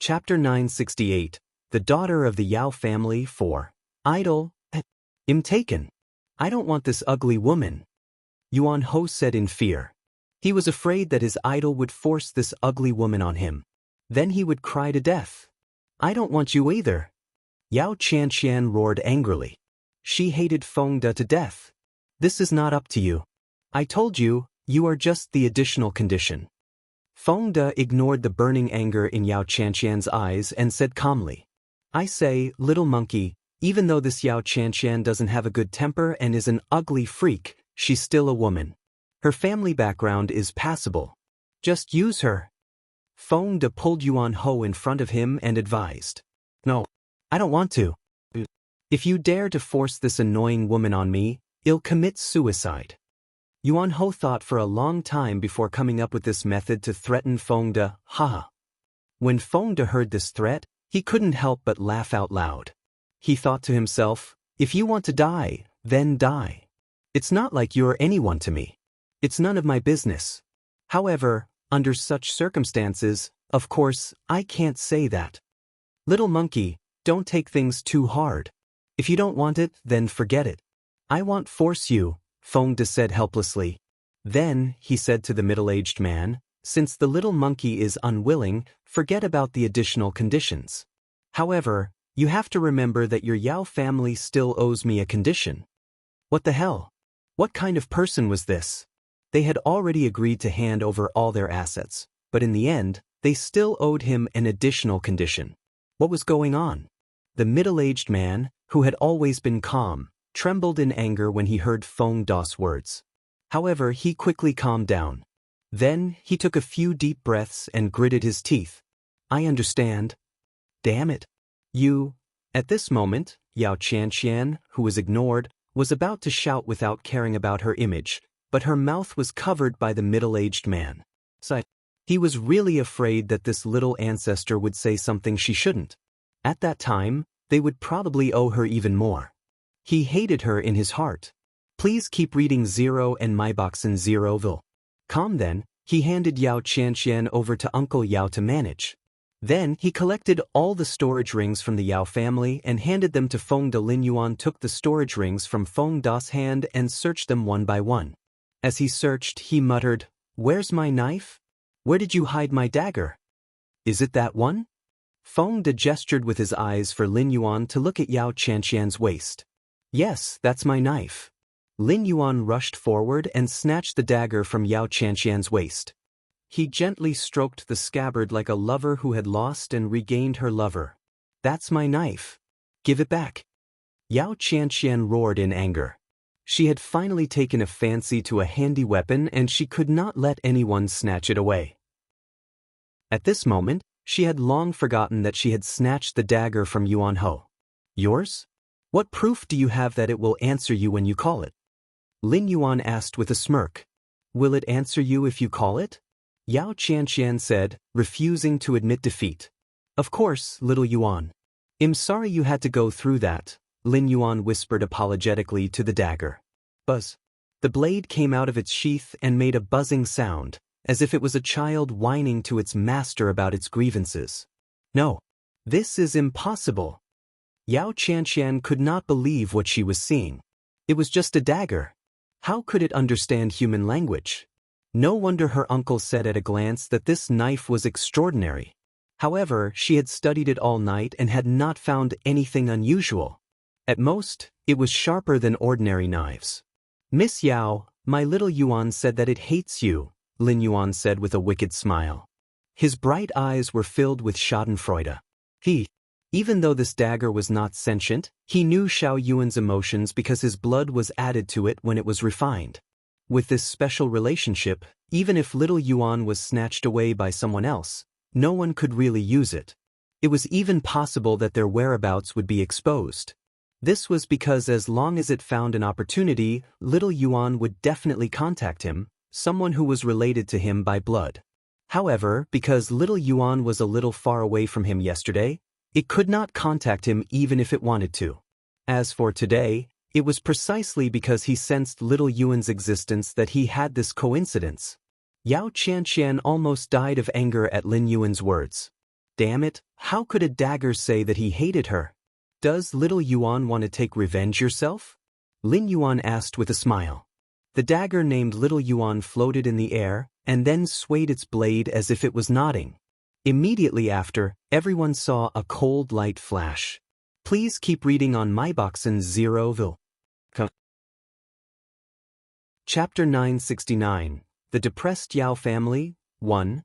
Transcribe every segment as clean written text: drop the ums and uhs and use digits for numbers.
Chapter 968, The Daughter of the Yao Family 4. Idol. Im taken. I don't want this ugly woman. Yuan Ho said in fear. He was afraid that his idol would force this ugly woman on him. Then he would cry to death. I don't want you either. Yao Chanxian roared angrily. She hated Feng De to death. This is not up to you. I told you, you are just the additional condition. Feng De ignored the burning anger in Yao Chanxian's eyes and said calmly. I say, little monkey, even though this Yao Chanxian doesn't have a good temper and is an ugly freak, she's still a woman. Her family background is passable. Just use her. Feng De pulled Yuan Ho in front of him and advised. No, I don't want to. If you dare to force this annoying woman on me, I'll commit suicide. Yuan Ho thought for a long time before coming up with this method to threaten Feng De. Haha. When Feng De heard this threat, he couldn't help but laugh out loud. He thought to himself, if you want to die, then die. It's not like you're anyone to me. It's none of my business. However, under such circumstances, of course, I can't say that. Little monkey, don't take things too hard. If you don't want it, then forget it. I won't force you, Feng De said helplessly. Then, he said to the middle-aged man, since the little monkey is unwilling, forget about the additional conditions. However, you have to remember that your Yao family still owes me a condition. What the hell? What kind of person was this? They had already agreed to hand over all their assets, but in the end, they still owed him an additional condition. What was going on? The middle-aged man, who had always been calm, trembled in anger when he heard Feng De's words. However, he quickly calmed down. Then, he took a few deep breaths and gritted his teeth. I understand. Damn it. You. At this moment, Yao Chanxian, who was ignored, was about to shout without caring about her image, but her mouth was covered by the middle-aged man. He was really afraid that this little ancestor would say something she shouldn't. At that time, they would probably owe her even more. He hated her in his heart. Please keep reading 0 and my box in 0ville. Calm then, he handed Yao Chanxian over to Uncle Yao to manage. Then he collected all the storage rings from the Yao family and handed them to Feng De. Lin Yuan took the storage rings from Feng De's hand and searched them one by one. As he searched, he muttered, Where's my knife? Where did you hide my dagger? Is it that one? Feng De gestured with his eyes for Lin Yuan to look at Yao Chanxian's waist. Yes, that's my knife. Lin Yuan rushed forward and snatched the dagger from Yao Chanxian's waist. He gently stroked the scabbard like a lover who had lost and regained her lover. That's my knife. Give it back. Yao Chanxian roared in anger. She had finally taken a fancy to a handy weapon and she could not let anyone snatch it away. At this moment, she had long forgotten that she had snatched the dagger from Yuan Ho. Yours? What proof do you have that it will answer you when you call it? Lin Yuan asked with a smirk. Will it answer you if you call it? Yao Chanxian said, refusing to admit defeat. Of course, little Yuan. I'm sorry you had to go through that, Lin Yuan whispered apologetically to the dagger. Buzz. The blade came out of its sheath and made a buzzing sound, as if it was a child whining to its master about its grievances. No. This is impossible. Yao Chanxian could not believe what she was seeing. It was just a dagger. How could it understand human language? No wonder her uncle said at a glance that this knife was extraordinary. However, she had studied it all night and had not found anything unusual. At most, it was sharper than ordinary knives. Miss Yao, my little Yuan said that it hates you, Lin Yuan said with a wicked smile. His bright eyes were filled with schadenfreude. Even though this dagger was not sentient, he knew Xiao Yuan's emotions because his blood was added to it when it was refined. With this special relationship, even if little Yuan was snatched away by someone else, no one could really use it. It was even possible that their whereabouts would be exposed. This was because as long as it found an opportunity, little Yuan would definitely contact him, someone who was related to him by blood. However, because little Yuan was a little far away from him yesterday, it could not contact him even if it wanted to. As for today, it was precisely because he sensed little Yuan's existence that he had this coincidence. Yao Chanxian almost died of anger at Lin Yuan's words. Damn it, how could a dagger say that he hated her? Does little Yuan want to take revenge yourself? Lin Yuan asked with a smile. The dagger named Little Yuan floated in the air, and then swayed its blade as if it was nodding. Immediately after, everyone saw a cold light flash. Please keep reading on myboxen 0vil. Chapter 969, The Depressed Yao Family, 1.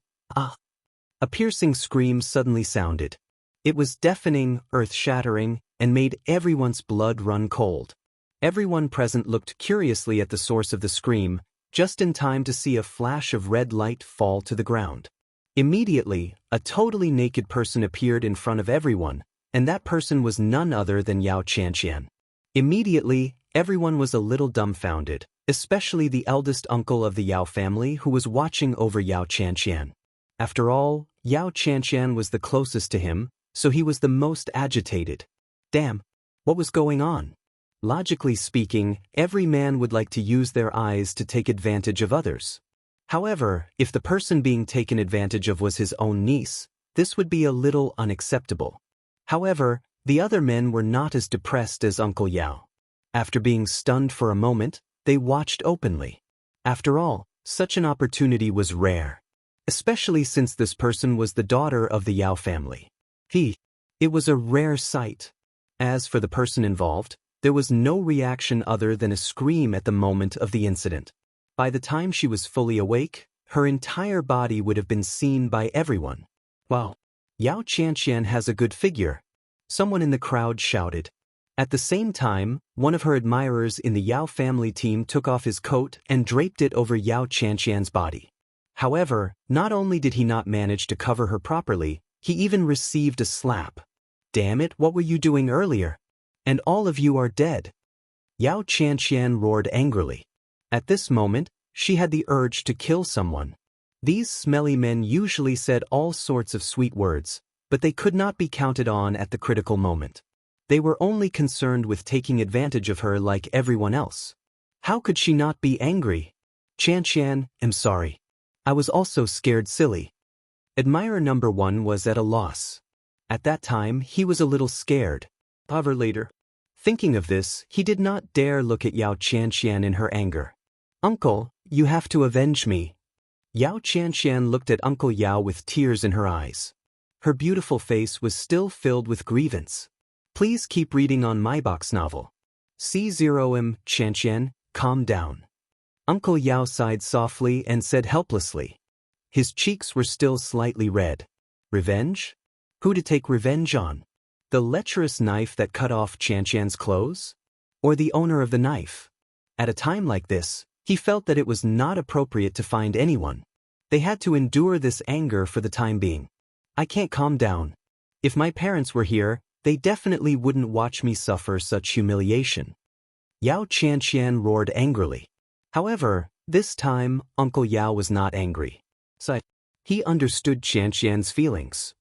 A piercing scream suddenly sounded. It was deafening, earth-shattering, and made everyone's blood run cold. Everyone present looked curiously at the source of the scream, just in time to see a flash of red light fall to the ground. Immediately, a totally naked person appeared in front of everyone, and that person was none other than Yao Qianqian. Immediately, everyone was a little dumbfounded, especially the eldest uncle of the Yao family who was watching over Yao Qianqian. After all, Yao Qianqian was the closest to him, so he was the most agitated. Damn, what was going on? Logically speaking, every man would like to use their eyes to take advantage of others. However, if the person being taken advantage of was his own niece, this would be a little unacceptable. However, the other men were not as depressed as Uncle Yao. After being stunned for a moment, they watched openly. After all, such an opportunity was rare. Especially since this person was the daughter of the Yao family. It was a rare sight. As for the person involved, there was no reaction other than a scream at the moment of the incident. By the time she was fully awake, her entire body would have been seen by everyone. Wow! Yao Qianqian has a good figure. Someone in the crowd shouted. At the same time, one of her admirers in the Yao family team took off his coat and draped it over Yao Qianqian's body. However, not only did he not manage to cover her properly, he even received a slap. Damn it, what were you doing earlier? And all of you are dead. Yao Qianqian roared angrily. At this moment, she had the urge to kill someone. These smelly men usually said all sorts of sweet words, but they could not be counted on at the critical moment. They were only concerned with taking advantage of her like everyone else. How could she not be angry? Qianqian, I'm sorry. I was also scared silly. Admirer number 1 was at a loss. At that time, he was a little scared. However, later, thinking of this, he did not dare look at Yao Qianqian in her anger. Uncle, you have to avenge me. Yao Qianqian looked at Uncle Yao with tears in her eyes. Her beautiful face was still filled with grievance. Please keep reading on my box novel. C0M, Qianqian, calm down. Uncle Yao sighed softly and said helplessly. His cheeks were still slightly red. Revenge? Who to take revenge on? The lecherous knife that cut off Qianqian's clothes? Or the owner of the knife? At a time like this, he felt that it was not appropriate to find anyone. They had to endure this anger for the time being. I can't calm down. If my parents were here, they definitely wouldn't watch me suffer such humiliation. Yao Qianqian roared angrily. However, this time, Uncle Yao was not angry. He understood Qianqian's feelings.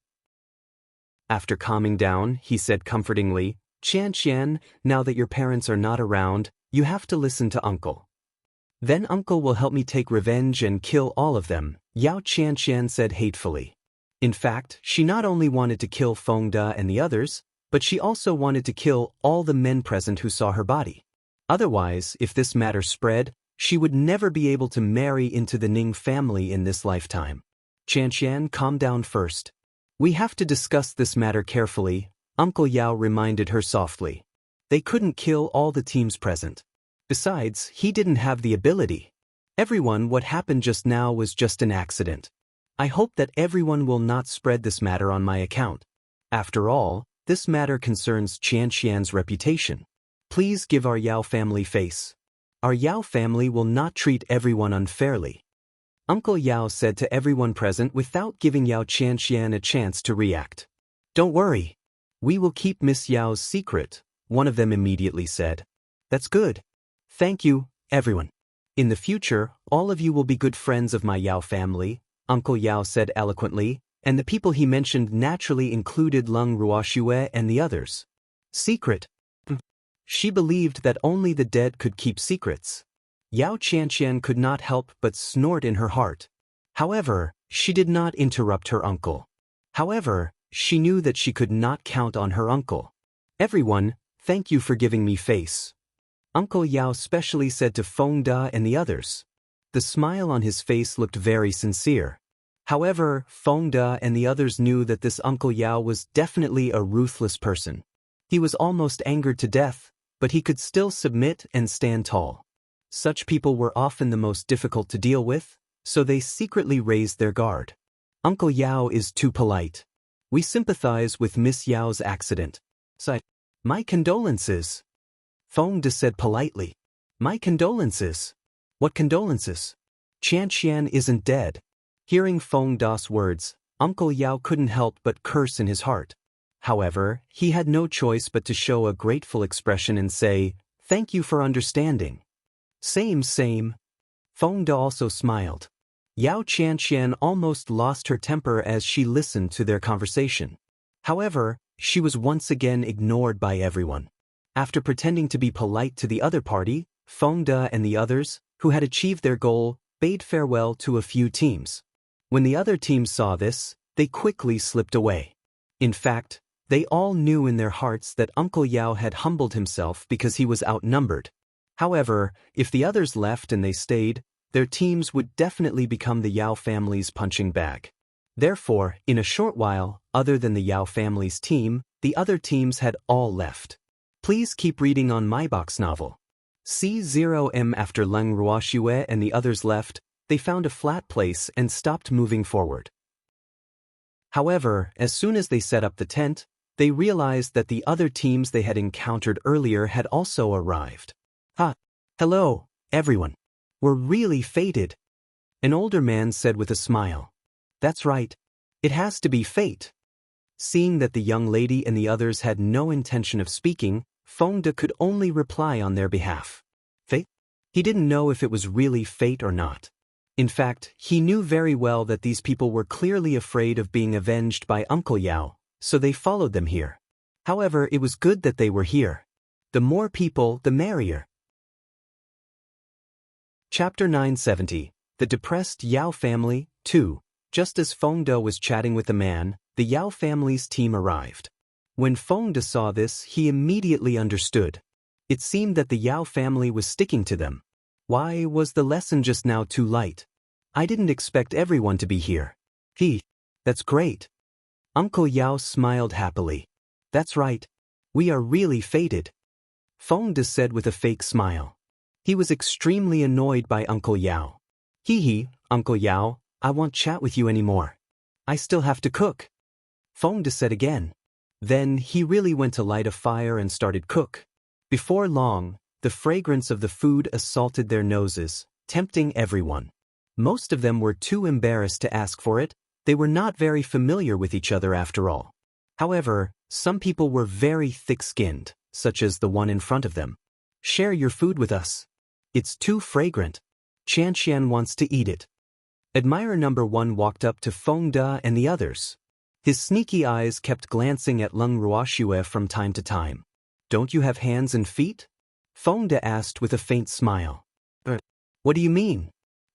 After calming down, he said comfortingly, Qianqian, now that your parents are not around, you have to listen to Uncle. Then Uncle will help me take revenge and kill all of them, Yao Qianqian said hatefully. In fact, she not only wanted to kill Fengde and the others, but she also wanted to kill all the men present who saw her body. Otherwise, if this matter spread, she would never be able to marry into the Ning family in this lifetime. Qianqian, calm down first. We have to discuss this matter carefully, Uncle Yao reminded her softly. They couldn't kill all the teams present. Besides, he didn't have the ability. Everyone, what happened just now was just an accident. I hope that everyone will not spread this matter on my account. After all, this matter concerns Qianqian's reputation. Please give our Yao family face. Our Yao family will not treat everyone unfairly. Uncle Yao said to everyone present without giving Yao Qianqian a chance to react. Don't worry. We will keep Miss Yao's secret, one of them immediately said. That's good. Thank you, everyone. In the future, all of you will be good friends of my Yao family, Uncle Yao said eloquently, and the people he mentioned naturally included Leng Ruoxue and the others. Secret. She believed that only the dead could keep secrets. Yao Qianqian could not help but snort in her heart. However, she did not interrupt her uncle. However, she knew that she could not count on her uncle. "Everyone, thank you for giving me face," Uncle Yao specially said to Feng Da and the others. The smile on his face looked very sincere. However, Feng Da and the others knew that this Uncle Yao was definitely a ruthless person. He was almost angered to death, but he could still submit and stand tall. Such people were often the most difficult to deal with, so they secretly raised their guard. "Uncle Yao is too polite. We sympathize with Miss Yao's accident." Sighed. "My condolences," Feng Da said politely. "My condolences." "What condolences? Qian Qian isn't dead." Hearing Feng Da's words, Uncle Yao couldn't help but curse in his heart. However, he had no choice but to show a grateful expression and say, "Thank you for understanding." Same. Feng Da also smiled. Yao Qian almost lost her temper as she listened to their conversation. However, she was once again ignored by everyone. After pretending to be polite to the other party, Feng Da and the others, who had achieved their goal, bade farewell to a few teams. When the other teams saw this, they quickly slipped away. In fact, they all knew in their hearts that Uncle Yao had humbled himself because he was outnumbered. However, if the others left and they stayed, their teams would definitely become the Yao family's punching bag. Therefore, in a short while, other than the Yao family's team, the other teams had all left. Please keep reading on my box novel. C0M. After Leng Ruoxue and the others left, they found a flat place and stopped moving forward. However, as soon as they set up the tent, they realized that the other teams they had encountered earlier had also arrived. Hello, everyone. We're really fated," an older man said with a smile. "That's right. It has to be fate." Seeing that the young lady and the others had no intention of speaking, Feng Da could only reply on their behalf. Fate? He didn't know if it was really fate or not. In fact, he knew very well that these people were clearly afraid of being avenged by Uncle Yao, so they followed them here. However, it was good that they were here. The more people, the merrier. Chapter 970. The Depressed Yao Family, 2. Just as Feng Da was chatting with the man, the Yao family's team arrived. When Feng Da saw this, he immediately understood. It seemed that the Yao family was sticking to them. Why was the lesson just now too light? I didn't expect everyone to be here. That's great. Uncle Yao smiled happily. That's right. We are really fated. Feng Da said with a fake smile. He was extremely annoyed by Uncle Yao. Uncle Yao, I won't chat with you anymore. I still have to cook. Feng Da said again. Then he really went to light a fire and started cook. Before long, the fragrance of the food assaulted their noses, tempting everyone. Most of them were too embarrassed to ask for it. They were not very familiar with each other after all. However, some people were very thick-skinned, such as the one in front of them. Share your food with us. It's too fragrant. Qian Qian wants to eat it. Admirer number 1 walked up to Feng Da and the others. His sneaky eyes kept glancing at Leng Ruoxue from time to time. Don't you have hands and feet? Feng Da asked with a faint smile. What do you mean?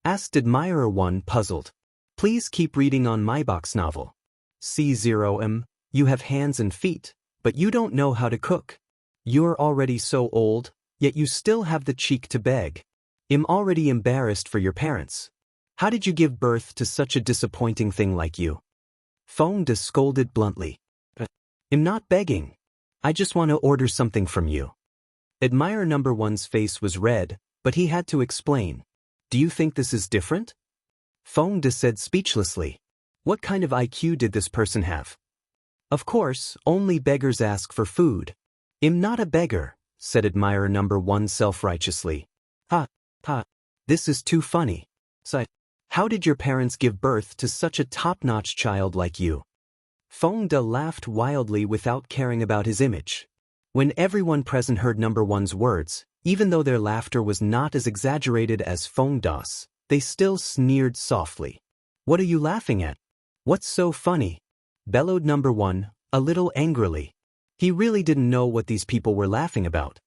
Asked Admirer 1, puzzled. Please keep reading on my box novel. C0M. You have hands and feet, but you don't know how to cook. You're already so old, yet you still have the cheek to beg. I'm already embarrassed for your parents. How did you give birth to such a disappointing thing like you? Feng Da scolded bluntly. I'm not begging. I just want to order something from you. Admirer number 1's face was red, but he had to explain. Do you think this is different? Feng Da said speechlessly. What kind of IQ did this person have? Of course, only beggars ask for food. I'm not a beggar, said Admirer number 1 self-righteously. This is too funny. Sighed. How did your parents give birth to such a top-notch child like you? Feng Da laughed wildly without caring about his image. When everyone present heard number 1's words, even though their laughter was not as exaggerated as Feng Da's, they still sneered softly. What are you laughing at? What's so funny? Bellowed number 1, a little angrily. He really didn't know what these people were laughing about.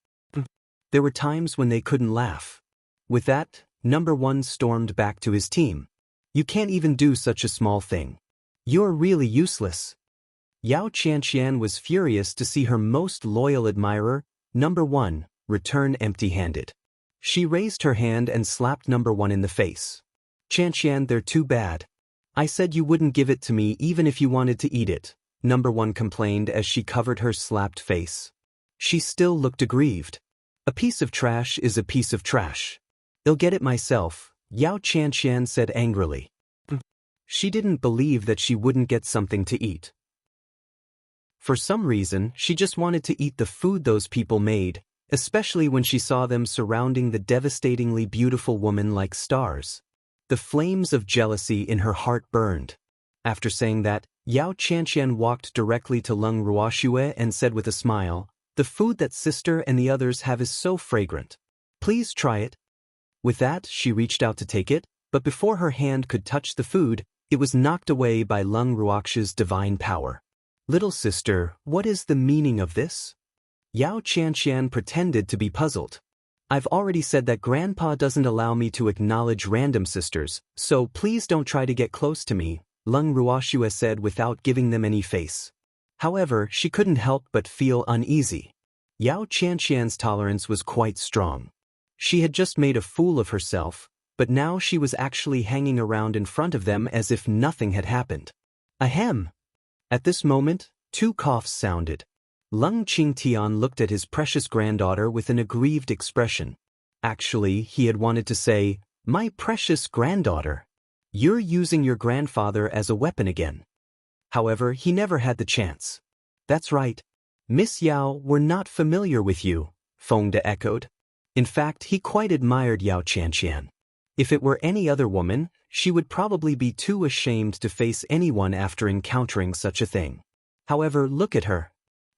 There were times when they couldn't laugh. With that, number 1 stormed back to his team. You can't even do such a small thing. You're really useless. Yao Qianqian was furious to see her most loyal admirer, number 1, return empty-handed. She raised her hand and slapped number 1 in the face. Qianqian, they're too bad. I said you wouldn't give it to me even if you wanted to eat it, number 1 complained as she covered her slapped face. She still looked aggrieved. A piece of trash is a piece of trash. I'll get it myself, Yao Qianqian said angrily. She didn't believe that she wouldn't get something to eat. For some reason, she just wanted to eat the food those people made, especially when she saw them surrounding the devastatingly beautiful woman like stars. The flames of jealousy in her heart burned. After saying that, Yao Qianqian walked directly to Leng Ruoxue and said with a smile, "The food that sister and the others have is so fragrant. Please try it." With that, she reached out to take it, but before her hand could touch the food, it was knocked away by Leng Ruoxue's divine power. "Little sister, what is the meaning of this?" Yao Qianqian pretended to be puzzled. "I've already said that Grandpa doesn't allow me to acknowledge random sisters, so please don't try to get close to me," Leng Ruoxue said without giving them any face. However, she couldn't help but feel uneasy. Yao Qianqian's tolerance was quite strong. She had just made a fool of herself, but now she was actually hanging around in front of them as if nothing had happened. Ahem! At this moment, 2 coughs sounded. Leng Qingtian looked at his precious granddaughter with an aggrieved expression. Actually, he had wanted to say, "My precious granddaughter, you're using your grandfather as a weapon again." However, he never had the chance. "That's right. Miss Yao, we're not familiar with you," Fengde echoed. In fact, he quite admired Yao Qianqian. If it were any other woman, she would probably be too ashamed to face anyone after encountering such a thing. However, look at her.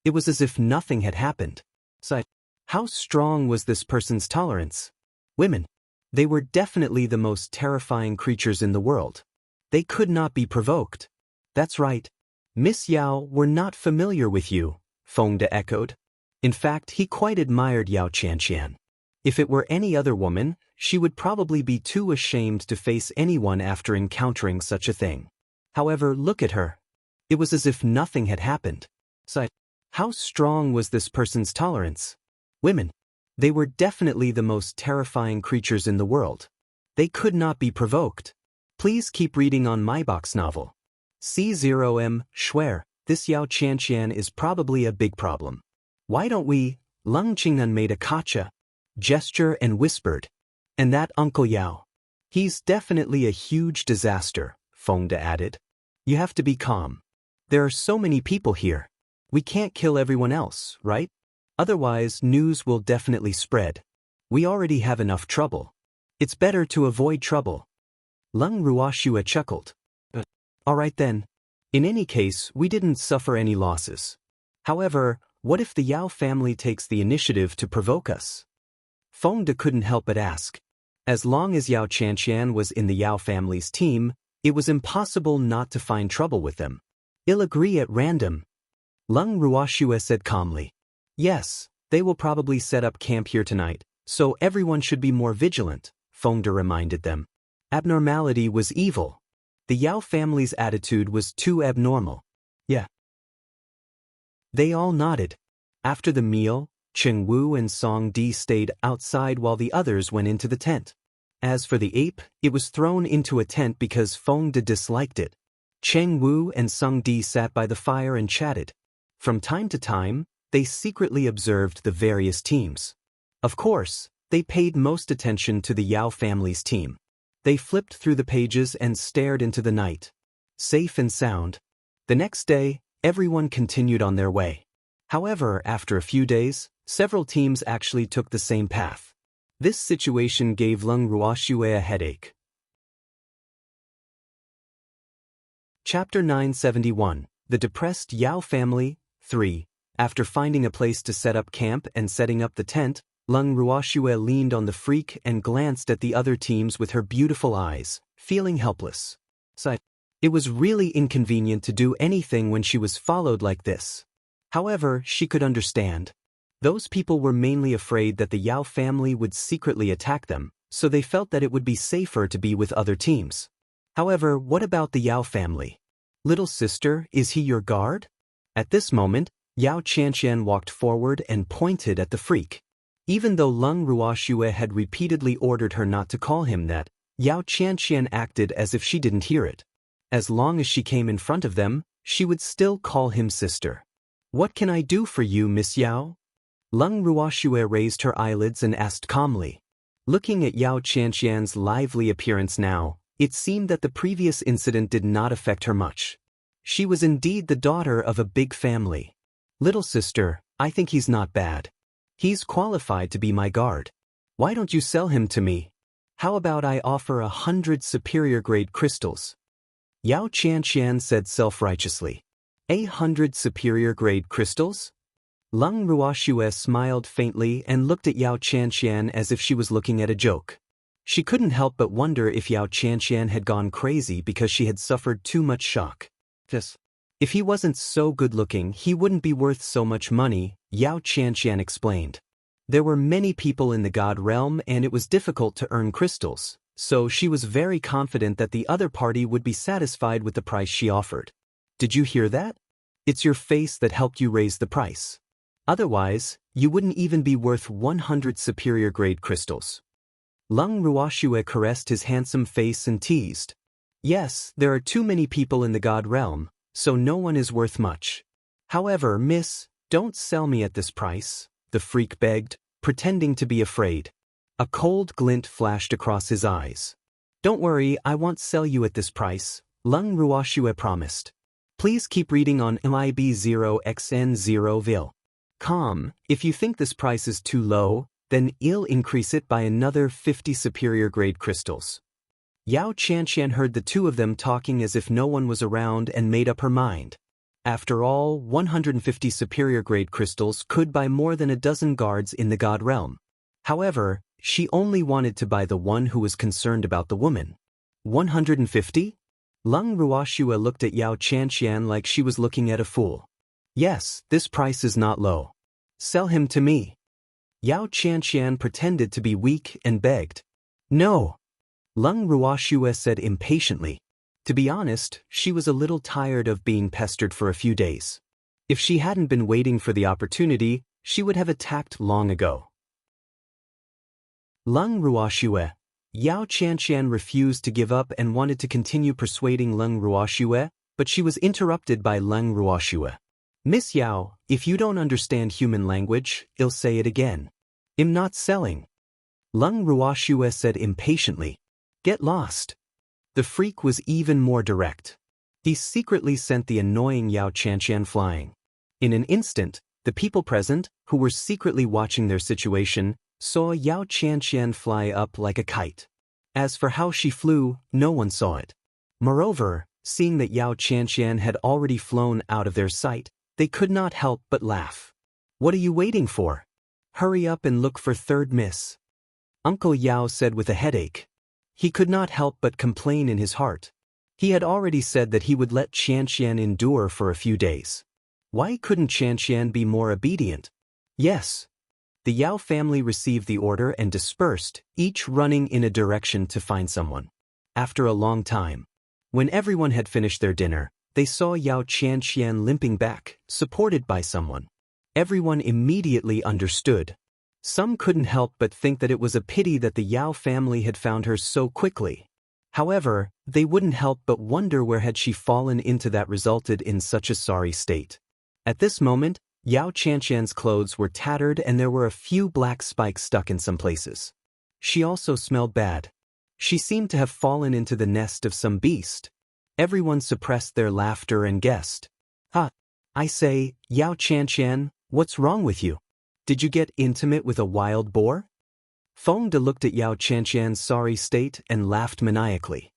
It was as if nothing had happened. So, how strong was this person's tolerance? Women. They were definitely the most terrifying creatures in the world. They could not be provoked. "That's right. Miss Yao, we're not familiar with you," Fengde echoed. In fact, he quite admired Yao Qianqian. If it were any other woman, she would probably be too ashamed to face anyone after encountering such a thing. However, look at her. It was as if nothing had happened. So, how strong was this person's tolerance? Women. They were definitely the most terrifying creatures in the world. They could not be provoked. Please keep reading on my box novel. C0M, Schwer, this Yao Qianqian is probably a big problem. Why don't we? Leng Qingnan made a gotcha gesture and whispered. "And that Uncle Yao. He's definitely a huge disaster," Fengde added. "You have to be calm. There are so many people here. We can't kill everyone else, right? Otherwise, news will definitely spread. We already have enough trouble. It's better to avoid trouble." Leng Ruoxue chuckled. "All right then. In any case, we didn't suffer any losses. However, what if the Yao family takes the initiative to provoke us?" Fengde couldn't help but ask. As long as Yao Qianqian was in the Yao family's team, it was impossible not to find trouble with them. "I'll agree at random," Leng Ruoxue said calmly. "Yes, they will probably set up camp here tonight, so everyone should be more vigilant," Fengde reminded them. Abnormality was evil. The Yao family's attitude was too abnormal. Yeah. They all nodded. After the meal, Cheng Wu and Song Di stayed outside while the others went into the tent. As for the ape, it was thrown into a tent because Fengde disliked it. Cheng Wu and Song Di sat by the fire and chatted. From time to time, they secretly observed the various teams. Of course, they paid most attention to the Yao family's team. They flipped through the pages and stared into the night. Safe and sound. The next day, everyone continued on their way. However, after a few days, several teams actually took the same path. This situation gave Leng Ruoxue a headache. Chapter 971, The Depressed Yao Family, 3. After finding a place to set up camp and setting up the tent, Leng Ruoxue leaned on the freak and glanced at the other teams with her beautiful eyes, feeling helpless. It was really inconvenient to do anything when she was followed like this. However, she could understand. Those people were mainly afraid that the Yao family would secretly attack them, so they felt that it would be safer to be with other teams. However, what about the Yao family? "Little sister, is he your guard?" At this moment, Yao Qianqian walked forward and pointed at the freak. Even though Leng Ruoxue had repeatedly ordered her not to call him that, Yao Qianqian acted as if she didn't hear it. As long as she came in front of them, she would still call him sister. "What can I do for you, Miss Yao?" Leng Ruoxue raised her eyelids and asked calmly. Looking at Yao Qianqian's lively appearance now, it seemed that the previous incident did not affect her much. She was indeed the daughter of a big family. "Little sister, I think he's not bad. He's qualified to be my guard. Why don't you sell him to me? How about I offer 100 superior-grade crystals?" Yao Qianqian said self-righteously. 100 superior-grade crystals? Leng Ruoxue smiled faintly and looked at Yao Qianqian as if she was looking at a joke. She couldn't help but wonder if Yao Qianqian had gone crazy because she had suffered too much shock. If he wasn't so good-looking, he wouldn't be worth so much money, Yao Qianqian explained. There were many people in the God realm and it was difficult to earn crystals, so she was very confident that the other party would be satisfied with the price she offered. "Did you hear that? It's your face that helped you raise the price. Otherwise, you wouldn't even be worth 100 superior-grade crystals." Leng Ruoxue caressed his handsome face and teased. "Yes, there are too many people in the God realm, so no one is worth much. However, miss, don't sell me at this price," the freak begged, pretending to be afraid. A cold glint flashed across his eyes. "Don't worry, I won't sell you at this price," Leng Ruoxue promised. Please keep reading on MIB0XN0vil.com. If you think this price is too low, then I'll increase it by another 50 superior-grade crystals. Yao Qianqian heard the two of them talking as if no one was around and made up her mind. After all, 150 superior-grade crystals could buy more than a dozen guards in the God realm. However, she only wanted to buy the one who was concerned about the woman. 150? Leng Ruoxue looked at Yao Qianqian like she was looking at a fool. "Yes, this price is not low. Sell him to me." Yao Qianqian pretended to be weak and begged. "No," Leng Ruoxue said impatiently. To be honest, she was a little tired of being pestered for a few days. If she hadn't been waiting for the opportunity, she would have attacked long ago. Leng Ruoxue. Yao Qianqian refused to give up and wanted to continue persuading Leng Ruoxue, but she was interrupted by Leng Ruoxue. "Miss Yao, if you don't understand human language, I'll say it again. I'm not selling." Leng Ruoxue said impatiently. "Get lost." The freak was even more direct. He secretly sent the annoying Yao Qianqian flying. In an instant, the people present, who were secretly watching their situation, saw Yao Qianqian fly up like a kite. As for how she flew, no one saw it. Moreover, seeing that Yao Qianqian had already flown out of their sight, they could not help but laugh. "What are you waiting for? Hurry up and look for third miss," Uncle Yao said with a headache. He could not help but complain in his heart. He had already said that he would let Qianqian endure for a few days. Why couldn't Qianqian be more obedient? Yes. The Yao family received the order and dispersed, each running in a direction to find someone. After a long time, when everyone had finished their dinner, they saw Yao Qianqian limping back, supported by someone. Everyone immediately understood. Some couldn't help but think that it was a pity that the Yao family had found her so quickly. However, they wouldn't help but wonder where had she fallen into that resulted in such a sorry state. At this moment, Yao Qianqian's clothes were tattered and there were a few black spikes stuck in some places. She also smelled bad. She seemed to have fallen into the nest of some beast. Everyone suppressed their laughter and guessed. I say, Yao Qianqian, what's wrong with you? Did you get intimate with a wild boar?" Feng De looked at Yao Qianqian's sorry state and laughed maniacally.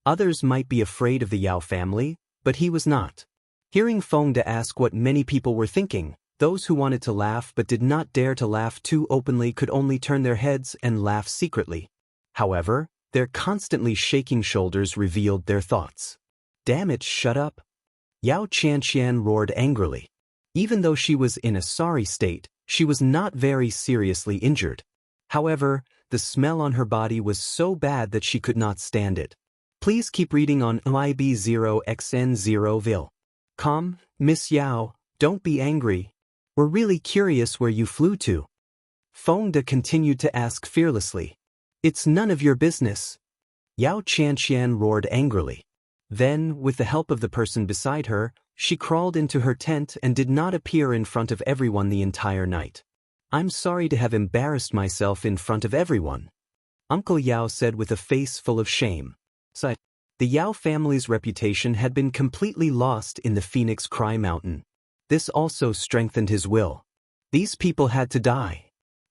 Others might be afraid of the Yao family, but he was not. Hearing Feng De ask what many people were thinking, those who wanted to laugh but did not dare to laugh too openly could only turn their heads and laugh secretly. However, their constantly shaking shoulders revealed their thoughts. "Damn it, shut up!" Yao Qianqian roared angrily. Even though she was in a sorry state, she was not very seriously injured. However, the smell on her body was so bad that she could not stand it. Please keep reading on MIB0XN0vil.com. Miss Yao, don't be angry. We're really curious where you flew to. Feng De continued to ask fearlessly. It's none of your business. Yao Qianqian roared angrily. Then, with the help of the person beside her, she crawled into her tent and did not appear in front of everyone the entire night. I'm sorry to have embarrassed myself in front of everyone, Uncle Yao said with a face full of shame. The Yao family's reputation had been completely lost in the Phoenix Cry Mountain. This also strengthened his will. These people had to die.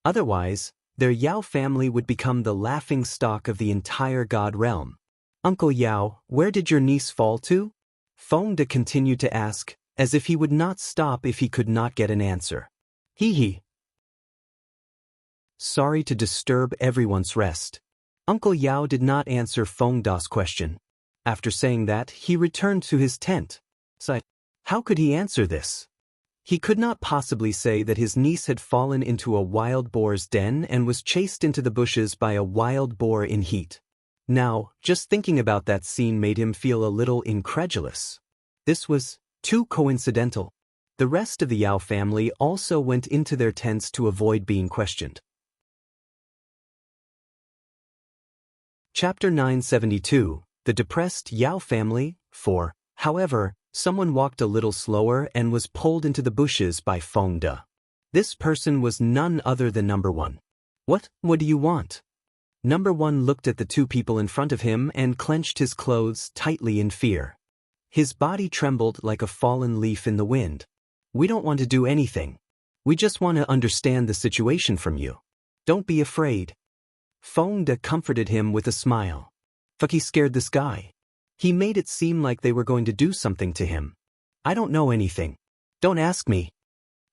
Otherwise, their Yao family would become the laughing stock of the entire God realm. Uncle Yao, where did your niece fall to? Feng De continued to ask, as if he would not stop if he could not get an answer. Hee. Sorry to disturb everyone's rest. Uncle Yao did not answer Feng De's question. After saying that, he returned to his tent. How could he answer this? He could not possibly say that his niece had fallen into a wild boar's den and was chased into the bushes by a wild boar in heat. Now, just thinking about that scene made him feel a little incredulous. This was too coincidental. The rest of the Yao family also went into their tents to avoid being questioned. Chapter 972, The Depressed Yao Family, 4. However, someone walked a little slower and was pulled into the bushes by Feng De. This person was none other than Number 1. What do you want? Number 1 looked at the two people in front of him and clenched his clothes tightly in fear. His body trembled like a fallen leaf in the wind. We don't want to do anything. We just want to understand the situation from you. Don't be afraid. Feng De comforted him with a smile. Fuck, he scared this guy. He made it seem like they were going to do something to him. I don't know anything. Don't ask me.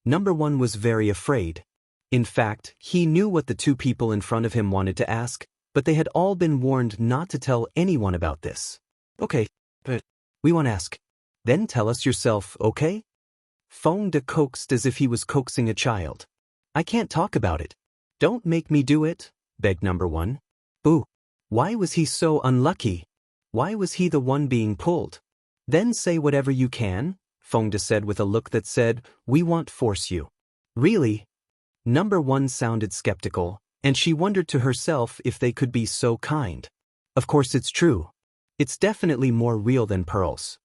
Number 1 was very afraid. In fact, he knew what the two people in front of him wanted to ask, but they had all been warned not to tell anyone about this. Okay, but we won't ask. Then tell us yourself, okay? Feng De coaxed as if he was coaxing a child. I can't talk about it. Don't make me do it, begged Number 1. Boo. Why was he so unlucky? Why was he the one being pulled? Then say whatever you can, Feng De said with a look that said, we won't force you. Really? Number 1 sounded skeptical, and she wondered to herself if they could be so kind. Of course it's true. It's definitely more real than pearls.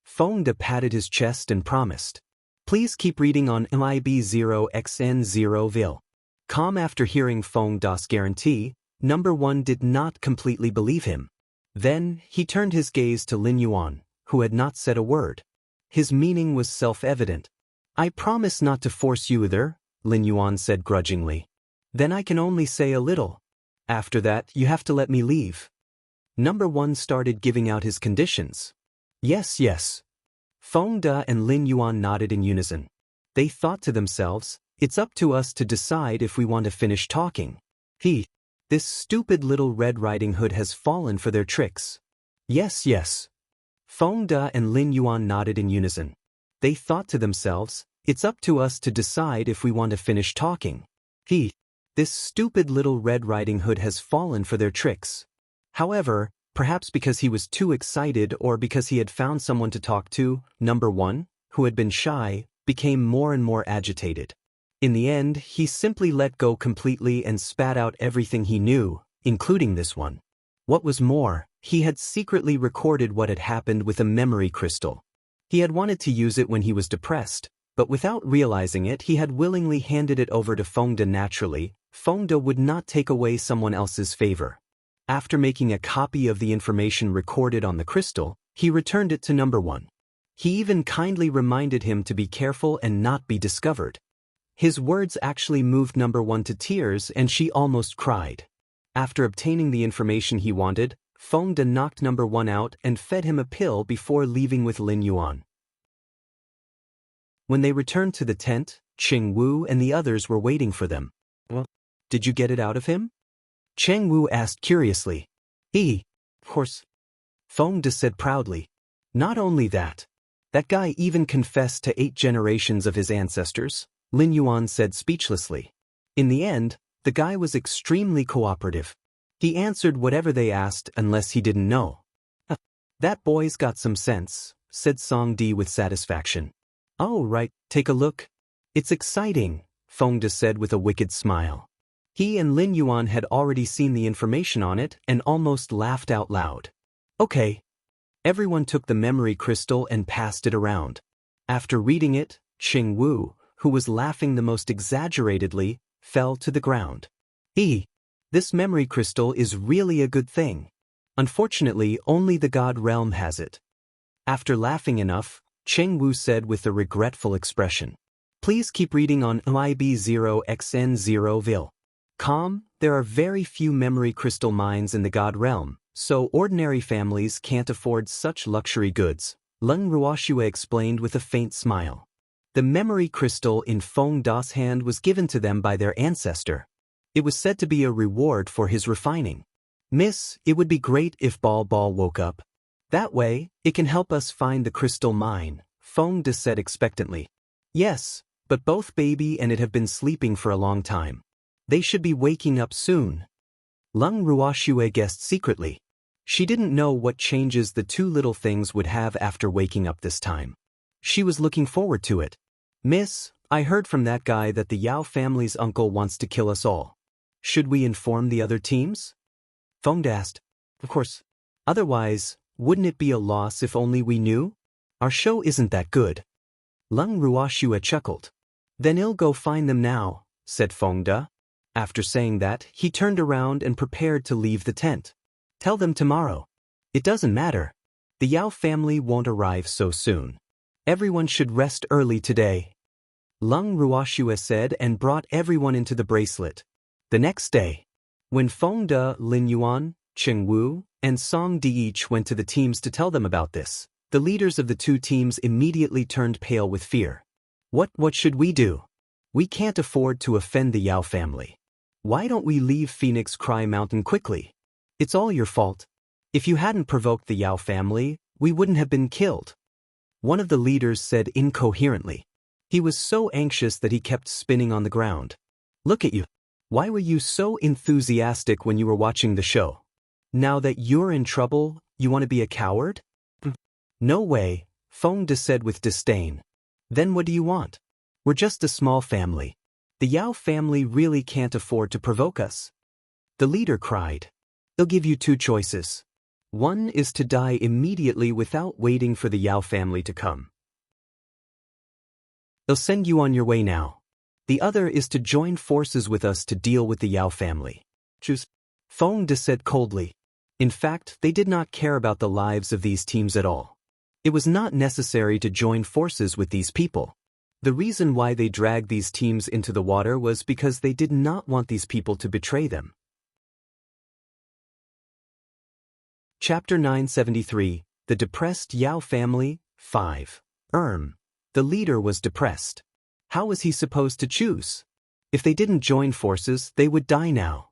Feng De patted his chest and promised. Please keep reading on MIB0XN0vil. Calm after hearing Feng De's guarantee, Number 1 did not completely believe him. Then, he turned his gaze to Lin Yuan, who had not said a word. His meaning was self-evident. I promise not to force you either, Lin Yuan said grudgingly. Then I can only say a little. After that, you have to let me leave. Number 1 started giving out his conditions. Yes. Feng De and Lin Yuan nodded in unison. They thought to themselves, it's up to us to decide if we want to finish talking. This stupid little Red Riding Hood has fallen for their tricks. Yes. Feng De and Lin Yuan nodded in unison. They thought to themselves, it's up to us to decide if we want to finish talking. This stupid little Red Riding Hood has fallen for their tricks. However, perhaps because he was too excited or because he had found someone to talk to, Number 1, who had been shy, became more and more agitated. In the end, he simply let go completely and spat out everything he knew, including this one. What was more, he had secretly recorded what had happened with a memory crystal. He had wanted to use it when he was depressed, but without realizing it, he had willingly handed it over to Feng De naturally. Feng De would not take away someone else's favor. After making a copy of the information recorded on the crystal, he returned it to Number 1. He even kindly reminded him to be careful and not be discovered. His words actually moved Number 1 to tears and she almost cried. After obtaining the information he wanted, Feng De knocked Number 1 out and fed him a pill before leaving with Lin Yuan. When they returned to the tent, Cheng Wu and the others were waiting for them. Well, did you get it out of him? Cheng Wu asked curiously. Of course. Feng De said proudly. Not only that. That guy even confessed to 8 generations of his ancestors, Lin Yuan said speechlessly. In the end, the guy was extremely cooperative. He answered whatever they asked unless he didn't know. That boy's got some sense, said Song Di with satisfaction. Oh right, take a look. It's exciting, Feng De said with a wicked smile. He and Lin Yuan had already seen the information on it and almost laughed out loud. Okay. Everyone took the memory crystal and passed it around. After reading it, Qing Wu, who was laughing the most exaggeratedly, fell to the ground. This memory crystal is really a good thing. Unfortunately, only the God realm has it. After laughing enough, Qing Wu said with a regretful expression. Please keep reading on IB0XN0 there are very few memory crystal mines in the God realm, so ordinary families can't afford such luxury goods, Leng Ruoxue explained with a faint smile. The memory crystal in Feng Da's hand was given to them by their ancestor. It was said to be a reward for his refining. Miss, it would be great if Ball woke up. That way, it can help us find the crystal mine, Feng De said expectantly. Yes, but both baby and it have been sleeping for a long time. They should be waking up soon. Leng Ruoxue guessed secretly. She didn't know what changes the two little things would have after waking up this time. She was looking forward to it. Miss, I heard from that guy that the Yao family's uncle wants to kill us all. Should we inform the other teams? Feng asked. Of course. Otherwise, wouldn't it be a loss if only we knew? Our show isn't that good. Leng Ruoxue chuckled. Then I'll go find them now, said Feng De. After saying that, he turned around and prepared to leave the tent. Tell them tomorrow. It doesn't matter. The Yao family won't arrive so soon. Everyone should rest early today. Leng Ruoxue said and brought everyone into the bracelet. The next day, when Feng De, Lin Yuan, Qing Wu, and Song Di each went to the teams to tell them about this, the leaders of the two teams immediately turned pale with fear. What should we do? We can't afford to offend the Yao family. Why don't we leave Phoenix Cry Mountain quickly? It's all your fault. If you hadn't provoked the Yao family, we wouldn't have been killed. One of the leaders said incoherently. He was so anxious that he kept spinning on the ground. Look at you. Why were you so enthusiastic when you were watching the show? Now that you're in trouble, you want to be a coward? No way, Feng De said with disdain. Then what do you want? We're just a small family. The Yao family really can't afford to provoke us. The leader cried. They'll give you two choices. One is to die immediately without waiting for the Yao family to come. They'll send you on your way now. The other is to join forces with us to deal with the Yao family. Choose. Feng De said coldly. In fact, they did not care about the lives of these teams at all. It was not necessary to join forces with these people. The reason why they dragged these teams into the water was because they did not want these people to betray them. Chapter 973, The Depressed Yao Family, 5. The leader was depressed. How was he supposed to choose? If they didn't join forces, they would die now.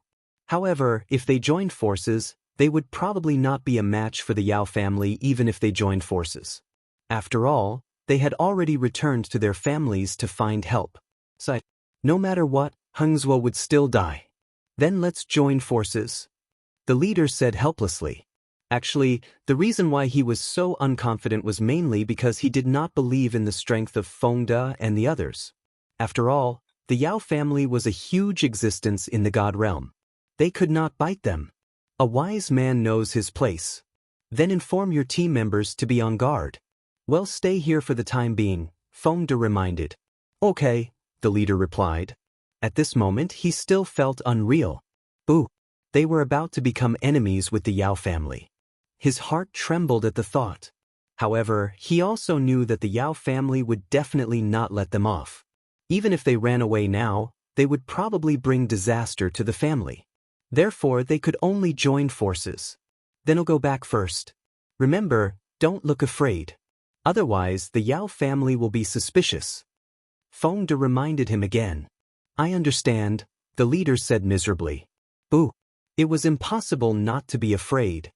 However, if they joined forces, they would probably not be a match for the Yao family even if they joined forces. After all, they had already returned to their families to find help. So, no matter what, Hengzuo would still die. Then let's join forces. The leader said helplessly. Actually, the reason why he was so unconfident was mainly because he did not believe in the strength of Feng De and the others. After all, the Yao family was a huge existence in the God realm. They could not bite them. A wise man knows his place. Then inform your team members to be on guard. Well, stay here for the time being, Feng De reminded. Okay, the leader replied. At this moment he still felt unreal. Boo! They were about to become enemies with the Yao family. His heart trembled at the thought. However, he also knew that the Yao family would definitely not let them off. Even if they ran away now, they would probably bring disaster to the family. Therefore, they could only join forces. Then I'll go back first. Remember, don't look afraid. Otherwise, the Yao family will be suspicious. Feng De reminded him again. I understand, the leader said miserably. Boo! It was impossible not to be afraid.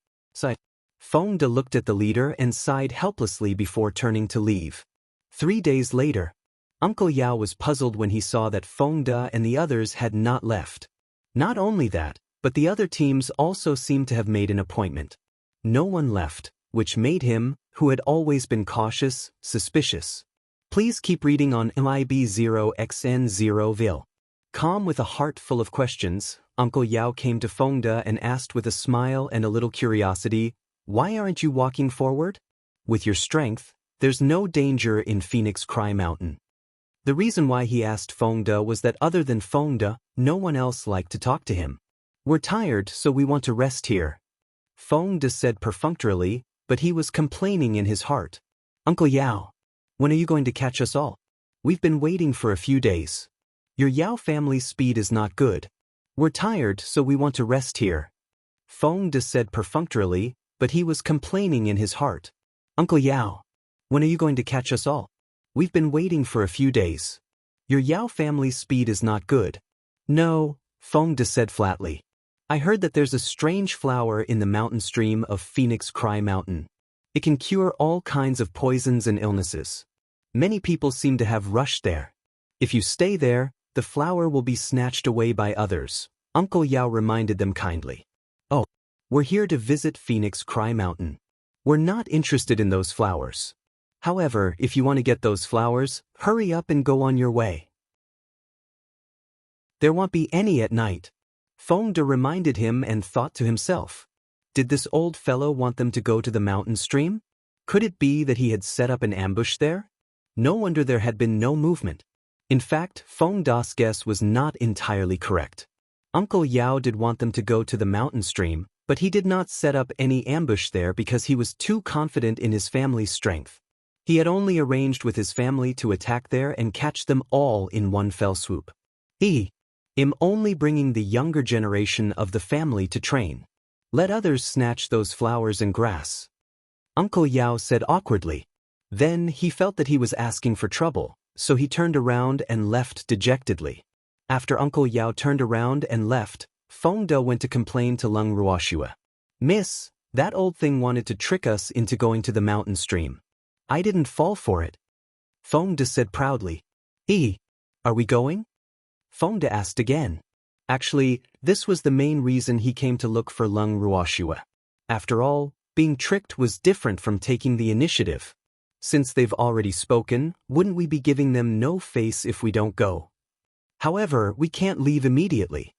Feng De looked at the leader and sighed helplessly before turning to leave. 3 days later, Uncle Yao was puzzled when he saw that Feng De and the others had not left. Not only that, but the other teams also seemed to have made an appointment. No one left, which made him, who had always been cautious, suspicious. Please keep reading on MIB0XN0vil. Calm with a heart full of questions, Uncle Yao came to Fengde and asked with a smile and a little curiosity, "Why aren't you walking forward? With your strength, there's no danger in Phoenix Cry Mountain." The reason why he asked Fengde was that other than Fengde, no one else liked to talk to him. "We're tired, so we want to rest here," Fengde said perfunctorily, but he was complaining in his heart. "Uncle Yao, when are you going to catch us all? We've been waiting for a few days. Your Yao family's speed is not good. We're tired, so we want to rest here," Fengde said perfunctorily, but he was complaining in his heart. "Uncle Yao, when are you going to catch us all? We've been waiting for a few days. Your Yao family's speed is not good." "No," Fengde said flatly. "I heard that there's a strange flower in the mountain stream of Phoenix Cry Mountain. It can cure all kinds of poisons and illnesses. Many people seem to have rushed there. If you stay there, the flower will be snatched away by others," Uncle Yao reminded them kindly. "Oh, we're here to visit Phoenix Cry Mountain. We're not interested in those flowers. However, if you want to get those flowers, hurry up and go on your way. There won't be any at night," Fengde reminded him and thought to himself. Did this old fellow want them to go to the mountain stream? Could it be that he had set up an ambush there? No wonder there had been no movement. In fact, Fengde's guess was not entirely correct. Uncle Yao did want them to go to the mountain stream, but he did not set up any ambush there because he was too confident in his family's strength. He had only arranged with his family to attack there and catch them all in one fell swoop. I'm only bringing the younger generation of the family to train. Let others snatch those flowers and grass," Uncle Yao said awkwardly. Then he felt that he was asking for trouble, so he turned around and left dejectedly. After Uncle Yao turned around and left, Fengde went to complain to Leng Ruoxue. "Miss, that old thing wanted to trick us into going to the mountain stream. I didn't fall for it," Fengde said proudly. Are we going?" Fengde asked again. Actually, this was the main reason he came to look for Leng Ruoxue. After all, being tricked was different from taking the initiative. Since they've already spoken, wouldn't we be giving them no face if we don't go? However, we can't leave immediately.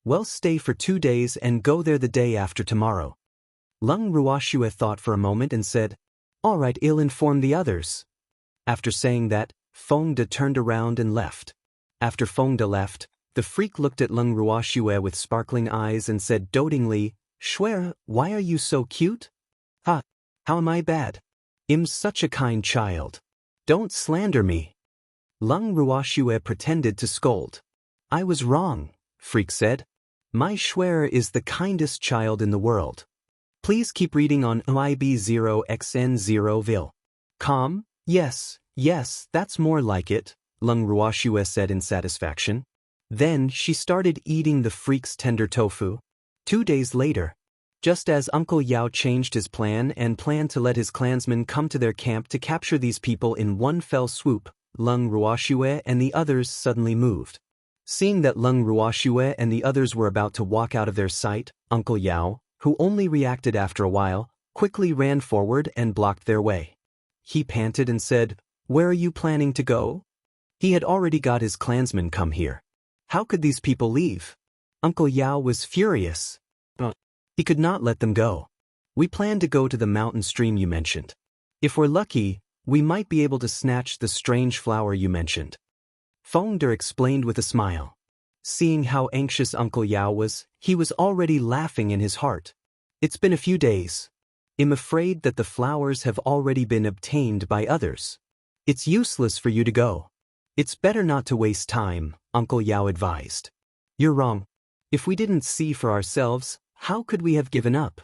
Well, stay for 2 days and go there the day after tomorrow. Leng Ruoxue thought for a moment and said, "All right, I'll inform the others." After saying that, Fengde turned around and left. After Fengde left, the freak looked at Leng Ruoxue with sparkling eyes and said dotingly, "Shuer, why are you so cute?" "Ha, how am I bad? I'm such a kind child. Don't slander me." Leng Ruoxue pretended to scold. "I was wrong," Freak said. "My Shuer is the kindest child in the world." Please keep reading on MIB0XN0vil. Calm? Yes, that's more like it, Leng Ruoxue said in satisfaction. Then she started eating the freak's tender tofu. 2 days later, just as Uncle Yao changed his plan and planned to let his clansmen come to their camp to capture these people in one fell swoop, Leng Ruoxue and the others suddenly moved. Seeing that Leng Ruoxue and the others were about to walk out of their sight, Uncle Yao, who only reacted after a while, quickly ran forward and blocked their way. He panted and said, "Where are you planning to go?" He had already got his clansmen come here. How could these people leave? Uncle Yao was furious. He could not let them go. "We plan to go to the mountain stream you mentioned. If we're lucky, we might be able to snatch the strange flower you mentioned," Fengde explained with a smile. Seeing how anxious Uncle Yao was, he was already laughing in his heart. "It's been a few days. I'm afraid that the flowers have already been obtained by others. It's useless for you to go. It's better not to waste time," Uncle Yao advised. "You're wrong. If we didn't see for ourselves, how could we have given up?"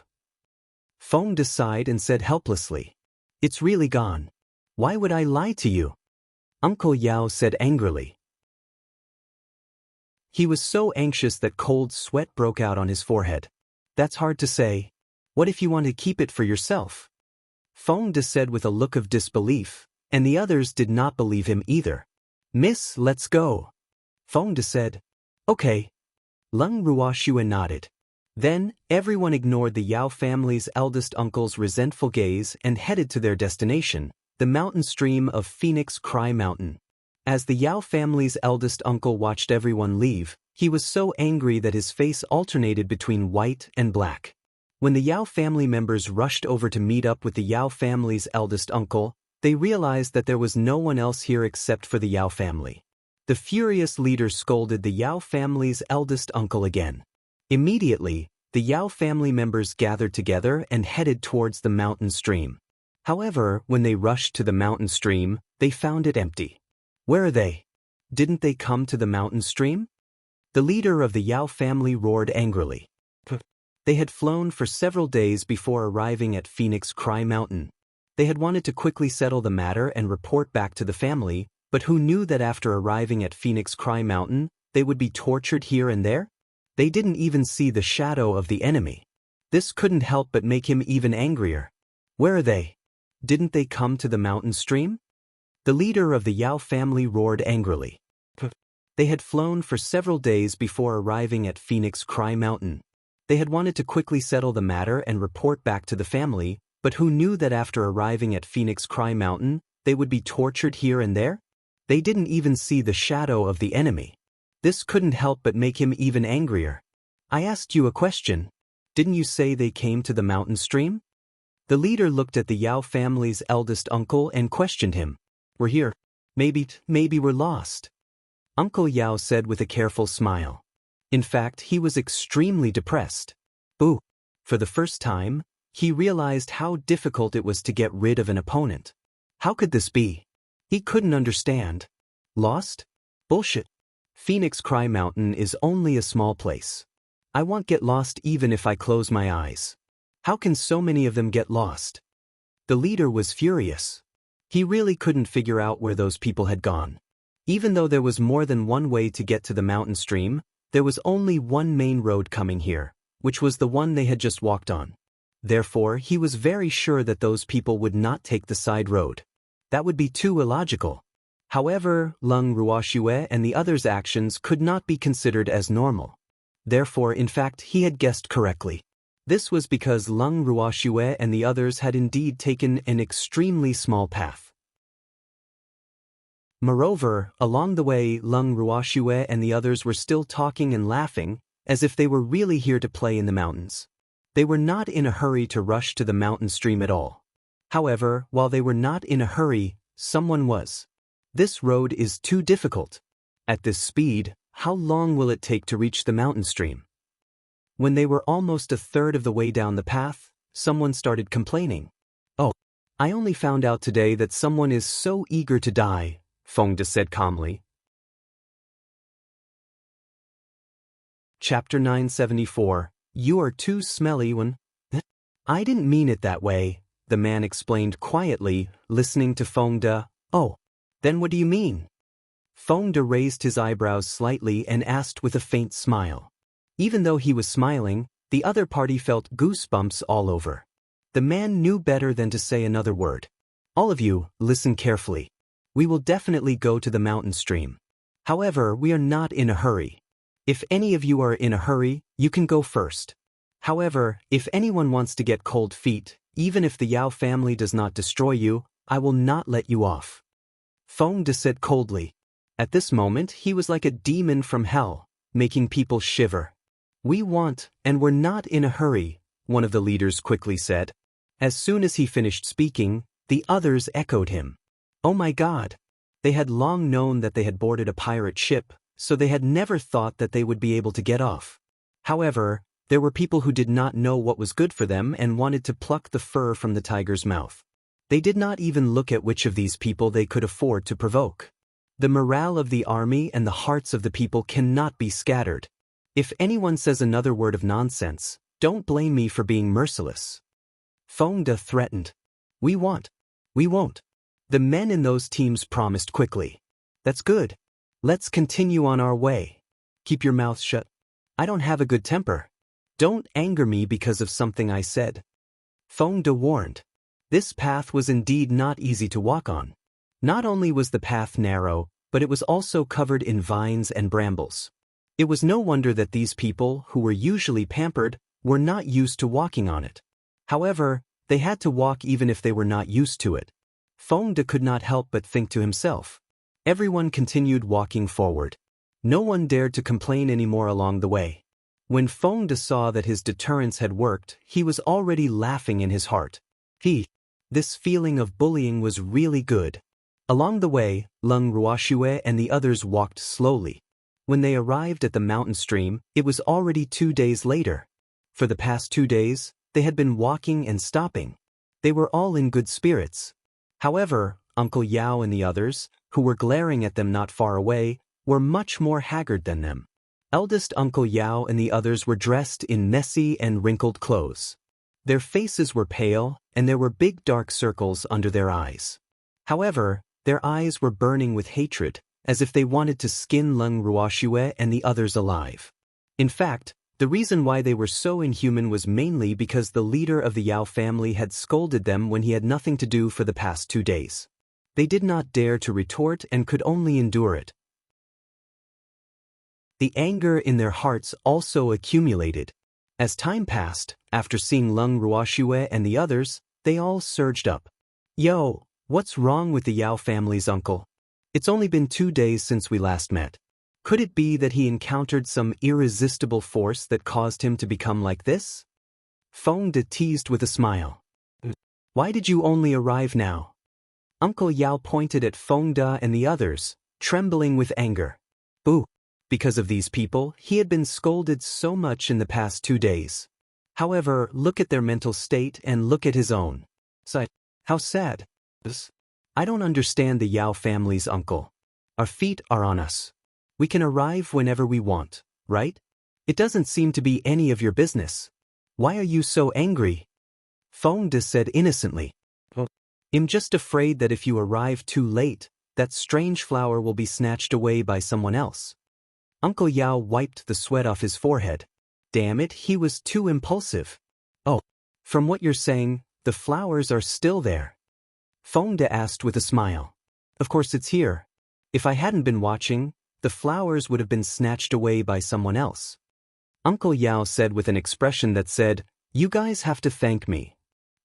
Fengde sighed and said helplessly, "It's really gone. Why would I lie to you?" Uncle Yao said angrily. He was so anxious that cold sweat broke out on his forehead. "That's hard to say. What if you want to keep it for yourself?" Fengde said with a look of disbelief, and the others did not believe him either. "Miss, let's go," Fengde said. "Okay." Leng Ruoxue nodded. Then, everyone ignored the Yao family's eldest uncle's resentful gaze and headed to their destination, The mountain stream of Phoenix Cry Mountain. As the Yao family's eldest uncle watched everyone leave, he was so angry that his face alternated between white and black. When the Yao family members rushed over to meet up with the Yao family's eldest uncle, they realized that there was no one else here except for the Yao family. The furious leader scolded the Yao family's eldest uncle again. Immediately, the Yao family members gathered together and headed towards the mountain stream. However, when they rushed to the mountain stream, they found it empty. Where are they? Didn't they come to the mountain stream? The leader of the Yao family roared angrily. They had flown for several days before arriving at Phoenix Cry Mountain. They had wanted to quickly settle the matter and report back to the family, but who knew that after arriving at Phoenix Cry Mountain, they would be tortured here and there? They didn't even see the shadow of the enemy. This couldn't help but make him even angrier. Where are they? Didn't they come to the mountain stream? The leader of the Yao family roared angrily. They had flown for several days before arriving at Phoenix Cry Mountain. They had wanted to quickly settle the matter and report back to the family, but who knew that after arriving at Phoenix Cry Mountain, they would be tortured here and there? They didn't even see the shadow of the enemy. This couldn't help but make him even angrier. I asked you a question. Didn't you say they came to the mountain stream? The leader looked at the Yao family's eldest uncle and questioned him. We're here. Maybe we're lost. Uncle Yao said with a careful smile. In fact, he was extremely depressed. Boo! For the first time, he realized how difficult it was to get rid of an opponent. How could this be? He couldn't understand. Lost? Bullshit. Phoenix Cry Mountain is only a small place. I won't get lost even if I close my eyes. How can so many of them get lost? The leader was furious. He really couldn't figure out where those people had gone. Even though there was more than one way to get to the mountain stream, there was only one main road coming here, which was the one they had just walked on. Therefore, he was very sure that those people would not take the side road. That would be too illogical. However, Leng Ruoxue and the others' actions could not be considered as normal. Therefore, in fact, he had guessed correctly. This was because Leng Ruoxue and the others had indeed taken an extremely small path. Moreover, along the way, Leng Ruoxue and the others were still talking and laughing, as if they were really here to play in the mountains. They were not in a hurry to rush to the mountain stream at all. However, while they were not in a hurry, someone was. This road is too difficult. At this speed, how long will it take to reach the mountain stream? When they were almost a third of the way down the path, someone started complaining. Oh, I only found out today that someone is so eager to die, Fengde said calmly. Chapter 974. You are too smelly when... I didn't mean it that way, the man explained quietly, listening to Fengde. Oh, then what do you mean? Fengde raised his eyebrows slightly and asked with a faint smile. Even though he was smiling, the other party felt goosebumps all over. The man knew better than to say another word. All of you, listen carefully. We will definitely go to the mountain stream. However, we are not in a hurry. If any of you are in a hurry, you can go first. However, if anyone wants to get cold feet, even if the Yao family does not destroy you, I will not let you off. Fengde said coldly. At this moment, he was like a demon from hell, making people shiver. We want, and we're not in a hurry, one of the leaders quickly said. As soon as he finished speaking, the others echoed him. Oh my God! They had long known that they had boarded a pirate ship, so they had never thought that they would be able to get off. However, there were people who did not know what was good for them and wanted to pluck the fur from the tiger's mouth. They did not even look at which of these people they could afford to provoke. The morale of the army and the hearts of the people cannot be scattered. If anyone says another word of nonsense, don't blame me for being merciless. Fengde threatened. We won't. The men in those teams promised quickly. That's good. Let's continue on our way. Keep your mouth shut. I don't have a good temper. Don't anger me because of something I said. Fengde warned. This path was indeed not easy to walk on. Not only was the path narrow, but it was also covered in vines and brambles. It was no wonder that these people, who were usually pampered, were not used to walking on it. However, they had to walk even if they were not used to it. Feng De could not help but think to himself. Everyone continued walking forward. No one dared to complain anymore along the way. When Feng De saw that his deterrence had worked, he was already laughing in his heart. This feeling of bullying was really good. Along the way, Leng Ruoxue and the others walked slowly. When they arrived at the mountain stream, it was already 2 days later. For the past 2 days, they had been walking and stopping. They were all in good spirits. However, Uncle Yao and the others, who were glaring at them not far away, were much more haggard than them. Eldest Uncle Yao and the others were dressed in messy and wrinkled clothes. Their faces were pale, and there were big dark circles under their eyes. However, their eyes were burning with hatred, as if they wanted to skin Leng Ruoxue and the others alive. In fact, the reason why they were so inhuman was mainly because the leader of the Yao family had scolded them when he had nothing to do for the past 2 days. They did not dare to retort and could only endure it. The anger in their hearts also accumulated. As time passed, after seeing Leng Ruoxue and the others, they all surged up. Yo, what's wrong with the Yao family's uncle? It's only been 2 days since we last met. Could it be that he encountered some irresistible force that caused him to become like this? Feng De teased with a smile. Why did you only arrive now? Uncle Yao pointed at Feng De and the others, trembling with anger. Boo! Because of these people, he had been scolded so much in the past 2 days. However, look at their mental state and look at his own. How sad. I don't understand the Yao family's uncle. Our feet are on us. We can arrive whenever we want, right? It doesn't seem to be any of your business. Why are you so angry? Feng De said innocently. I'm just afraid that if you arrive too late, that strange flower will be snatched away by someone else. Uncle Yao wiped the sweat off his forehead. Damn it, he was too impulsive. Oh, from what you're saying, the flowers are still there. Feng De asked with a smile. Of course it's here. If I hadn't been watching, the flowers would have been snatched away by someone else. Uncle Yao said with an expression that said, You guys have to thank me.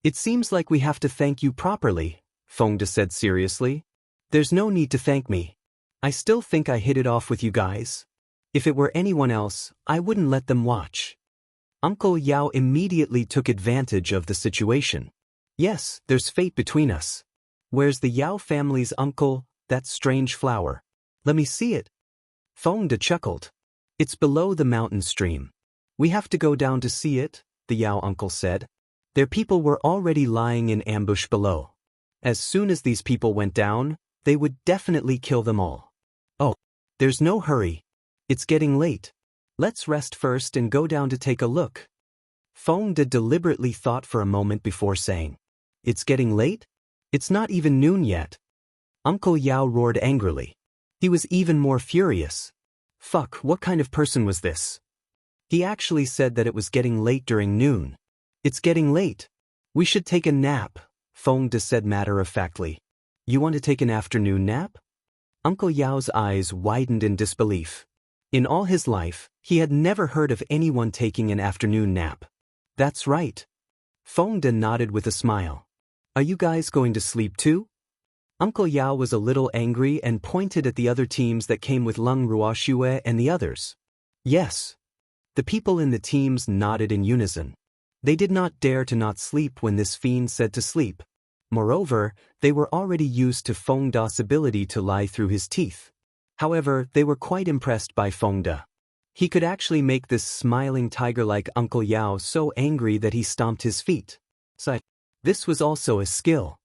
It seems like we have to thank you properly, Feng De said seriously. There's no need to thank me. I still think I hit it off with you guys. If it were anyone else, I wouldn't let them watch. Uncle Yao immediately took advantage of the situation. Yes, there's fate between us. Where's the Yao family's uncle, that strange flower? Let me see it. Feng De chuckled. It's below the mountain stream. We have to go down to see it, the Yao uncle said. Their people were already lying in ambush below. As soon as these people went down, they would definitely kill them all. Oh, there's no hurry. It's getting late. Let's rest first and go down to take a look. Feng De deliberately thought for a moment before saying, It's getting late? It's not even noon yet. Uncle Yao roared angrily. He was even more furious. Fuck, what kind of person was this? He actually said that it was getting late during noon. It's getting late. We should take a nap, Feng De said matter-of-factly. You want to take an afternoon nap? Uncle Yao's eyes widened in disbelief. In all his life, he had never heard of anyone taking an afternoon nap. That's right. Feng De nodded with a smile. Are you guys going to sleep too? Uncle Yao was a little angry and pointed at the other teams that came with Leng Ruoxue and the others. Yes. The people in the teams nodded in unison. They did not dare to not sleep when this fiend said to sleep. Moreover, they were already used to Feng De's ability to lie through his teeth. However, they were quite impressed by Feng De. He could actually make this smiling tiger-like Uncle Yao so angry that he stomped his feet. This was also a skill.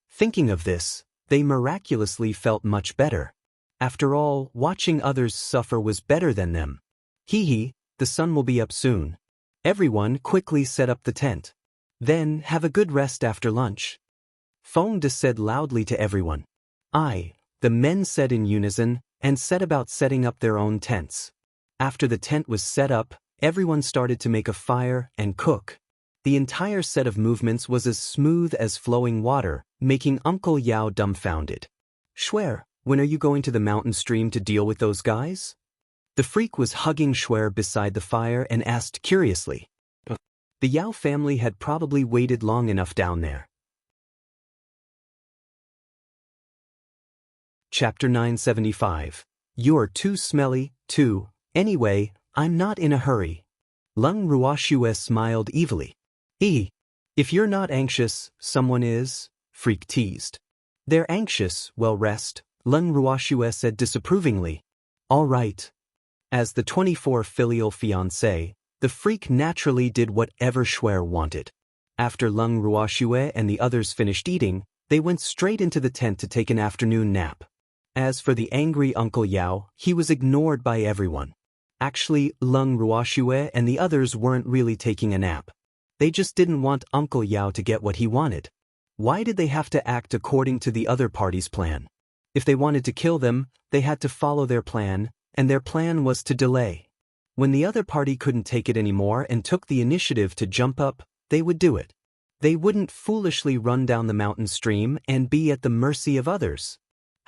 Thinking of this, they miraculously felt much better. After all, watching others suffer was better than them. Hee, the sun will be up soon. Everyone quickly set up the tent. Then, have a good rest after lunch. Feng De said loudly to everyone. The men said in unison, and set about setting up their own tents. After the tent was set up, everyone started to make a fire and cook. The entire set of movements was as smooth as flowing water, making Uncle Yao dumbfounded. Schwer, when are you going to the mountain stream to deal with those guys? The freak was hugging Schwer beside the fire and asked curiously. The Yao family had probably waited long enough down there. Chapter 975. You're too smelly, too. Anyway, I'm not in a hurry. Lung Ruoxue smiled evilly. If you're not anxious, someone is, Freak teased. They're anxious, well rest, Lung Ruoxue said disapprovingly. All right. As the 24 filial fiancé, the Freak naturally did whatever Shuer wanted. After Lung Ruoxue and the others finished eating, they went straight into the tent to take an afternoon nap. As for the angry Uncle Yao, he was ignored by everyone. Actually, Lung Ruoxue and the others weren't really taking a nap. They just didn't want Uncle Yao to get what he wanted. Why did they have to act according to the other party's plan? If they wanted to kill them, they had to follow their plan, and their plan was to delay. When the other party couldn't take it anymore and took the initiative to jump up, they would do it. They wouldn't foolishly run down the mountain stream and be at the mercy of others.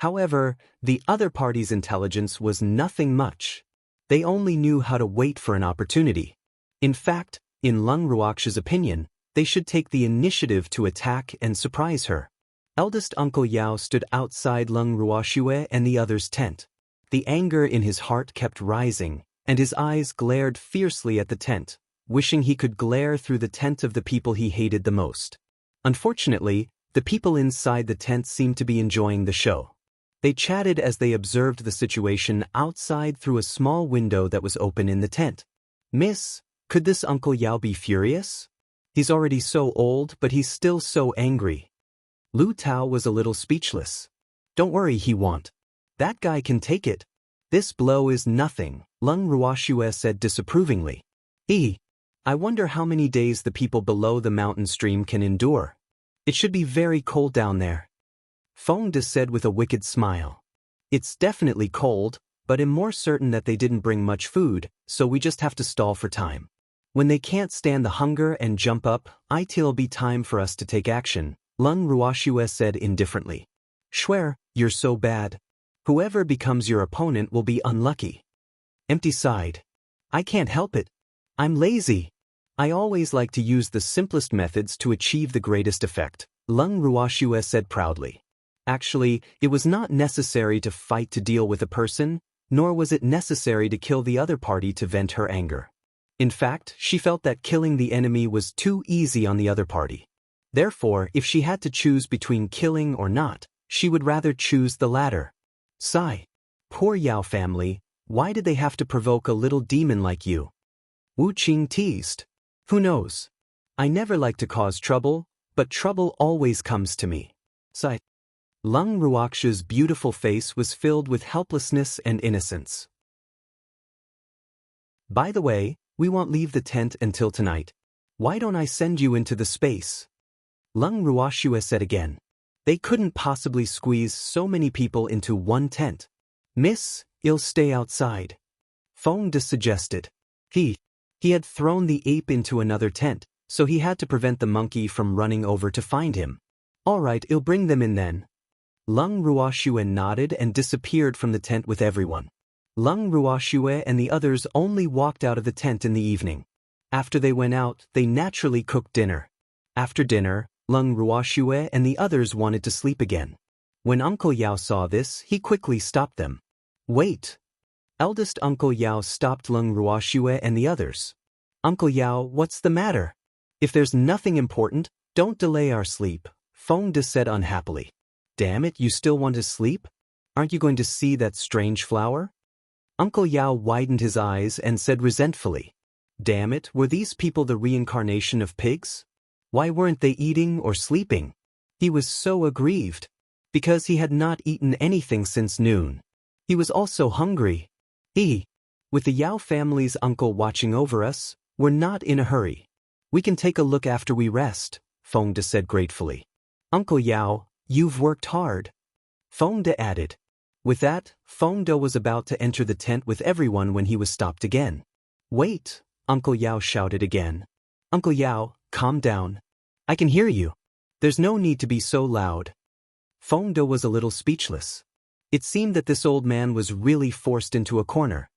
However, the other party's intelligence was nothing much. They only knew how to wait for an opportunity. In fact, in Lung Ruoxue's opinion, they should take the initiative to attack and surprise her. Eldest Uncle Yao stood outside Lung Ruoxue and the others' tent. The anger in his heart kept rising, and his eyes glared fiercely at the tent, wishing he could glare through the tent of the people he hated the most. Unfortunately, the people inside the tent seemed to be enjoying the show. They chatted as they observed the situation outside through a small window that was open in the tent. Miss, could this Uncle Yao be furious? He's already so old, but he's still so angry. Lu Tao was a little speechless. Don't worry, he won't. That guy can take it. This blow is nothing, Lung Ruoxue said disapprovingly. I wonder how many days the people below the mountain stream can endure. It should be very cold down there. Feng De said with a wicked smile. It's definitely cold, but I'm more certain that they didn't bring much food, so we just have to stall for time. When they can't stand the hunger and jump up, it'll be time for us to take action, Lung Ruoxue said indifferently. Shuer, you're so bad. Whoever becomes your opponent will be unlucky. Empty sighed. I can't help it. I'm lazy. I always like to use the simplest methods to achieve the greatest effect, Lung Ruoxue said proudly. Actually, it was not necessary to fight to deal with a person, nor was it necessary to kill the other party to vent her anger. In fact, she felt that killing the enemy was too easy on the other party. Therefore, if she had to choose between killing or not, she would rather choose the latter. Sigh. Poor Yao family, why did they have to provoke a little demon like you? Wu Qing teased. Who knows? I never like to cause trouble, but trouble always comes to me. Sigh. Lung Ruoxue's beautiful face was filled with helplessness and innocence. By the way, we won't leave the tent until tonight. Why don't I send you into the space? Lung Ruoxue said again. They couldn't possibly squeeze so many people into one tent. Miss, you'll stay outside. Feng De suggested. He had thrown the ape into another tent, so he had to prevent the monkey from running over to find him. All right, I'll bring them in then. Lung Ruoxue nodded and disappeared from the tent with everyone. Lung Ruoxue and the others only walked out of the tent in the evening. After they went out, they naturally cooked dinner. After dinner, Lung Ruoxue and the others wanted to sleep again. When Uncle Yao saw this, he quickly stopped them. Wait. Eldest Uncle Yao stopped Lung Ruoxue and the others. Uncle Yao, what's the matter? If there's nothing important, don't delay our sleep, Feng De said unhappily. Damn it, you still want to sleep? Aren't you going to see that strange flower? Uncle Yao widened his eyes and said resentfully. Damn it, were these people the reincarnation of pigs? Why weren't they eating or sleeping? He was so aggrieved. Because he had not eaten anything since noon. He was also hungry. With the Yao family's uncle watching over us, we're not in a hurry. We can take a look after we rest, Feng De said gratefully. Uncle Yao, you've worked hard. Feng De added. With that, Feng De was about to enter the tent with everyone when he was stopped again. Wait, Uncle Yao shouted again. Uncle Yao, calm down. I can hear you. There's no need to be so loud. Feng De was a little speechless. It seemed that this old man was really forced into a corner.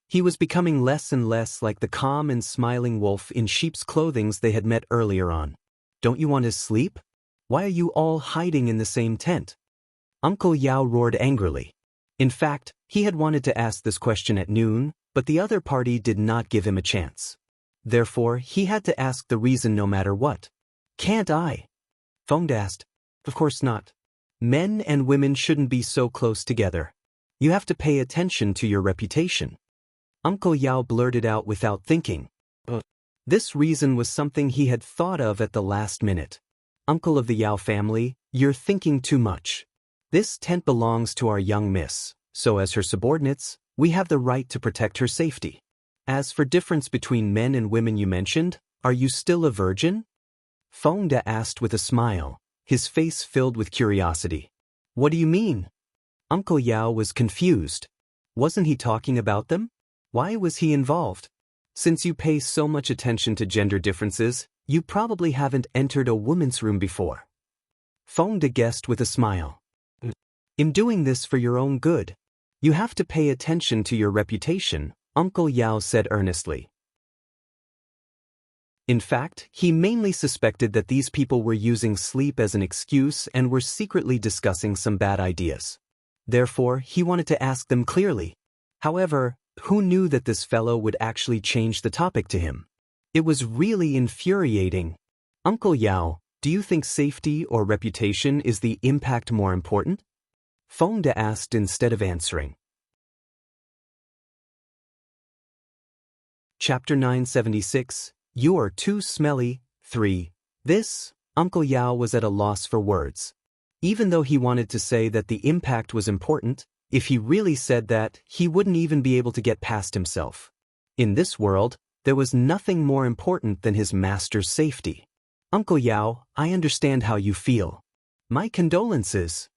He was becoming less and less like the calm and smiling wolf in sheep's clothing they had met earlier on. Don't you want to sleep? Why are you all hiding in the same tent? Uncle Yao roared angrily. In fact, he had wanted to ask this question at noon, but the other party did not give him a chance. Therefore, he had to ask the reason no matter what. Can't I? Feng asked. Of course not. Men and women shouldn't be so close together. You have to pay attention to your reputation. Uncle Yao blurted out without thinking. This reason was something he had thought of at the last minute. Uncle of the Yao family, you're thinking too much. This tent belongs to our young miss, so as her subordinates, we have the right to protect her safety. As for difference between men and women you mentioned, are you still a virgin? Feng Da asked with a smile, his face filled with curiosity. What do you mean? Uncle Yao was confused. Wasn't he talking about them? Why was he involved? Since you pay so much attention to gender differences, you probably haven't entered a woman's room before. Feng Da guessed with a smile. In doing this for your own good, you have to pay attention to your reputation, Uncle Yao said earnestly. In fact, he mainly suspected that these people were using sleep as an excuse and were secretly discussing some bad ideas. Therefore, he wanted to ask them clearly. However, who knew that this fellow would actually change the topic to him? It was really infuriating. Uncle Yao, do you think safety or reputation is the impact more important? Feng Da asked instead of answering. Chapter 976, You're Too Smelly, 3. This, Uncle Yao was at a loss for words. Even though he wanted to say that the impact was important, if he really said that, he wouldn't even be able to get past himself. In this world, there was nothing more important than his master's safety. Uncle Yao, I understand how you feel. My condolences.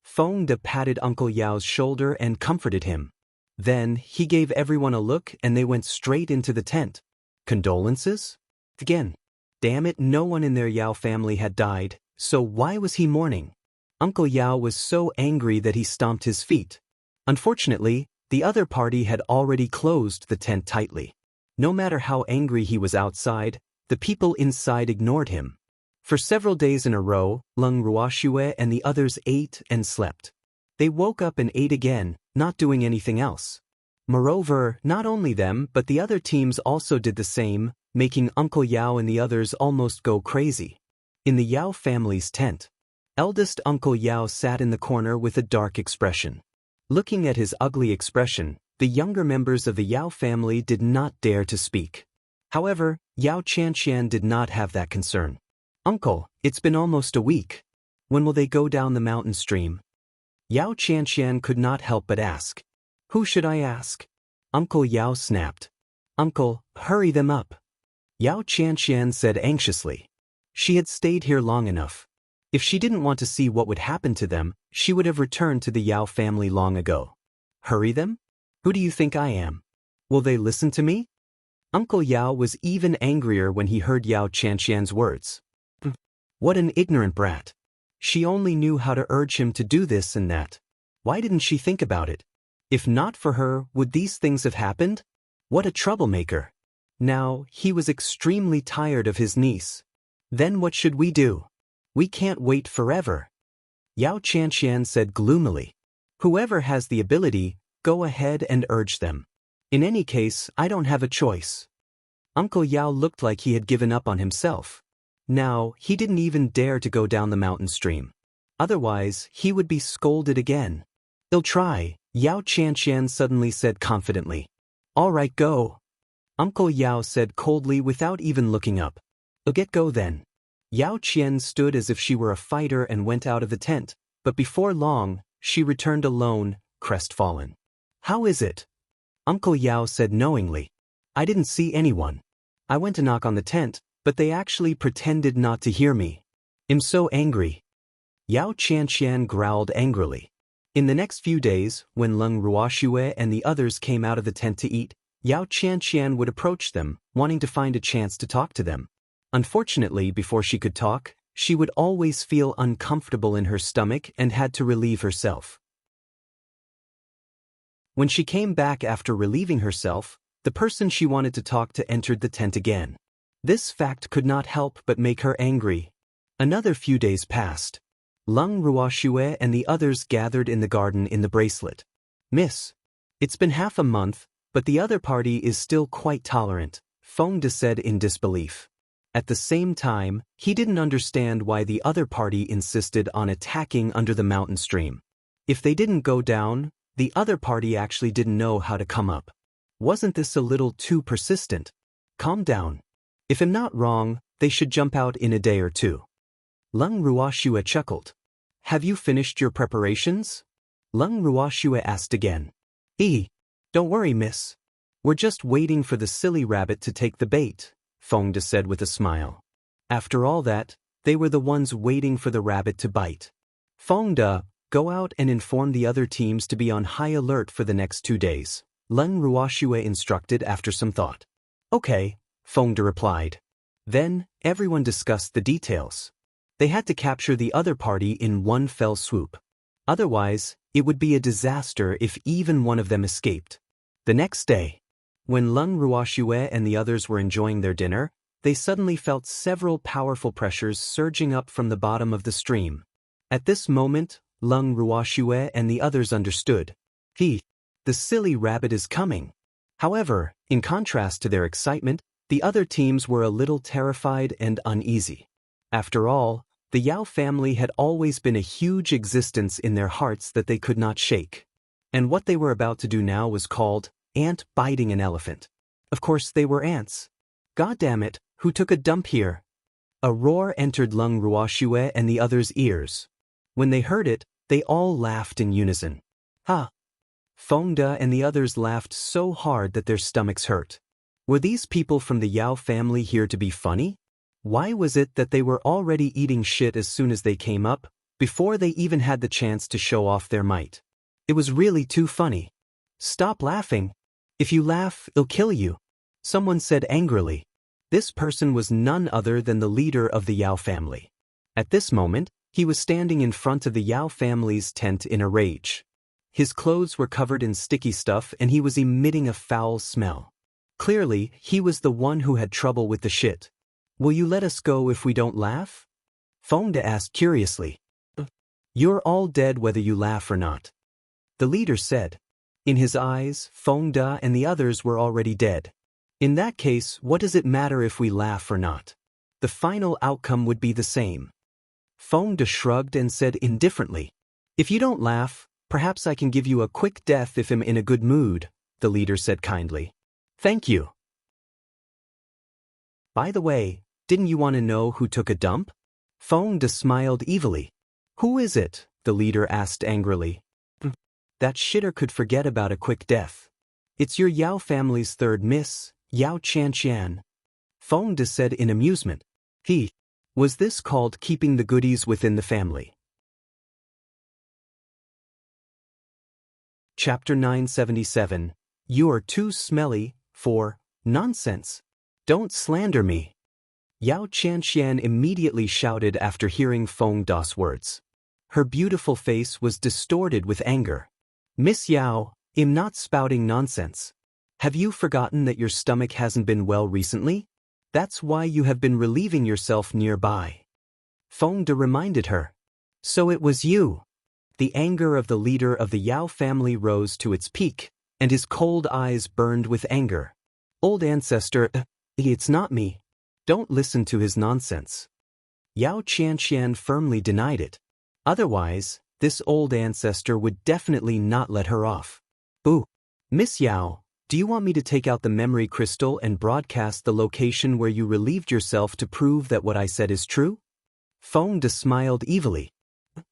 Feng Da patted Uncle Yao's shoulder and comforted him. Then, he gave everyone a look and they went straight into the tent. Condolences? Again. Damn it, no one in their Yao family had died, so why was he mourning? Uncle Yao was so angry that he stomped his feet. Unfortunately, the other party had already closed the tent tightly. No matter how angry he was outside, the people inside ignored him. For several days in a row, Leng Ruoxue and the others ate and slept. They woke up and ate again, not doing anything else. Moreover, not only them but the other teams also did the same, making Uncle Yao and the others almost go crazy. In the Yao family's tent, eldest Uncle Yao sat in the corner with a dark expression. Looking at his ugly expression, the younger members of the Yao family did not dare to speak. However, Yao Qianqian did not have that concern. Uncle, it's been almost a week. When will they go down the mountain stream? Yao Qianqian could not help but ask. Who should I ask? Uncle Yao snapped. Uncle, hurry them up. Yao Qianqian said anxiously. She had stayed here long enough. If she didn't want to see what would happen to them, she would have returned to the Yao family long ago. Hurry them? Who do you think I am? Will they listen to me? Uncle Yao was even angrier when he heard Yao Qianqian's words. What an ignorant brat. She only knew how to urge him to do this and that. Why didn't she think about it? If not for her, would these things have happened? What a troublemaker. Now, he was extremely tired of his niece. Then what should we do? We can't wait forever. Yao Qianqian said gloomily. Whoever has the ability, go ahead and urge them. In any case, I don't have a choice. Uncle Yao looked like he had given up on himself. Now, he didn't even dare to go down the mountain stream. Otherwise, he would be scolded again. He'll try, Yao Qianqian suddenly said confidently. All right, go. Uncle Yao said coldly without even looking up. Go then. Yao Qian stood as if she were a fighter and went out of the tent, but before long, she returned alone, crestfallen. How is it? Uncle Yao said knowingly. I didn't see anyone. I went to knock on the tent, but they actually pretended not to hear me. I'm so angry. Yao Qianqian growled angrily. In the next few days, when Leng Ruoxue and the others came out of the tent to eat, Yao Qianqian would approach them, wanting to find a chance to talk to them. Unfortunately, before she could talk, she would always feel uncomfortable in her stomach and had to relieve herself. When she came back after relieving herself, the person she wanted to talk to entered the tent again. This fact could not help but make her angry. Another few days passed. Lung Ruoxue and the others gathered in the garden in the bracelet. Miss. It's been half a month, but the other party is still quite tolerant, Feng De said in disbelief. At the same time, he didn't understand why the other party insisted on attacking under the mountain stream. If they didn't go down, the other party actually didn't know how to come up. Wasn't this a little too persistent? Calm down. If I'm not wrong, they should jump out in a day or two. Lung Ruoxue chuckled. Have you finished your preparations? Lung Ruoxue asked again. Don't worry, miss. We're just waiting for the silly rabbit to take the bait, Feng De said with a smile. After all that, they were the ones waiting for the rabbit to bite. Feng De, go out and inform the other teams to be on high alert for the next 2 days, Lung Ruoxue instructed after some thought. Okay, Feng De replied. Then, everyone discussed the details. They had to capture the other party in one fell swoop. Otherwise, it would be a disaster if even one of them escaped. The next day, when Lung Ruoxue and the others were enjoying their dinner, they suddenly felt several powerful pressures surging up from the bottom of the stream. At this moment, Lung Ruoxue and the others understood. The silly rabbit is coming. However, in contrast to their excitement, the other teams were a little terrified and uneasy. After all, the Yao family had always been a huge existence in their hearts that they could not shake. And what they were about to do now was called ant biting an elephant. Of course they were ants. God damn it, who took a dump here? A roar entered Lung Ruoxue and the others' ears. When they heard it, they all laughed in unison. Ha! Feng De and the others laughed so hard that their stomachs hurt. Were these people from the Yao family here to be funny? Why was it that they were already eating shit as soon as they came up, before they even had the chance to show off their might? It was really too funny. Stop laughing. If you laugh, it'll kill you, someone said angrily. This person was none other than the leader of the Yao family. At this moment, he was standing in front of the Yao family's tent in a rage. His clothes were covered in sticky stuff and he was emitting a foul smell. Clearly, he was the one who had trouble with the shit. Will you let us go if we don't laugh? Feng De asked curiously. You're all dead whether you laugh or not. The leader said. In his eyes, Feng De and the others were already dead. In that case, what does it matter if we laugh or not? The final outcome would be the same. Feng De shrugged and said indifferently. If you don't laugh, perhaps I can give you a quick death if I'm in a good mood, the leader said kindly. Thank you. By the way, didn't you want to know who took a dump? Feng De smiled evilly. Who is it? The leader asked angrily. That shitter could forget about a quick death. It's your Yao family's third miss, Yao Qianqian. Feng De said in amusement. Was this called keeping the goodies within the family? Chapter 977. You are too smelly for nonsense. Don't slander me. Yao Qianqian immediately shouted after hearing Feng De's words. Her beautiful face was distorted with anger. Miss Yao, I'm not spouting nonsense. Have you forgotten that your stomach hasn't been well recently? That's why you have been relieving yourself nearby. Feng De reminded her. So it was you. The anger of the leader of the Yao family rose to its peak, and his cold eyes burned with anger. Old ancestor, it's not me. Don't listen to his nonsense. Yao Qianqian firmly denied it. Otherwise, this old ancestor would definitely not let her off. Ooh. Miss Yao, do you want me to take out the memory crystal and broadcast the location where you relieved yourself to prove that what I said is true? Feng De smiled evilly.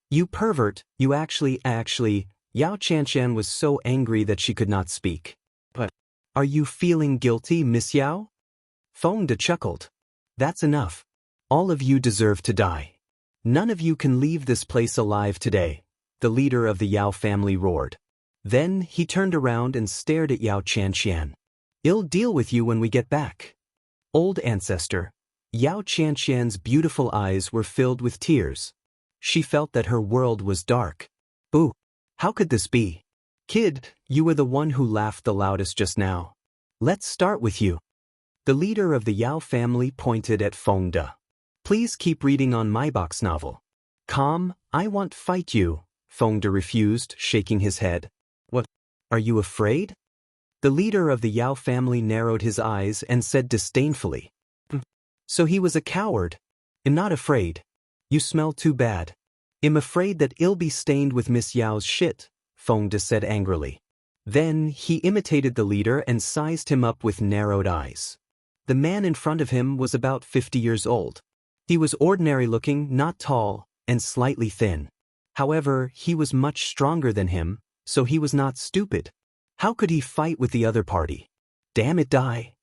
You pervert, you actually, Yao Qianqian was so angry that she could not speak. But, are you feeling guilty, Miss Yao? Feng De chuckled. That's enough. All of you deserve to die. None of you can leave this place alive today, the leader of the Yao family roared. Then he turned around and stared at Yao Qianqian. I'll deal with you when we get back. Old ancestor. Yao Qianqian's beautiful eyes were filled with tears. She felt that her world was dark. Ooh, how could this be? Kid, you were the one who laughed the loudest just now. Let's start with you. The leader of the Yao family pointed at Feng De. Please keep reading on my box novel. Calm, I want fight you, Fengde refused, shaking his head. What? Are you afraid? The leader of the Yao family narrowed his eyes and said disdainfully. So he was a coward. I'm not afraid. You smell too bad. I'm afraid that I'll be stained with Miss Yao's shit, Fengde said angrily. Then he imitated the leader and sized him up with narrowed eyes. The man in front of him was about 50 years old. He was ordinary-looking, not tall, and slightly thin. However, he was much stronger than him, so he was not stupid. How could he fight with the other party? Damn it, die.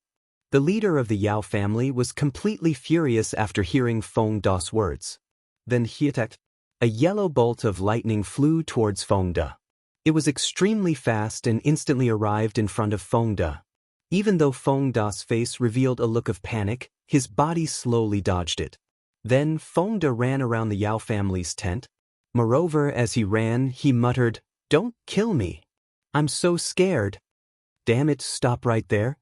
The leader of the Yao family was completely furious after hearing Fengde's words. Then he attacked. A yellow bolt of lightning flew towards Fengde. It was extremely fast and instantly arrived in front of Fengde. Even though Fengde's face revealed a look of panic, his body slowly dodged it. Then Fengde ran around the Yao family's tent. Moreover, as he ran, he muttered, "Don't kill me. I'm so scared." Damn it, stop right there.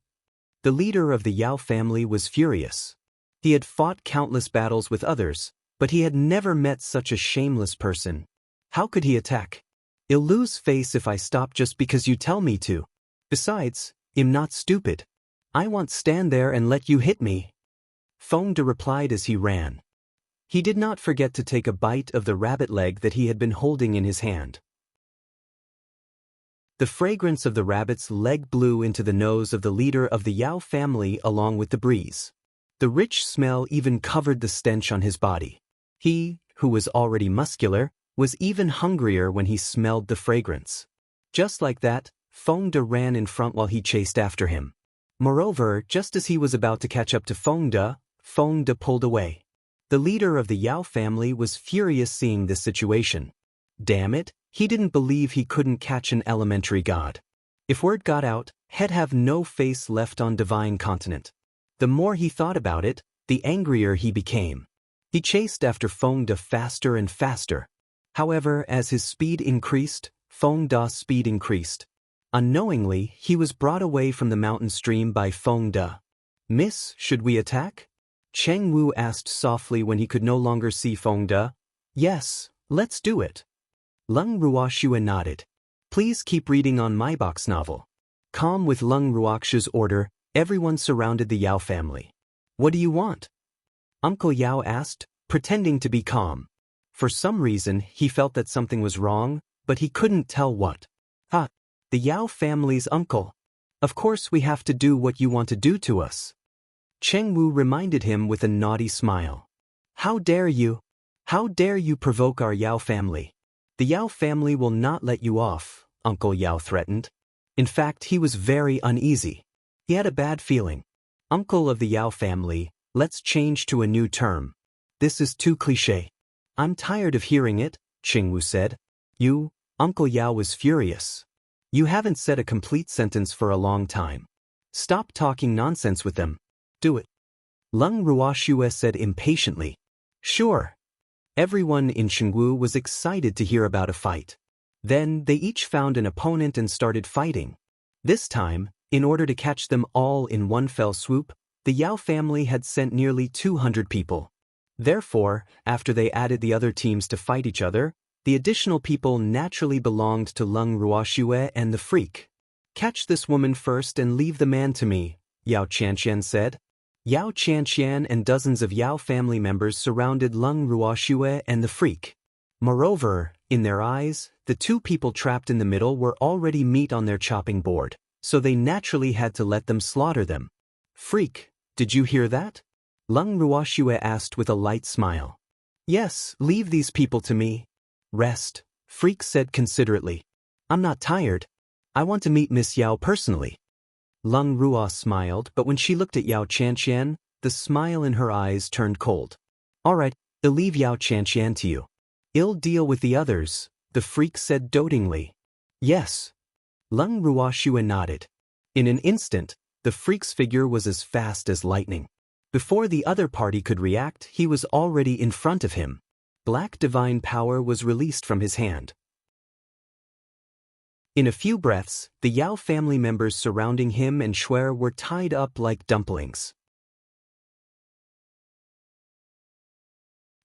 The leader of the Yao family was furious. He had fought countless battles with others, but he had never met such a shameless person. How could he attack? I'll lose face if I stop just because you tell me to. Besides, I'm not stupid. I won't stand there and let you hit me. Fengde replied as he ran. He did not forget to take a bite of the rabbit leg that he had been holding in his hand. The fragrance of the rabbit's leg blew into the nose of the leader of the Yao family along with the breeze. The rich smell even covered the stench on his body. He, who was already muscular, was even hungrier when he smelled the fragrance. Just like that, Fengde ran in front while he chased after him. Moreover, just as he was about to catch up to Fengde pulled away. The leader of the Yao family was furious seeing this situation. Damn it, he didn't believe he couldn't catch an elementary god. If word got out, he'd have no face left on divine continent. The more he thought about it, the angrier he became. He chased after Fengde faster and faster. However, as his speed increased, Fengde's speed increased. Unknowingly, he was brought away from the mountain stream by Fengde. "Miss, should we attack?" Cheng Wu asked softly when he could no longer see Fengde. "Yes, let's do it." Lung Ruoxue nodded. "Please keep reading on my box novel." Calm with Lung Ruoxue's order, everyone surrounded the Yao family. "What do you want?" Uncle Yao asked, pretending to be calm. For some reason, he felt that something was wrong, but he couldn't tell what. The Yao family's uncle. Of course we have to do what you want to do to us. Cheng Wu reminded him with a naughty smile. How dare you? How dare you provoke our Yao family? The Yao family will not let you off, Uncle Yao threatened. In fact, he was very uneasy. He had a bad feeling. Uncle of the Yao family, let's change to a new term. This is too cliché. I'm tired of hearing it, Cheng Wu said. You, Uncle Yao was furious. You haven't said a complete sentence for a long time. Stop talking nonsense with them. Do it. Lung Ruoxue said impatiently. Sure. Everyone in Chengwu was excited to hear about a fight. Then they each found an opponent and started fighting. This time, in order to catch them all in one fell swoop, the Yao family had sent nearly 200 people. Therefore, after they added the other teams to fight each other, the additional people naturally belonged to Lung Ruoxue and the Freak. Catch this woman first and leave the man to me, Yao Qianqian said. Yao Qianqian and dozens of Yao family members surrounded Lung Ruoxue and the Freak. Moreover, in their eyes, the two people trapped in the middle were already meat on their chopping board, so they naturally had to let them slaughter them. Freak, did you hear that? Lung Ruoxue asked with a light smile. Yes, leave these people to me. Rest, Freak said considerately. I'm not tired. I want to meet Miss Yao personally. Lung Ruo smiled, but when she looked at Yao Qianqian, the smile in her eyes turned cold. All right, I'll leave Yao Qianqian to you. I'll deal with the others, the Freak said dotingly. Yes. Lung Ruoxue nodded. In an instant, the Freak's figure was as fast as lightning. Before the other party could react, he was already in front of him. Black divine power was released from his hand. In a few breaths, the Yao family members surrounding him and Shuer were tied up like dumplings.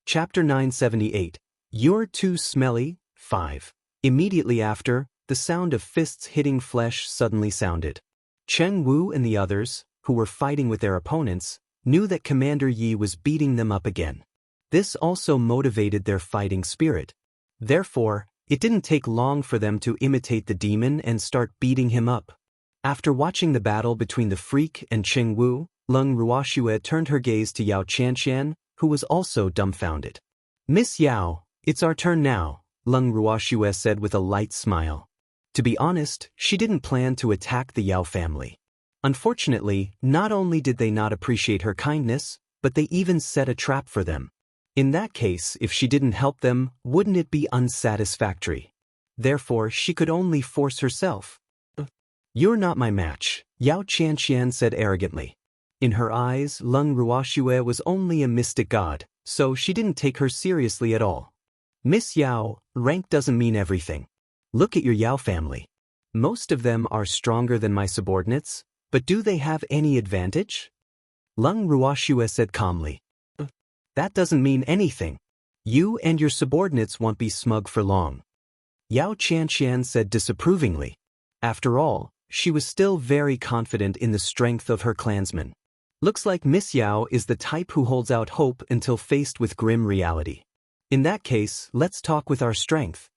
Chapter 978. You're too smelly. 5. Immediately after, the sound of fists hitting flesh suddenly sounded. Cheng Wu and the others, who were fighting with their opponents, knew that Commander Yi was beating them up again. This also motivated their fighting spirit. Therefore, it didn't take long for them to imitate the demon and start beating him up. After watching the battle between the freak and Cheng Wu, Leng Ruoxue turned her gaze to Yao Qianqian, who was also dumbfounded. Miss Yao, it's our turn now, Leng Ruoxue said with a light smile. To be honest, she didn't plan to attack the Yao family. Unfortunately, not only did they not appreciate her kindness, but they even set a trap for them. In that case, if she didn't help them, wouldn't it be unsatisfactory? Therefore, she could only force herself. You're not my match, Yao Qianqian said arrogantly. In her eyes, Leng Ruoxue was only a mystic god, so she didn't take her seriously at all. Miss Yao, rank doesn't mean everything. Look at your Yao family. Most of them are stronger than my subordinates, but do they have any advantage? Leng Ruoxue said calmly. That doesn't mean anything. You and your subordinates won't be smug for long. Yao Qianqian said disapprovingly. After all, she was still very confident in the strength of her clansmen. Looks like Miss Yao is the type who holds out hope until faced with grim reality. In that case, let's talk with our strength.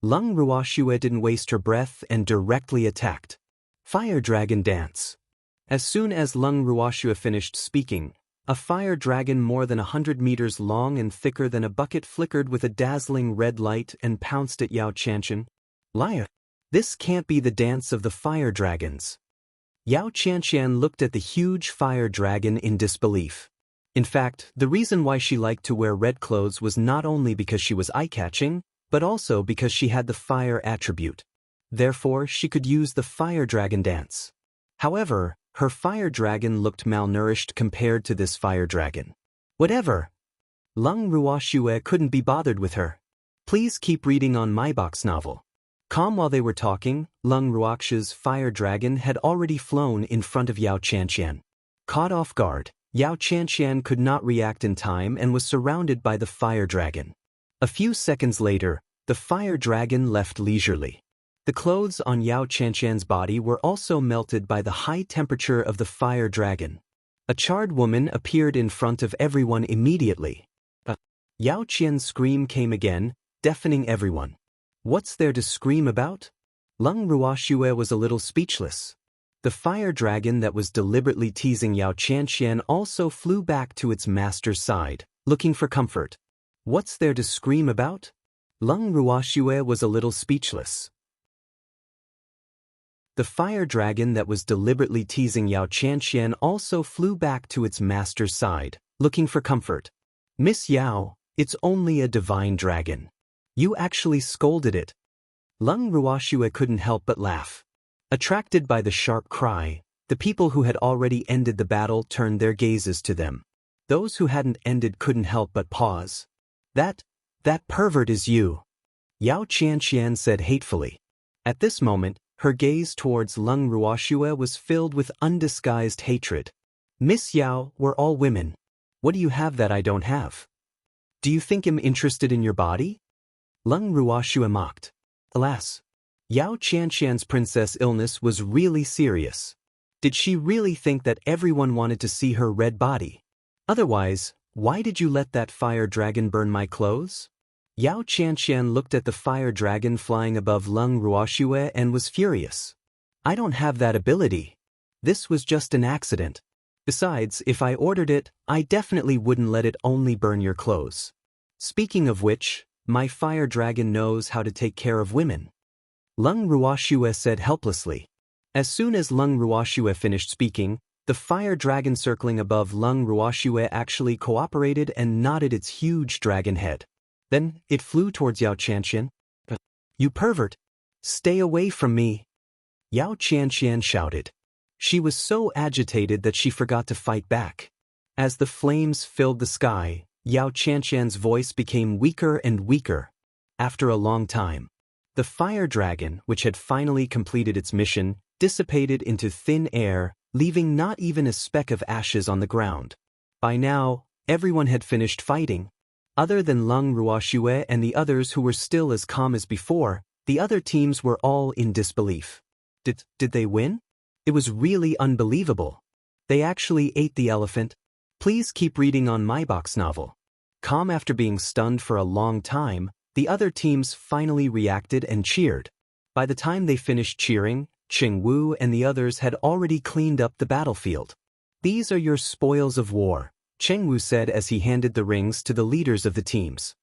Leng Ruoxue didn't waste her breath and directly attacked. Fire Dragon Dance. As soon as Leng Ruoxue finished speaking, a fire dragon more than 100 meters long and thicker than a bucket flickered with a dazzling red light and pounced at Yao Qianqian. Liar! This can't be the dance of the fire dragons. Yao Qianqian looked at the huge fire dragon in disbelief. In fact, the reason why she liked to wear red clothes was not only because she was eye-catching, but also because she had the fire attribute. Therefore, she could use the fire dragon dance. However, her fire dragon looked malnourished compared to this fire dragon. Whatever. Leng Ruoxue couldn't be bothered with her. Please keep reading on my box novel. Calm while they were talking, Leng Ruoxue's fire dragon had already flown in front of Yao Qianqian. Caught off guard, Yao Qianqian could not react in time and was surrounded by the fire dragon. A few seconds later, the fire dragon left leisurely. The clothes on Yao Qianqian's body were also melted by the high temperature of the fire dragon. A charred woman appeared in front of everyone immediately. Yao Qian's scream came again, deafening everyone. What's there to scream about? Leng Ruoxue was a little speechless. The fire dragon that was deliberately teasing Yao Qianqian also flew back to its master's side, looking for comfort. What's there to scream about? Leng Ruoxue was a little speechless. The fire dragon that was deliberately teasing Yao Qianqian also flew back to its master's side, looking for comfort. Miss Yao, it's only a divine dragon. You actually scolded it. Leng Ruoxue couldn't help but laugh. Attracted by the sharp cry, the people who had already ended the battle turned their gazes to them. Those who hadn't ended couldn't help but pause. That pervert is you, Yao Qianqian said hatefully. At this moment, her gaze towards Leng Ruoxue was filled with undisguised hatred. Miss Yao, we're all women. What do you have that I don't have? Do you think I'm interested in your body? Leng Ruoxue mocked. Alas, Yao Qianqian's princess illness was really serious. Did she really think that everyone wanted to see her red body? Otherwise, why did you let that fire dragon burn my clothes? Yao Qianqian looked at the fire dragon flying above Leng Ruoxue and was furious. I don't have that ability. This was just an accident. Besides, if I ordered it, I definitely wouldn't let it only burn your clothes. Speaking of which, my fire dragon knows how to take care of women. Leng Ruoxue said helplessly. As soon as Leng Ruoxue finished speaking, the fire dragon circling above Leng Ruoxue actually cooperated and nodded its huge dragon head. Then, it flew towards Yao Qianqian. You pervert! Stay away from me! Yao Qianqian shouted. She was so agitated that she forgot to fight back. As the flames filled the sky, Yao Qianqian's voice became weaker and weaker. After a long time, the fire dragon, which had finally completed its mission, dissipated into thin air, leaving not even a speck of ashes on the ground. By now, everyone had finished fighting. Other than Lung Ruoxue and the others who were still as calm as before, the other teams were all in disbelief. Did they win? It was really unbelievable. They actually ate the elephant. Please keep reading on my box novel. Calm after being stunned for a long time, the other teams finally reacted and cheered. By the time they finished cheering, Qing Wu and the others had already cleaned up the battlefield. These are your spoils of war, Qing Wu said as he handed the rings to the leaders of the teams.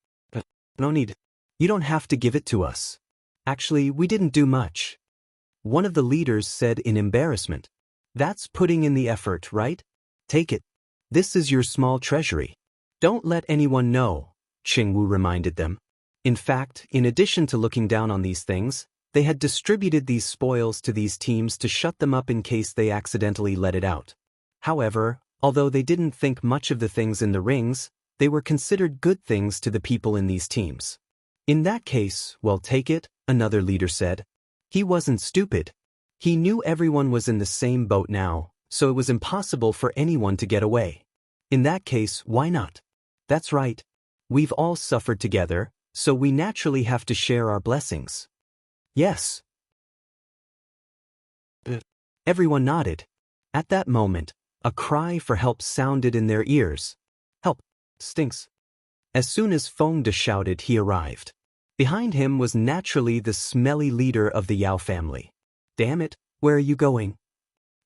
No need. You don't have to give it to us. Actually, we didn't do much. One of the leaders said in embarrassment. That's putting in the effort, right? Take it. This is your small treasury. Don't let anyone know, Qing Wu reminded them. In fact, in addition to looking down on these things, they had distributed these spoils to these teams to shut them up in case they accidentally let it out. However, although they didn't think much of the things in the rings, they were considered good things to the people in these teams. In that case, well, take it, another leader said. He wasn't stupid. He knew everyone was in the same boat now, so it was impossible for anyone to get away. In that case, why not? That's right. We've all suffered together, so we naturally have to share our blessings. Yes. Everyone nodded. At that moment, a cry for help sounded in their ears. Help! Stinks. As soon as Feng De shouted, he arrived. Behind him was naturally the smelly leader of the Yao family. Damn it, where are you going?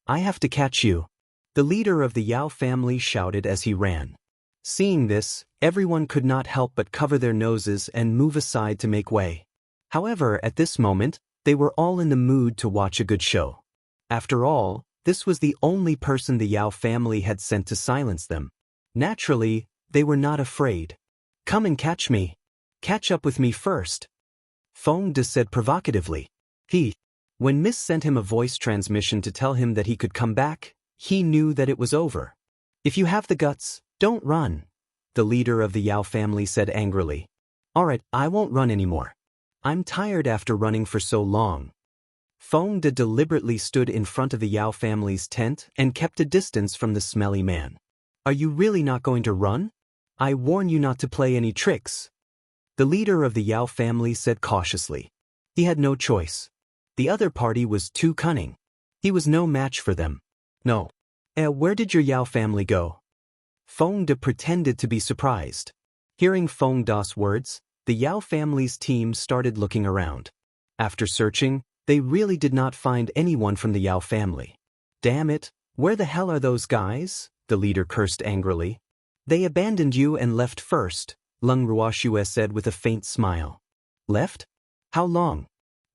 I have to catch you. The leader of the Yao family shouted as he ran. Seeing this, everyone could not help but cover their noses and move aside to make way. However, at this moment, they were all in the mood to watch a good show. After all, this was the only person the Yao family had sent to silence them. Naturally, they were not afraid. Come and catch me. Catch up with me first. Feng De said provocatively. When Miss sent him a voice transmission to tell him that he could come back, he knew that it was over. If you have the guts, don't run, the leader of the Yao family said angrily. Alright, I won't run anymore. I'm tired after running for so long. Feng De deliberately stood in front of the Yao family's tent and kept a distance from the smelly man. Are you really not going to run? I warn you not to play any tricks. The leader of the Yao family said cautiously. He had no choice. The other party was too cunning. He was no match for them. No. Where did your Yao family go? Feng De pretended to be surprised. Hearing Feng De's words, the Yao family's team started looking around. After searching, they really did not find anyone from the Yao family. Damn it, where the hell are those guys? The leader cursed angrily. They abandoned you and left first, Lung Ruoxue said with a faint smile. Left? How long?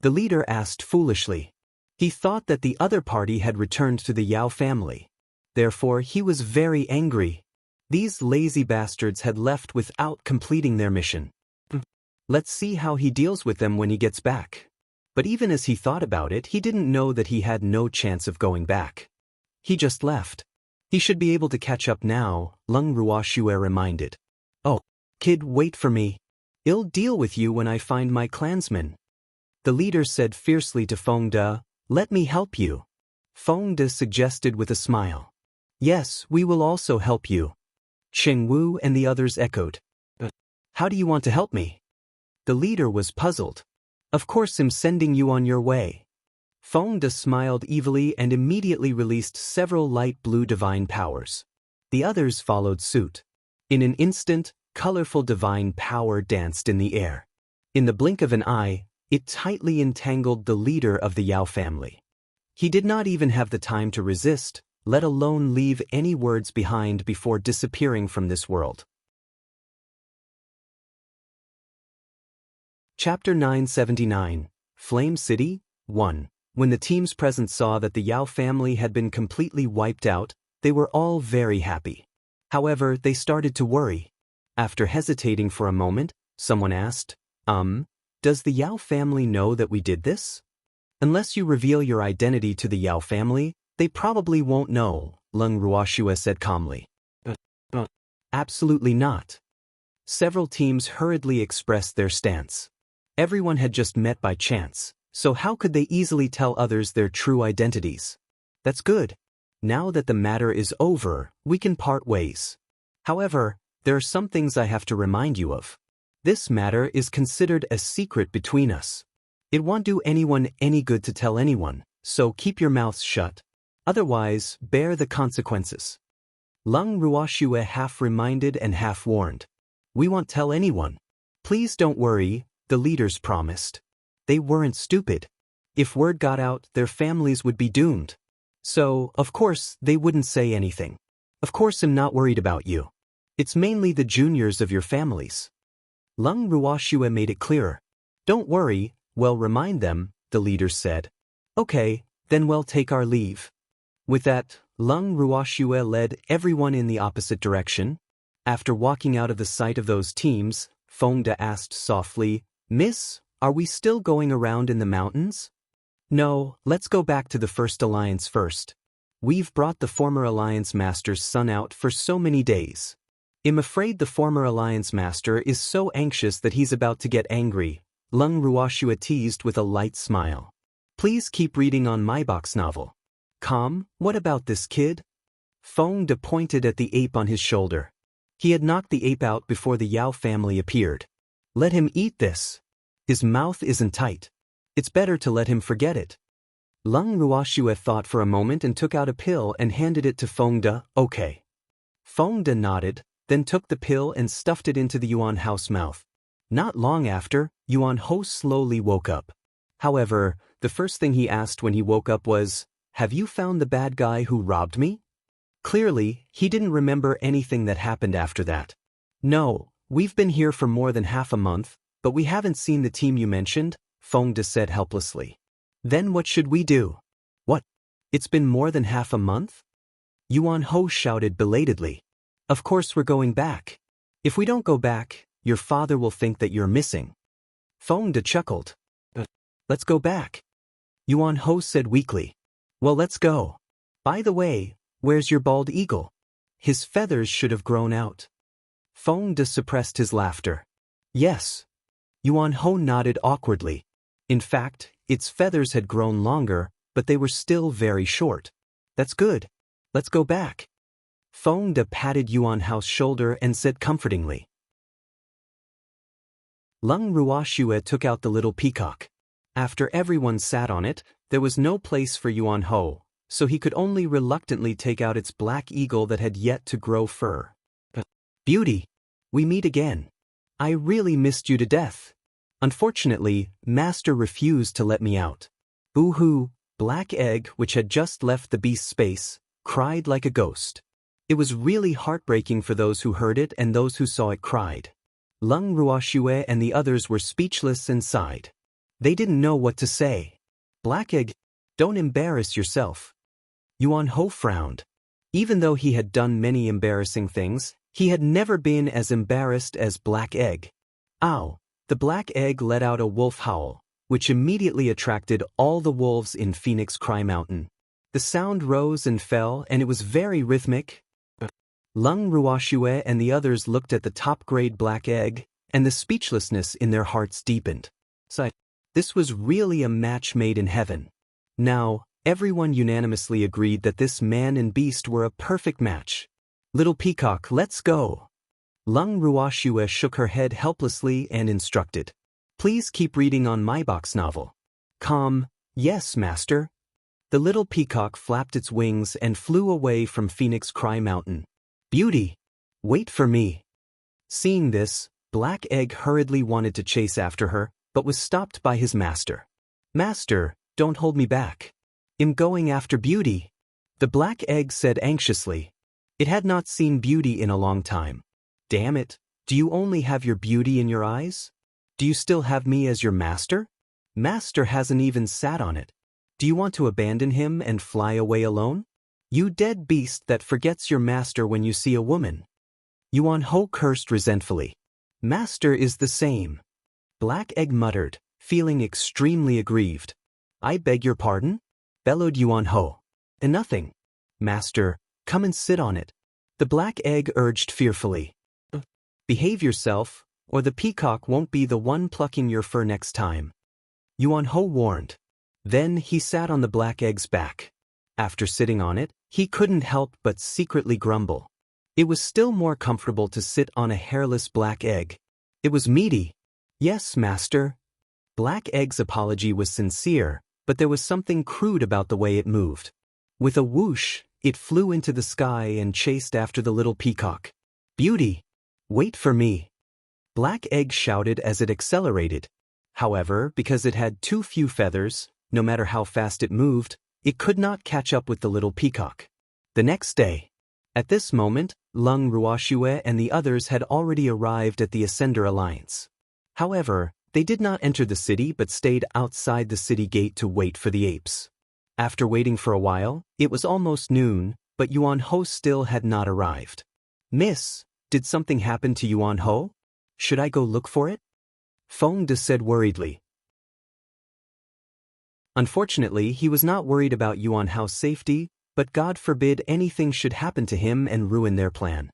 The leader asked foolishly. He thought that the other party had returned to the Yao family. Therefore, he was very angry. These lazy bastards had left without completing their mission. Let's see how he deals with them when he gets back. But even as he thought about it, he didn't know that he had no chance of going back. He just left. He should be able to catch up now, Lung Ruoxue reminded. Oh, kid, wait for me. I'll deal with you when I find my clansmen. The leader said fiercely to Feng De, let me help you. Feng De suggested with a smile. Yes, we will also help you. Qing Wu and the others echoed. How do you want to help me? The leader was puzzled. Of course, I'm sending you on your way. Feng De smiled evilly and immediately released several light blue divine powers. The others followed suit. In an instant, colorful divine power danced in the air. In the blink of an eye, it tightly entangled the leader of the Yao family. He did not even have the time to resist, let alone leave any words behind before disappearing from this world. Chapter 979, Flame City, 1. When the teams present saw that the Yao family had been completely wiped out, they were all very happy. However, they started to worry. After hesitating for a moment, someone asked, does the Yao family know that we did this? Unless you reveal your identity to the Yao family, they probably won't know, Lung Ruoxue said calmly. Absolutely not. Several teams hurriedly expressed their stance. Everyone had just met by chance, so how could they easily tell others their true identities? That's good. Now that the matter is over, we can part ways. However, there are some things I have to remind you of. This matter is considered a secret between us. It won't do anyone any good to tell anyone, so keep your mouths shut. Otherwise, bear the consequences. Lung Ruoxue half reminded and half warned. We won't tell anyone. Please don't worry, the leaders promised. They weren't stupid. If word got out, their families would be doomed. So, of course, they wouldn't say anything. Of course I'm not worried about you. It's mainly the juniors of your families. Lung Ruoxue made it clearer. Don't worry, we'll remind them, the leaders said. Okay, then we'll take our leave. With that, Lung Ruoxue led everyone in the opposite direction. After walking out of the sight of those teams, Fengde asked softly, Miss, are we still going around in the mountains? No, let's go back to the First Alliance first. We've brought the former Alliance Master's son out for so many days. I'm afraid the former Alliance Master is so anxious that he's about to get angry, Lung Ruoxue teased with a light smile. Please keep reading on my box novel. What about this kid? Fengde pointed at the ape on his shoulder. He had knocked the ape out before the Yao family appeared. Let him eat this. His mouth isn't tight. It's better to let him forget it. Lung Ruoxue thought for a moment and took out a pill and handed it to Fengde. Okay. Fengde nodded, then took the pill and stuffed it into the Yuan Ho's mouth. Not long after, Yuan Ho slowly woke up. However, the first thing he asked when he woke up was, Have you found the bad guy who robbed me? Clearly, he didn't remember anything that happened after that. No, we've been here for more than half a month, but we haven't seen the team you mentioned, Fengde said helplessly. Then what should we do? What? It's been more than half a month? Yuan Ho shouted belatedly. Of course we're going back. If we don't go back, your father will think that you're missing. Fengde chuckled. Let's go back. Yuan Ho said weakly. Well, let's go. By the way, where's your bald eagle? His feathers should have grown out. Fengde suppressed his laughter. Yes. Yuan Ho nodded awkwardly. In fact, its feathers had grown longer, but they were still very short. That's good. Let's go back. Fengde patted Yuan Ho's shoulder and said comfortingly. Lung Ruoxue took out the little peacock. After everyone sat on it, there was no place for Yuan Ho, so he could only reluctantly take out its black eagle that had yet to grow fur. Beauty, we meet again. I really missed you to death. Unfortunately, Master refused to let me out. Boo-hoo, Black Egg, which had just left the beast's space, cried like a ghost. It was really heartbreaking for those who heard it and those who saw it cried. Lung Ruoxue and the others were speechless and sighed. They didn't know what to say. Black Egg, don't embarrass yourself. Yuan Ho frowned. Even though he had done many embarrassing things, he had never been as embarrassed as Black Egg. Ow! The Black Egg let out a wolf howl, which immediately attracted all the wolves in Phoenix Cry Mountain. The sound rose and fell, and it was very rhythmic. Lung Ruoxue and the others looked at the top-grade Black Egg, and the speechlessness in their hearts deepened. This was really a match made in heaven. Now, everyone unanimously agreed that this man and beast were a perfect match. Little Peacock, let's go. Lung Ruoxue shook her head helplessly and instructed. Please keep reading on my box novel. Yes, Master. The little peacock flapped its wings and flew away from Phoenix Cry Mountain. Beauty! Wait for me. Seeing this, Black Egg hurriedly wanted to chase after her, but was stopped by his master. Master, don't hold me back. I'm going after Beauty. The Black Egg said anxiously. It had not seen Beauty in a long time. Damn it, do you only have your beauty in your eyes? Do you still have me as your master? Master hasn't even sat on it. Do you want to abandon him and fly away alone? You dead beast that forgets your master when you see a woman. Yuan Ho cursed resentfully. Master is the same. Black Egg muttered, feeling extremely aggrieved. I beg your pardon? Bellowed Yuan Ho. Nothing. Master, come and sit on it. The Black Egg urged fearfully. Behave yourself, or the peacock won't be the one plucking your fur next time. Yuan Ho warned. Then he sat on the Black Egg's back. After sitting on it, he couldn't help but secretly grumble. It was still more comfortable to sit on a hairless black egg. It was meaty. Yes, master. Black Egg's apology was sincere, but there was something crude about the way it moved. With a whoosh, it flew into the sky and chased after the little peacock. Beauty! Wait for me! Black Egg shouted as it accelerated. However, because it had too few feathers, no matter how fast it moved, it could not catch up with the little peacock. The next day. At this moment, Lung Ruoxue and the others had already arrived at the Ascender Alliance. However, they did not enter the city but stayed outside the city gate to wait for the apes. After waiting for a while, it was almost noon, but Yuan Ho still had not arrived. Miss, did something happen to Yuan Ho? Should I go look for it? Feng De said worriedly. Unfortunately, he was not worried about Yuan Ho's safety, but God forbid anything should happen to him and ruin their plan.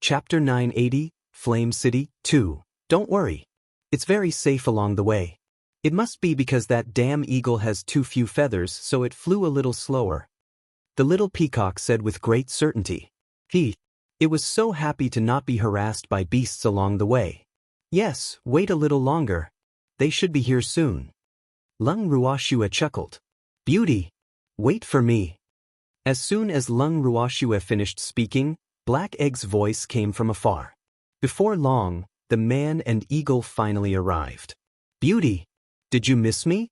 Chapter 980, Flame City, 2. Don't worry. It's very safe along the way. It must be because that damn eagle has too few feathers, so it flew a little slower. The little peacock said with great certainty. It was so happy to not be harassed by beasts along the way. Yes, wait a little longer. They should be here soon. Lung Ruoxue chuckled. Beauty! Wait for me. As soon as Lung Ruoxue finished speaking, Black Egg's voice came from afar. Before long, the man and eagle finally arrived. Beauty! Did you miss me?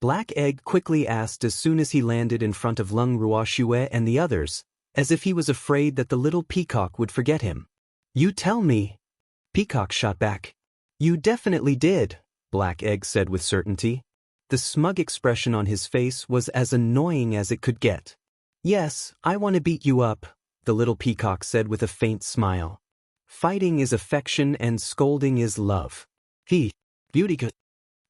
Black Egg quickly asked as soon as he landed in front of Lung Ruoxue and the others, as if he was afraid that the little peacock would forget him. You tell me. Peacock shot back. You definitely did, Black Egg said with certainty. The smug expression on his face was as annoying as it could get. Yes, I want to beat you up, the little peacock said with a faint smile. Fighting is affection and scolding is love. Beauty.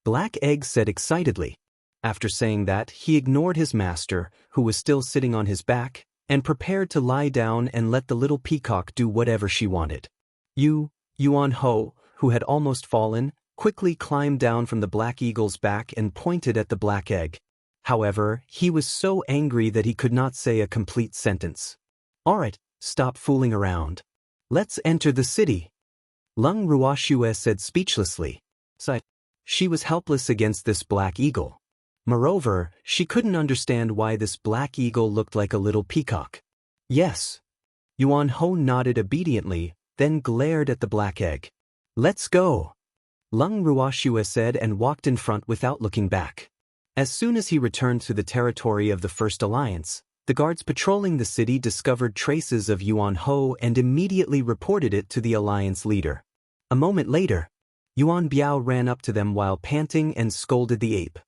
Black Egg said excitedly. After saying that, he ignored his master, who was still sitting on his back, and prepared to lie down and let the little peacock do whatever she wanted. Yuan Ho, who had almost fallen, quickly climbed down from the black eagle's back and pointed at the Black Egg. However, he was so angry that he could not say a complete sentence. Alright, stop fooling around. Let's enter the city. Lung Ruoxue said speechlessly. She was helpless against this black eagle. Moreover, she couldn't understand why this black eagle looked like a little peacock. Yes. Yuan Ho nodded obediently, then glared at the Black Egg. Let's go. Lung Ruoxue said and walked in front without looking back. As soon as he returned to the territory of the First Alliance, the guards patrolling the city discovered traces of Yuan Ho and immediately reported it to the Alliance leader. A moment later, Yuan Biao ran up to them while panting and scolded the ape.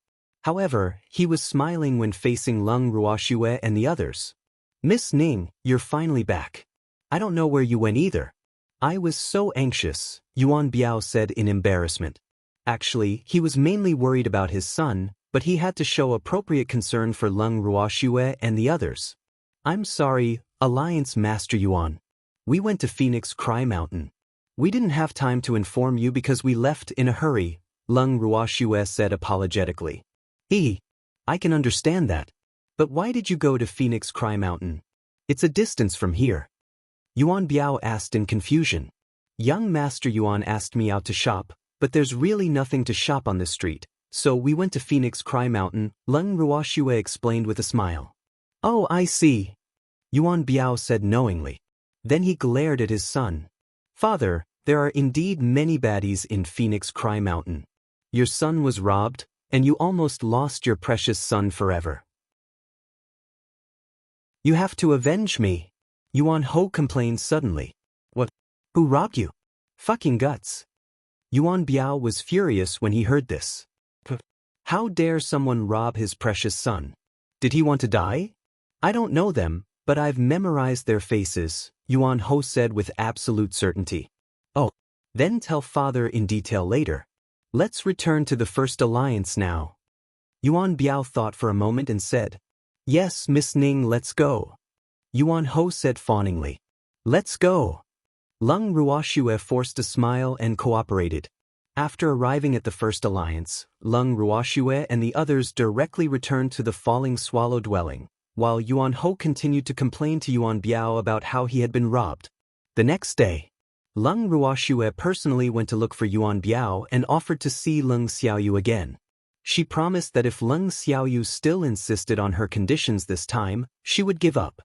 However, he was smiling when facing Lung Ruoxue and the others. Miss Ning, you're finally back. I don't know where you went either. I was so anxious, Yuan Biao said in embarrassment. Actually, he was mainly worried about his son, but he had to show appropriate concern for Lung Ruoxue and the others. I'm sorry, Alliance Master Yuan. We went to Phoenix Cry Mountain. We didn't have time to inform you because we left in a hurry, Lung Ruoxue said apologetically. I can understand that. But why did you go to Phoenix Cry Mountain? It's a distance from here. Yuan Biao asked in confusion. Young Master Yuan asked me out to shop, but there's really nothing to shop on this street, so we went to Phoenix Cry Mountain, Lung Ruoxue explained with a smile. Oh, I see. Yuan Biao said knowingly. Then he glared at his son. Father, there are indeed many baddies in Phoenix Cry Mountain. Your son was robbed, and you almost lost your precious son forever. You have to avenge me. Yuan Ho complained suddenly. What? Who robbed you? Fucking guts. Yuan Biao was furious when he heard this. How dare someone rob his precious son? Did he want to die? I don't know them, but I've memorized their faces, Yuan Ho said with absolute certainty. Oh, then tell father in detail later. Let's return to the First Alliance now. Yuan Biao thought for a moment and said, Yes, Miss Ning, let's go. Yuan Ho said fawningly. Let's go. Lung Ruoxue forced a smile and cooperated. After arriving at the First Alliance, Lung Ruoxue and the others directly returned to the Falling Swallow dwelling, while Yuan Ho continued to complain to Yuan Biao about how he had been robbed. The next day, Leng Ruoxue personally went to look for Yuan Biao and offered to see Leng Xiaoyu again. She promised that if Leng Xiaoyu still insisted on her conditions this time, she would give up.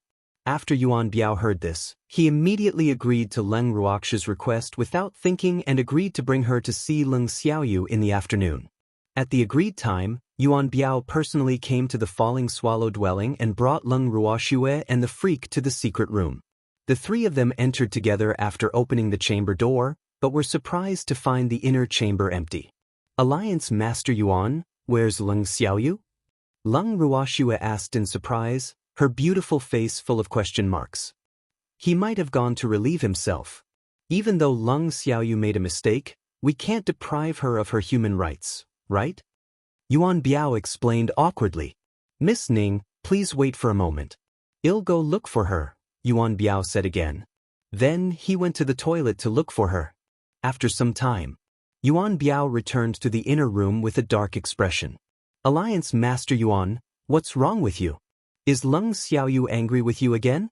After Yuan Biao heard this, he immediately agreed to Leng Ruoxue's request without thinking and agreed to bring her to see Leng Xiaoyu in the afternoon. At the agreed time, Yuan Biao personally came to the Falling Swallow dwelling and brought Leng Ruoxue and the freak to the secret room. The three of them entered together after opening the chamber door, but were surprised to find the inner chamber empty. Alliance Master Yuan, where's Leng Xiaoyu? Leng Ruoxue asked in surprise, her beautiful face full of question marks. He might have gone to relieve himself. Even though Leng Xiaoyu made a mistake, we can't deprive her of her human rights, right? Yuan Biao explained awkwardly. Miss Ning, please wait for a moment. I'll go look for her, Yuan Biao said again. Then he went to the toilet to look for her. After some time, Yuan Biao returned to the inner room with a dark expression. Alliance Master Yuan, what's wrong with you? Is Leng Xiaoyu angry with you again?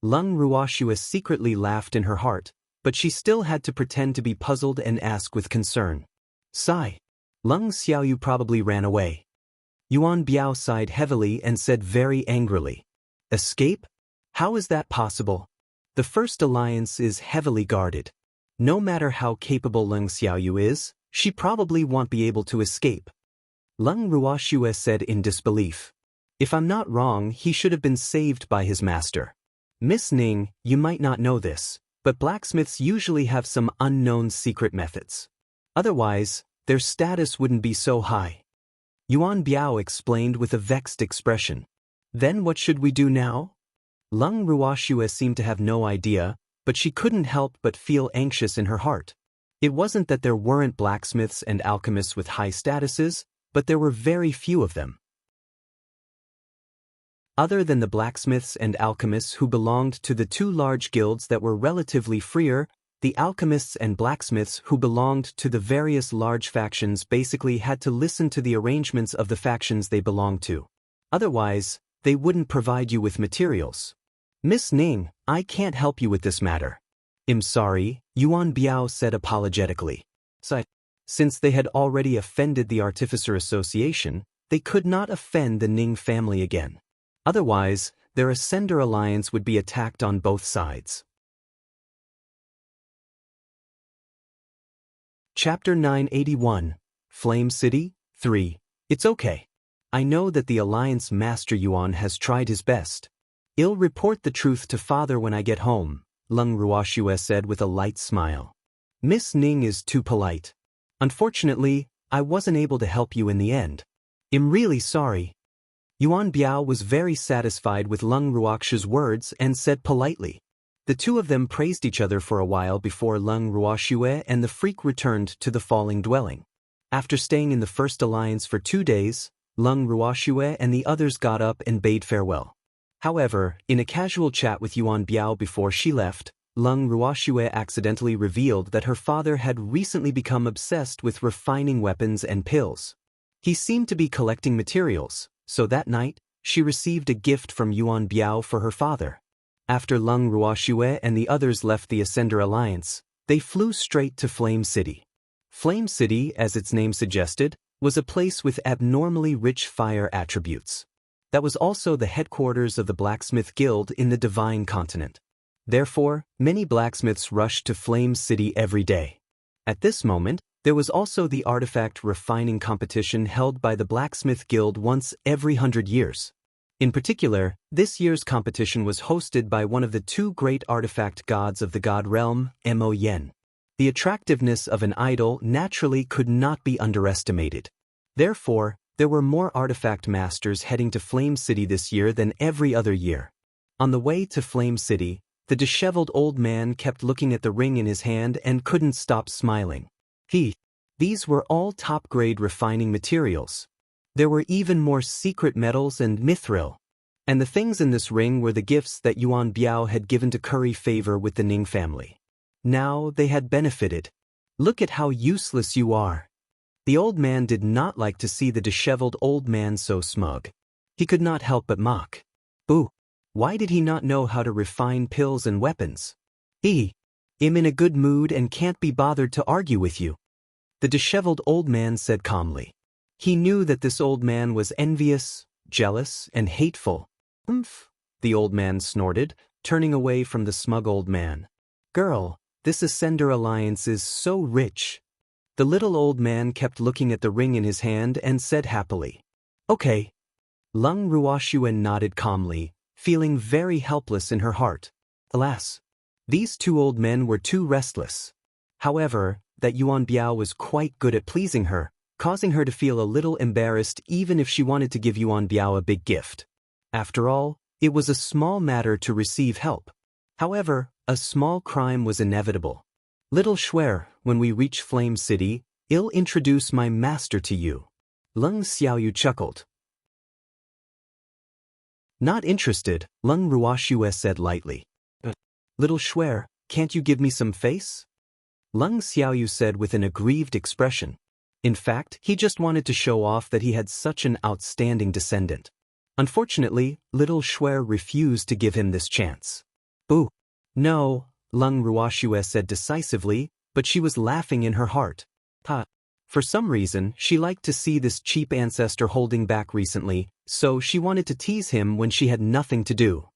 Leng Ruoxue secretly laughed in her heart, but she still had to pretend to be puzzled and ask with concern. Sigh. Leng Xiaoyu probably ran away. Yuan Biao sighed heavily and said very angrily. Escape? How is that possible? The First Alliance is heavily guarded. No matter how capable Leng Xiaoyu is, she probably won't be able to escape. Leng Ruoxue said in disbelief. If I'm not wrong, he should have been saved by his master. Miss Ning, you might not know this, but blacksmiths usually have some unknown secret methods. Otherwise, their status wouldn't be so high. Yuan Biao explained with a vexed expression. Then what should we do now? Leng Ruoxue seemed to have no idea, but she couldn't help but feel anxious in her heart. It wasn't that there weren't blacksmiths and alchemists with high statuses, but there were very few of them. Other than the blacksmiths and alchemists who belonged to the two large guilds that were relatively freer, the alchemists and blacksmiths who belonged to the various large factions basically had to listen to the arrangements of the factions they belonged to. Otherwise, they wouldn't provide you with materials. Miss Ning, I can't help you with this matter. I'm sorry, Yuan Biao said apologetically. Since they had already offended the Artificer Association, they could not offend the Ning family again. Otherwise, their Ascender Alliance would be attacked on both sides. Chapter 981, Flame City, 3. It's okay. I know that the Alliance Master Yuan has tried his best. I'll report the truth to father when I get home, Leng Ruoxue said with a light smile. Miss Ning is too polite. Unfortunately, I wasn't able to help you in the end. I'm really sorry. Yuan Biao was very satisfied with Leng Ruoxue's words and said politely. The two of them praised each other for a while before Leng Ruoxue and the freak returned to the falling dwelling. After staying in the First Alliance for 2 days, Leng Ruoxue and the others got up and bade farewell. However, in a casual chat with Yuan Biao before she left, Leng Ruoxue accidentally revealed that her father had recently become obsessed with refining weapons and pills. He seemed to be collecting materials, so that night, she received a gift from Yuan Biao for her father. After Leng Ruoxue and the others left the Ascender Alliance, they flew straight to Flame City. Flame City, as its name suggested, was a place with abnormally rich fire attributes. That was also the headquarters of the Blacksmith Guild in the Divine Continent. Therefore, many blacksmiths rushed to Flame City every day. At this moment, there was also the artifact refining competition held by the Blacksmith Guild once every 100 years. In particular, this year's competition was hosted by one of the two great artifact gods of the god realm, Mo Yen. The attractiveness of an idol naturally could not be underestimated. Therefore, there were more artifact masters heading to Flame City this year than every other year. On the way to Flame City, the disheveled old man kept looking at the ring in his hand and couldn't stop smiling. These were all top-grade refining materials. There were even more secret metals and mithril. And the things in this ring were the gifts that Yuan Biao had given to curry favor with the Ning family. Now they had benefited. Look at how useless you are. The old man did not like to see the disheveled old man so smug. He could not help but mock. Boo! Why did he not know how to refine pills and weapons? I'm in a good mood and can't be bothered to argue with you. The disheveled old man said calmly. He knew that this old man was envious, jealous, and hateful. Humph! The old man snorted, turning away from the smug old man. Girl, this Ascender alliance is so rich. The little old man kept looking at the ring in his hand and said happily. Okay. Lung Ruoxuan nodded calmly, feeling very helpless in her heart. Alas! These two old men were too restless. However, that Yuan Biao was quite good at pleasing her, causing her to feel a little embarrassed even if she wanted to give Yuan Biao a big gift. After all, it was a small matter to receive help. However, a small crime was inevitable. Little Shuer, when we reach Flame City, I'll introduce my master to you. Lung Xiaoyu chuckled. Not interested, Lung Ruoxue said lightly. Little Shuer, can't you give me some face? Lung Xiaoyu said with an aggrieved expression. In fact, he just wanted to show off that he had such an outstanding descendant. Unfortunately, little Shuer refused to give him this chance. Boo! No, Lung Ruoxue said decisively, but she was laughing in her heart. For some reason, she liked to see this cheap ancestor holding back recently, so she wanted to tease him when she had nothing to do.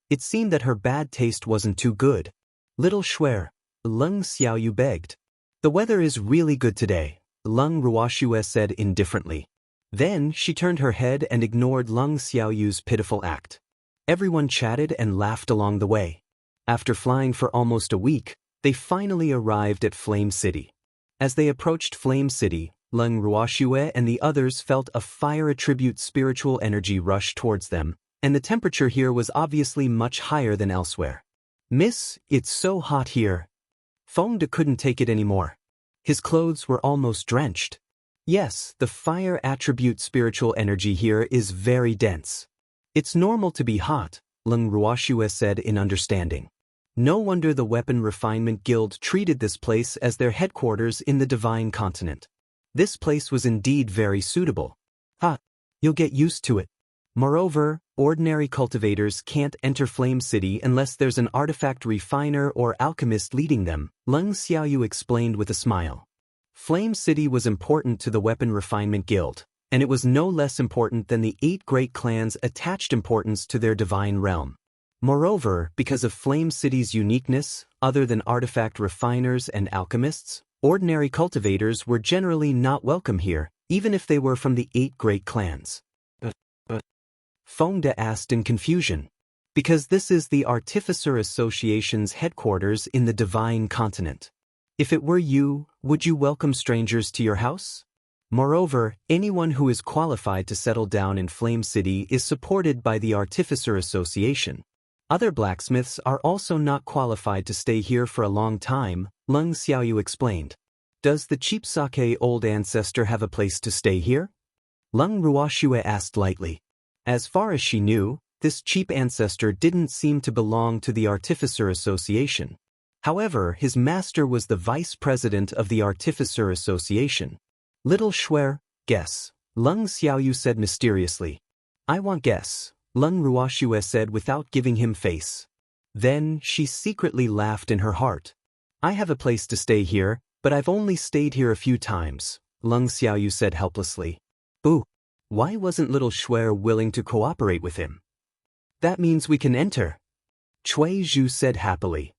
It seemed that her bad taste wasn't too good. Little Shuer, Lung Xiaoyu begged. The weather is really good today, Lung Ruoxue said indifferently. Then she turned her head and ignored Lung Xiaoyu's pitiful act. Everyone chatted and laughed along the way. After flying for almost a week, they finally arrived at Flame City. As they approached Flame City, Lung Ruoxue and the others felt a fire attribute spiritual energy rush towards them, and the temperature here was obviously much higher than elsewhere. Miss, it's so hot here. Feng De couldn't take it anymore. His clothes were almost drenched. Yes, the fire attribute spiritual energy here is very dense. It's normal to be hot, Lung Ruoxue said in understanding. No wonder the Weapon Refinement Guild treated this place as their headquarters in the Divine Continent. This place was indeed very suitable. You'll get used to it. Moreover, ordinary cultivators can't enter Flame City unless there's an artifact refiner or alchemist leading them, Lung Xiaoyu explained with a smile. Flame City was important to the Weapon Refinement Guild, and it was no less important than the 8 great clans attached importance to their divine realm. Moreover, because of Flame City's uniqueness, other than artifact refiners and alchemists, ordinary cultivators were generally not welcome here, even if they were from the 8 great clans. Feng De asked in confusion. Because this is the Artificer Association's headquarters in the Divine Continent. If it were you, would you welcome strangers to your house? Moreover, anyone who is qualified to settle down in Flame City is supported by the Artificer Association. Other blacksmiths are also not qualified to stay here for a long time, Lung Xiaoyu explained. Does the cheap sake old ancestor have a place to stay here? Lung Ruoxue asked lightly. As far as she knew, this cheap ancestor didn't seem to belong to the Artificer Association. However, his master was the vice president of the Artificer Association. Little Shuer, guess, Lung Xiaoyu said mysteriously. I want guess, Lung Ruoxue said without giving him face. Then she secretly laughed in her heart. I have a place to stay here, but I've only stayed here a few times, Lung Xiaoyu said helplessly. Boo! Why wasn't little Shuer willing to cooperate with him? That means we can enter, Cui Zhu said happily.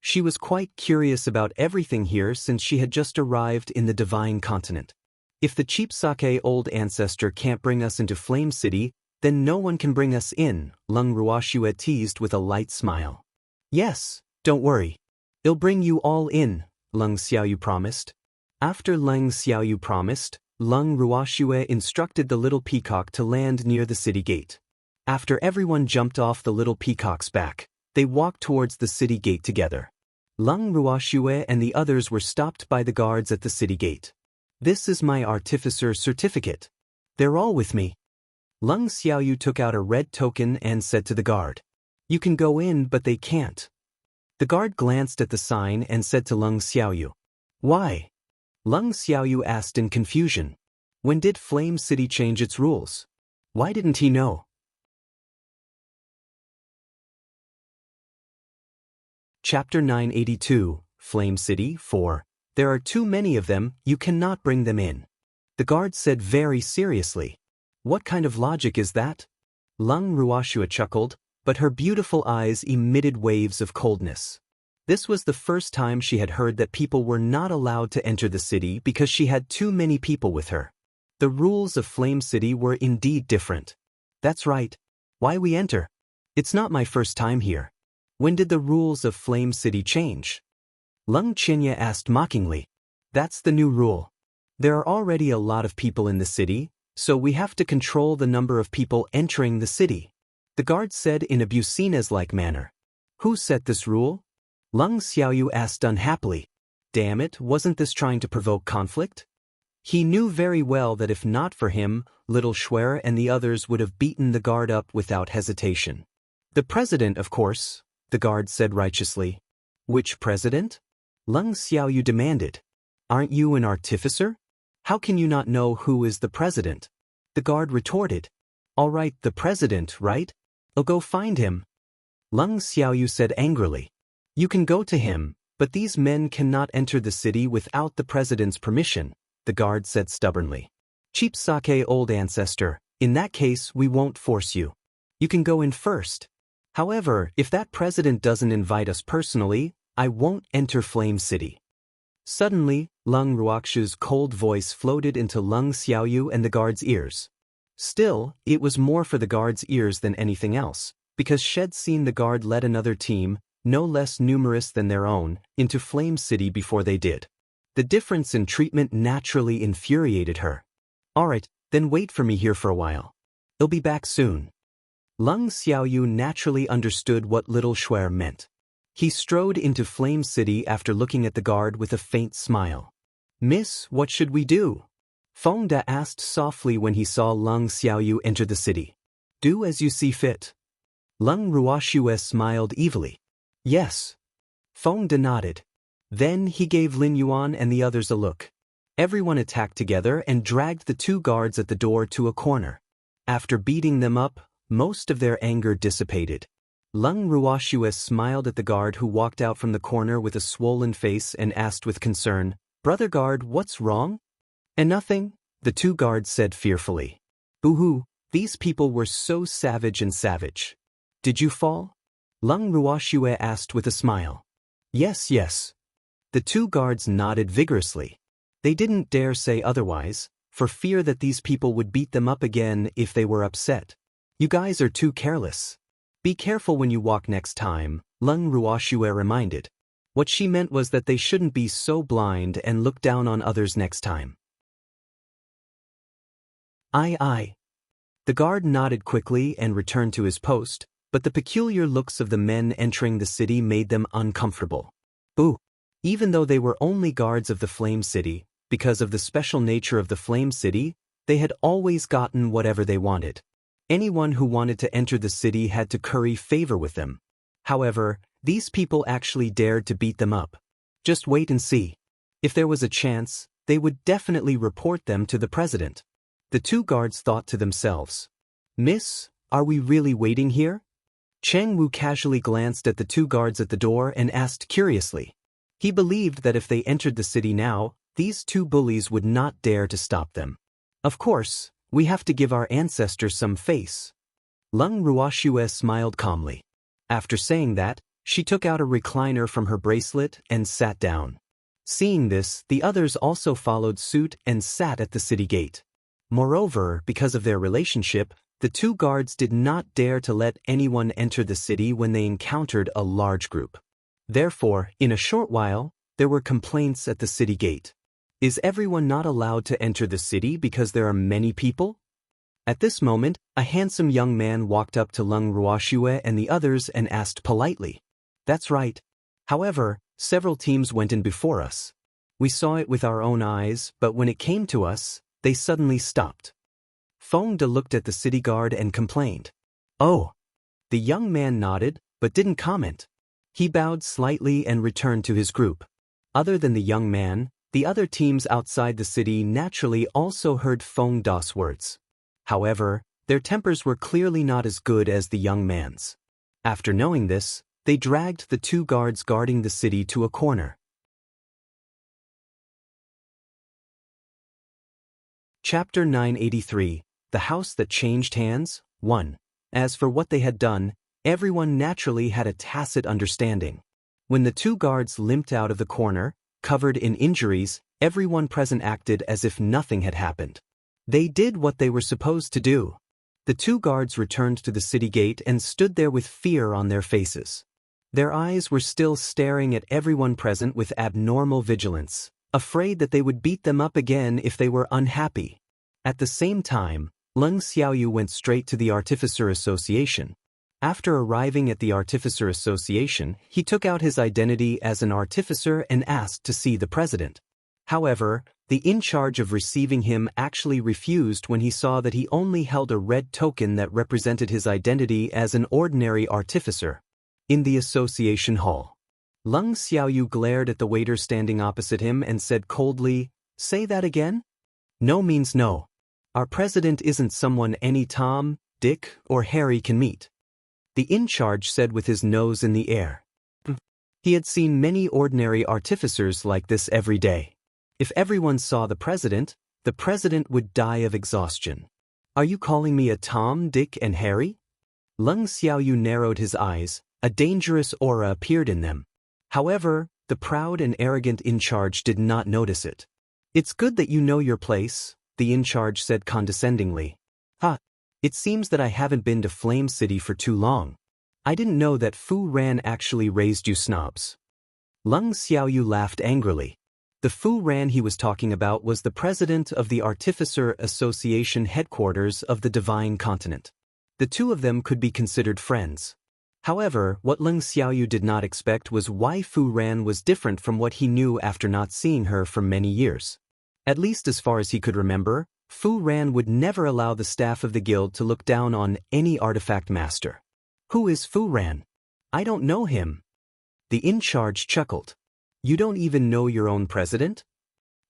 She was quite curious about everything here since she had just arrived in the Divine Continent. If the cheap sake old ancestor can't bring us into Flame City, then no one can bring us in, Lung Ruoxue teased with a light smile. Yes, don't worry. I'll bring you all in, Lung Xiaoyu promised. After Lung Xiaoyu promised, Lung Ruoxue instructed the little peacock to land near the city gate. After everyone jumped off the little peacock's back, they walked towards the city gate together. Lung Ruoxue and the others were stopped by the guards at the city gate. This is my artificer certificate. They're all with me. Lung Xiaoyu took out a red token and said to the guard, You can go in but they can't. The guard glanced at the sign and said to Lung Xiaoyu, Why? Lung Xiaoyu asked in confusion. When did Flame City change its rules? Why didn't he know? Chapter 982, Flame City 4. There are too many of them, you cannot bring them in. The guard said very seriously. What kind of logic is that? Lung Ruashua chuckled, but her beautiful eyes emitted waves of coldness. This was the first time she had heard that people were not allowed to enter the city because she had too many people with her. The rules of Flame City were indeed different. That's right. Why we enter? It's not my first time here. When did the rules of Flame City change? Lung Qinya asked mockingly. That's the new rule. There are already a lot of people in the city, so we have to control the number of people entering the city. The guard said in a Business-like manner. Who set this rule? Lung Xiaoyu asked unhappily. Damn it, wasn't this trying to provoke conflict? He knew very well that if not for him, Little Schwer and the others would have beaten the guard up without hesitation. The president, of course, the guard said righteously. Which president? Lung Xiaoyu demanded. Aren't you an artificer? How can you not know who is the president? The guard retorted. All right, the president, right? I'll go find him. Lung Xiaoyu said angrily. You can go to him, but these men cannot enter the city without the president's permission, the guard said stubbornly. Cheap sake, old ancestor, in that case we won't force you. You can go in first. However, if that president doesn't invite us personally, I won't enter Flame City. Suddenly, Lung Ruakshu's cold voice floated into Lung Xiaoyu and the guard's ears. Still, it was more for the guard's ears than anything else, because she'd seen the guard let another team, no less numerous than their own, into Flame City before they did. The difference in treatment naturally infuriated her. Alright, then wait for me here for a while. I'll be back soon. Lung Xiaoyu naturally understood what Little Schwer meant. He strode into Flame City after looking at the guard with a faint smile. Miss, what should we do? Feng Da asked softly when he saw Lung Xiaoyu enter the city. Do as you see fit. Lung Ruashue smiled evilly. Yes. Feng Da nodded. Then he gave Lin Yuan and the others a look. Everyone attacked together and dragged the two guards at the door to a corner. After beating them up, most of their anger dissipated. Lung Ruashue smiled at the guard who walked out from the corner with a swollen face and asked with concern, Brother guard, what's wrong? And nothing, the two guards said fearfully. Boo-hoo, these people were so savage and savage. Did you fall? Lung Ruashue asked with a smile. Yes, yes. The two guards nodded vigorously. They didn't dare say otherwise, for fear that these people would beat them up again if they were upset. You guys are too careless. Be careful when you walk next time, Lung Ruashue reminded. What she meant was that they shouldn't be so blind and look down on others next time. Aye. The guard nodded quickly and returned to his post, but the peculiar looks of the men entering the city made them uncomfortable. Boo! Even though they were only guards of the Flame City, because of the special nature of the Flame City, they had always gotten whatever they wanted. Anyone who wanted to enter the city had to curry favor with them. However, these people actually dared to beat them up. Just wait and see. If there was a chance, they would definitely report them to the president. The two guards thought to themselves, Miss, are we really waiting here? Cheng Wu casually glanced at the two guards at the door and asked curiously. He believed that if they entered the city now, these two bullies would not dare to stop them. Of course, we have to give our ancestors some face. Lung Ruashue smiled calmly. After saying that, she took out a recliner from her bracelet and sat down. Seeing this, the others also followed suit and sat at the city gate. Moreover, because of their relationship, the two guards did not dare to let anyone enter the city when they encountered a large group. Therefore, in a short while, there were complaints at the city gate. Is everyone not allowed to enter the city because there are many people? At this moment, a handsome young man walked up to Lung Ruashue and the others and asked politely. That's right. However, several teams went in before us. We saw it with our own eyes, but when it came to us, they suddenly stopped. Feng De looked at the city guard and complained. Oh. The young man nodded, but didn't comment. He bowed slightly and returned to his group. Other than the young man, the other teams outside the city naturally also heard Feng Da's words. However, Their tempers were clearly not as good as the young man's. After knowing this, they dragged the two guards guarding the city to a corner. Chapter 983, The House That Changed Hands, 1. As for what they had done, everyone naturally had a tacit understanding. When the two guards limped out of the corner, covered in injuries, everyone present acted as if nothing had happened. They did what they were supposed to do. The two guards returned to the city gate and stood there with fear on their faces. Their eyes were still staring at everyone present with abnormal vigilance, afraid that they would beat them up again if they were unhappy. At the same time, Leng Xiaoyu went straight to the Artificer Association. After arriving at the Artificer Association, he took out his identity as an artificer and asked to see the president. However, the in charge of receiving him actually refused when he saw that he only held a red token that represented his identity as an ordinary artificer. In the association hall, Leng Xiaoyu glared at the waiter standing opposite him and said coldly, "Say that again?" "No means no. Our president isn't someone any Tom, Dick, or Harry can meet," the in-charge said with his nose in the air. He had seen many ordinary artificers like this every day. If everyone saw the president would die of exhaustion. "Are you calling me a Tom, Dick, and Harry?" Leng Xiaoyu narrowed his eyes. A dangerous aura appeared in them. However, the proud and arrogant in-charge did not notice it. "It's good that you know your place," the in-charge said condescendingly. It seems that I haven't been to Flame City for too long. I didn't know that Fu Ran actually raised you snobs." Leng Xiaoyu laughed angrily. The Fu Ran he was talking about was the president of the Artificer Association headquarters of the Divine Continent. The two of them could be considered friends. However, what Leng Xiaoyu did not expect was why Fu Ran was different from what he knew after not seeing her for many years. At least as far as he could remember, Fu Ran would never allow the staff of the guild to look down on any artifact master. "Who is Fu Ran? I don't know him." The in-charge chuckled. "You don't even know your own president?"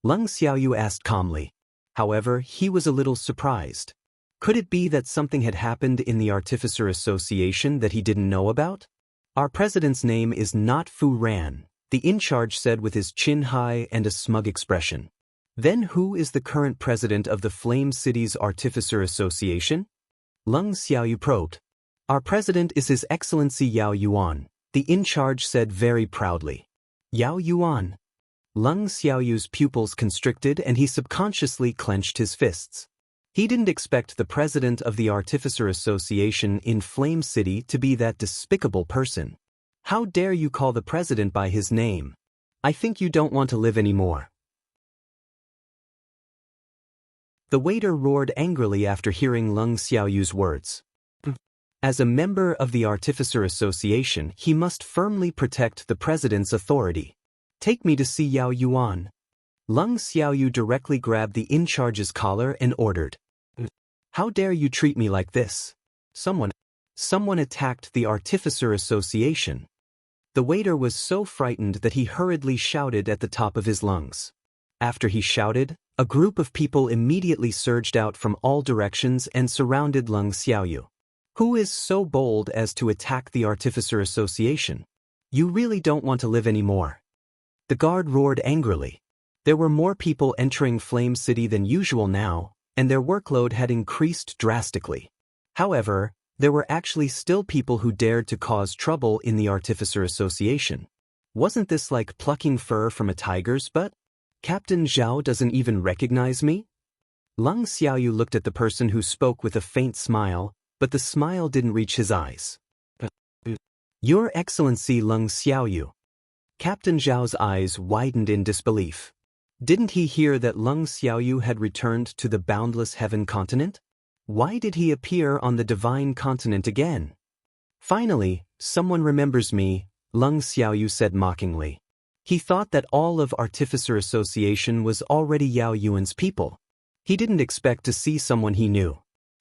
Leng Xiaoyu asked calmly. However, he was a little surprised. Could it be that something had happened in the Artificer Association that he didn't know about? "Our president's name is not Fu Ran," the in-charge said with his chin high and a smug expression. "Then who is the current president of the Flame City's Artificer Association?" Leng Xiaoyu probed. "Our president is His Excellency Yao Yuan," the in-charge said very proudly. "Yao Yuan?" Leng Xiaoyu's pupils constricted and he subconsciously clenched his fists. He didn't expect the president of the Artificer Association in Flame City to be that despicable person. "How dare you call the president by his name? I think you don't want to live anymore." The waiter roared angrily after hearing Leng Xiaoyu's words. As a member of the Artificer Association, he must firmly protect the president's authority. "Take me to see Yao Yuan." Leng Xiaoyu directly grabbed the in-charge's collar and ordered. "How dare you treat me like this? Someone attacked the Artificer Association." The waiter was so frightened that he hurriedly shouted at the top of his lungs. After he shouted, a group of people immediately surged out from all directions and surrounded Leng Xiaoyu. "Who is so bold as to attack the Artificer Association? You really don't want to live anymore." The guard roared angrily. There were more people entering Flame City than usual now, and their workload had increased drastically. However, there were actually still people who dared to cause trouble in the Artificer Association. Wasn't this like plucking fur from a tiger's butt? "Captain Zhao doesn't even recognize me?" Leng Xiaoyu looked at the person who spoke with a faint smile, but the smile didn't reach his eyes. "Your Excellency Leng Xiaoyu." Captain Zhao's eyes widened in disbelief. Didn't he hear that Leng Xiaoyu had returned to the boundless heaven continent? Why did he appear on the divine continent again? "Finally, someone remembers me," Leng Xiaoyu said mockingly. He thought that all of Artificer Association was already Yao Yuan's people. He didn't expect to see someone he knew.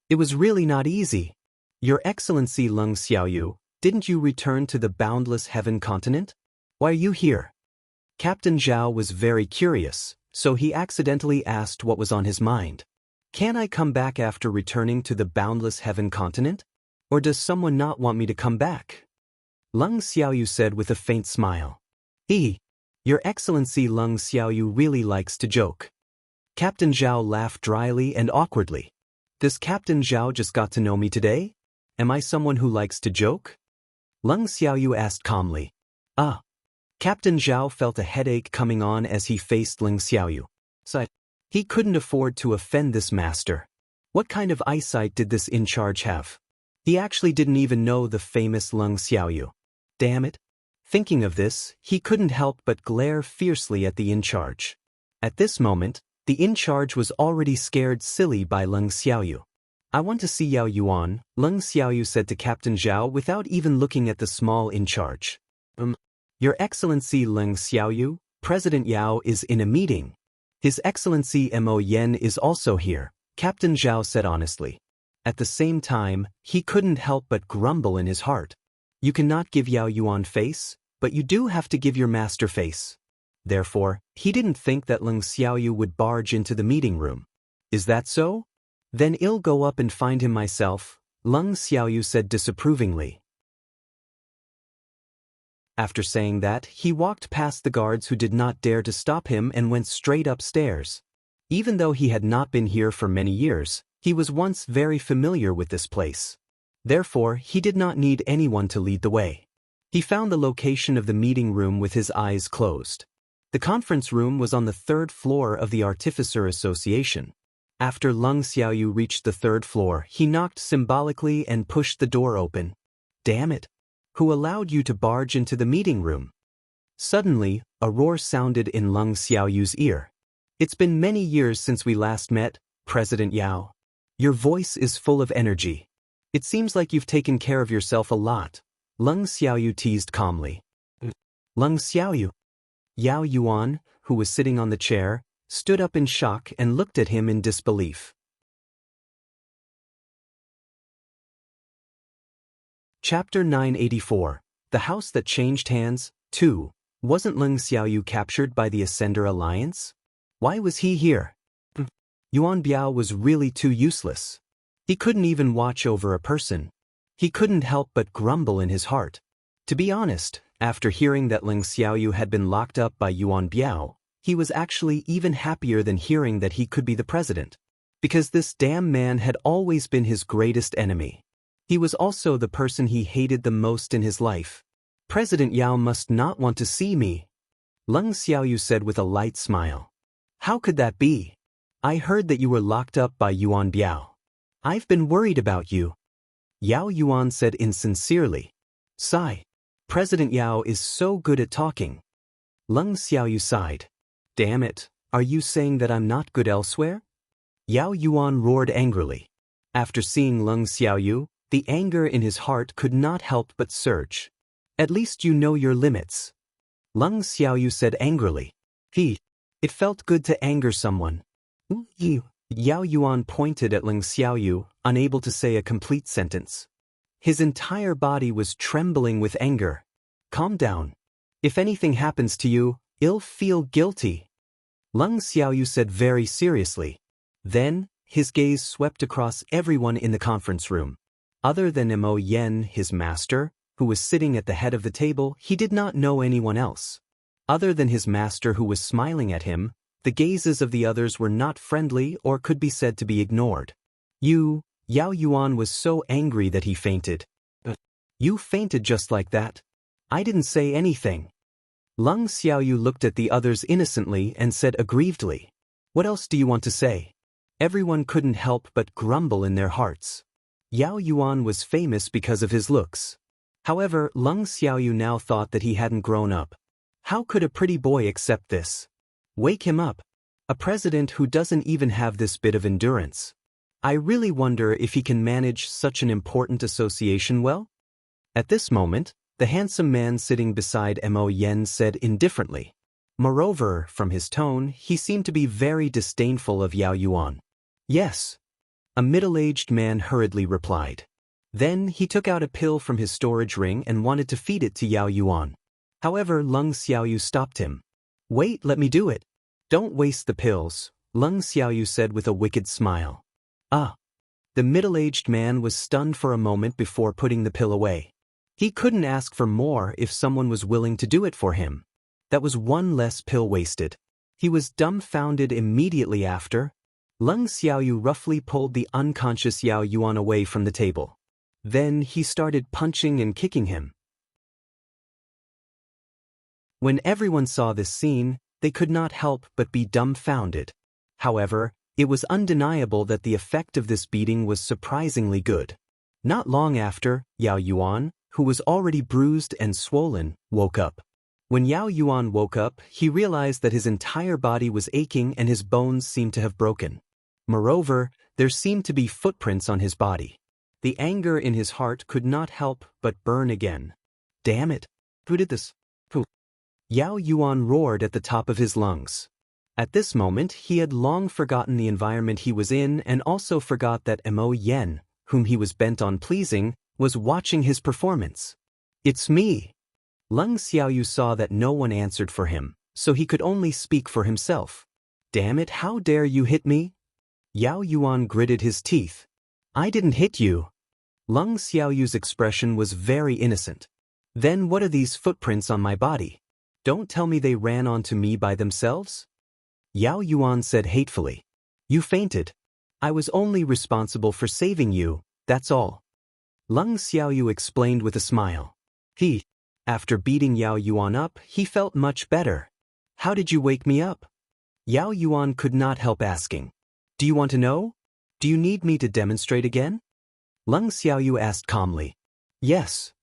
It was really not easy. "Your Excellency Leng Xiaoyu, didn't you return to the boundless heaven continent? Why are you here?" Captain Zhao was very curious, so he accidentally asked what was on his mind. Can I come back after returning to the boundless heaven continent? Or does someone not want me to come back? Leng Xiaoyu said with a faint smile. Your Excellency Leng Xiaoyu really likes to joke. Captain Zhao laughed dryly and awkwardly. Does Captain Zhao just got to know me today? Am I someone who likes to joke? Leng Xiaoyu asked calmly. Captain Zhao felt a headache coming on as he faced Leng Xiaoyu. He couldn't afford to offend this master. What kind of eyesight did this in-charge have? He actually didn't even know the famous Leng Xiaoyu. Damn it. Thinking of this, he couldn't help but glare fiercely at the in-charge. At this moment, the in-charge was already scared silly by Leng Xiaoyu. I want to see Yao Yuan, Leng Xiaoyu said to Captain Zhao without even looking at the small in-charge. Your Excellency Leng Xiaoyu, President Yao is in a meeting. His Excellency Mo Yen is also here, Captain Zhao said honestly. At the same time, he couldn't help but grumble in his heart. You cannot give Yao Yuan face, but you do have to give your master face. Therefore, he didn't think that Leng Xiaoyu would barge into the meeting room. Is that so? Then I'll go up and find him myself, Leng Xiaoyu said disapprovingly. After saying that, he walked past the guards who did not dare to stop him and went straight upstairs. Even though he had not been here for many years, he was once very familiar with this place. Therefore, he did not need anyone to lead the way. He found the location of the meeting room with his eyes closed. The conference room was on the 3rd floor of the Artificer Association. After Leng Xiaoyu reached the 3rd floor, he knocked symbolically and pushed the door open. Damn it! Who allowed you to barge into the meeting room? Suddenly, a roar sounded in Leng Xiaoyu's ear. It's been many years since we last met, President Yao. Your voice is full of energy. It seems like you've taken care of yourself a lot, Leng Xiaoyu teased calmly. Leng Xiaoyu? Yao Yuan, who was sitting on the chair, stood up in shock and looked at him in disbelief. Chapter 984, The House That Changed Hands, 2. Wasn't Leng Xiaoyu captured by the Ascender Alliance? Why was he here? Yuan Biao was really too useless. He couldn't even watch over a person. He couldn't help but grumble in his heart. To be honest, after hearing that Leng Xiaoyu had been locked up by Yuan Biao, he was actually even happier than hearing that he could be the president. Because this damn man had always been his greatest enemy. He was also the person he hated the most in his life. President Yao must not want to see me, Leng Xiaoyu said with a light smile. How could that be? I heard that you were locked up by Yuan Biao. I've been worried about you, Yao Yuan said insincerely. Sigh. President Yao is so good at talking. Leng Xiaoyu sighed. Damn it, are you saying that I'm not good elsewhere? Yao Yuan roared angrily. After seeing Leng Xiaoyu, the anger in his heart could not help but surge. At least you know your limits, Leng Xiaoyu said angrily. It felt good to anger someone. Yao Yuan pointed at Leng Xiaoyu, unable to say a complete sentence. His entire body was trembling with anger. Calm down. If anything happens to you, I'll feel guilty, Leng Xiaoyu said very seriously. Then, his gaze swept across everyone in the conference room. Other than Mo Yen, his master, who was sitting at the head of the table, he did not know anyone else. Other than his master who was smiling at him, the gazes of the others were not friendly or could be said to be ignored. Yao Yuan was so angry that he fainted. You fainted just like that? I didn't say anything. Leng Xiaoyu looked at the others innocently and said aggrievedly. What else do you want to say? Everyone couldn't help but grumble in their hearts. Yao Yuan was famous because of his looks. However, Leng Xiaoyu now thought that he hadn't grown up. How could a pretty boy accept this? Wake him up. A president who doesn't even have this bit of endurance. I really wonder if he can manage such an important association well? At this moment, the handsome man sitting beside Mo Yen said indifferently. Moreover, from his tone, he seemed to be very disdainful of Yao Yuan. Yes. A middle-aged man hurriedly replied. Then he took out a pill from his storage ring and wanted to feed it to Yao Yuan. However, Leng Xiaoyu stopped him. Wait, let me do it. Don't waste the pills, Leng Xiaoyu said with a wicked smile. Ah! The middle-aged man was stunned for a moment before putting the pill away. He couldn't ask for more if someone was willing to do it for him. That was one less pill wasted. He was dumbfounded immediately after. Leng Xiaoyu roughly pulled the unconscious Yao Yuan away from the table. Then he started punching and kicking him. When everyone saw this scene, they could not help but be dumbfounded. However, it was undeniable that the effect of this beating was surprisingly good. Not long after, Yao Yuan, who was already bruised and swollen, woke up. When Yao Yuan woke up, he realized that his entire body was aching and his bones seemed to have broken. Moreover, there seemed to be footprints on his body. The anger in his heart could not help but burn again. Damn it! Who did this? Who? Yao Yuan roared at the top of his lungs. At this moment, he had long forgotten the environment he was in and also forgot that Mo Yen, whom he was bent on pleasing, was watching his performance. It's me! Leng Xiaoyu saw that no one answered for him, so he could only speak for himself. Damn it, how dare you hit me? Yao Yuan gritted his teeth. I didn't hit you. Leng Xiaoyu's expression was very innocent. Then what are these footprints on my body? Don't tell me they ran onto me by themselves? Yao Yuan said hatefully. You fainted. I was only responsible for saving you, that's all. Leng Xiaoyu explained with a smile. After beating Yao Yuan up, he felt much better. How did you wake me up? Yao Yuan could not help asking. Do you want to know? Do you need me to demonstrate again? Leng Xiaoyu asked calmly. Yes.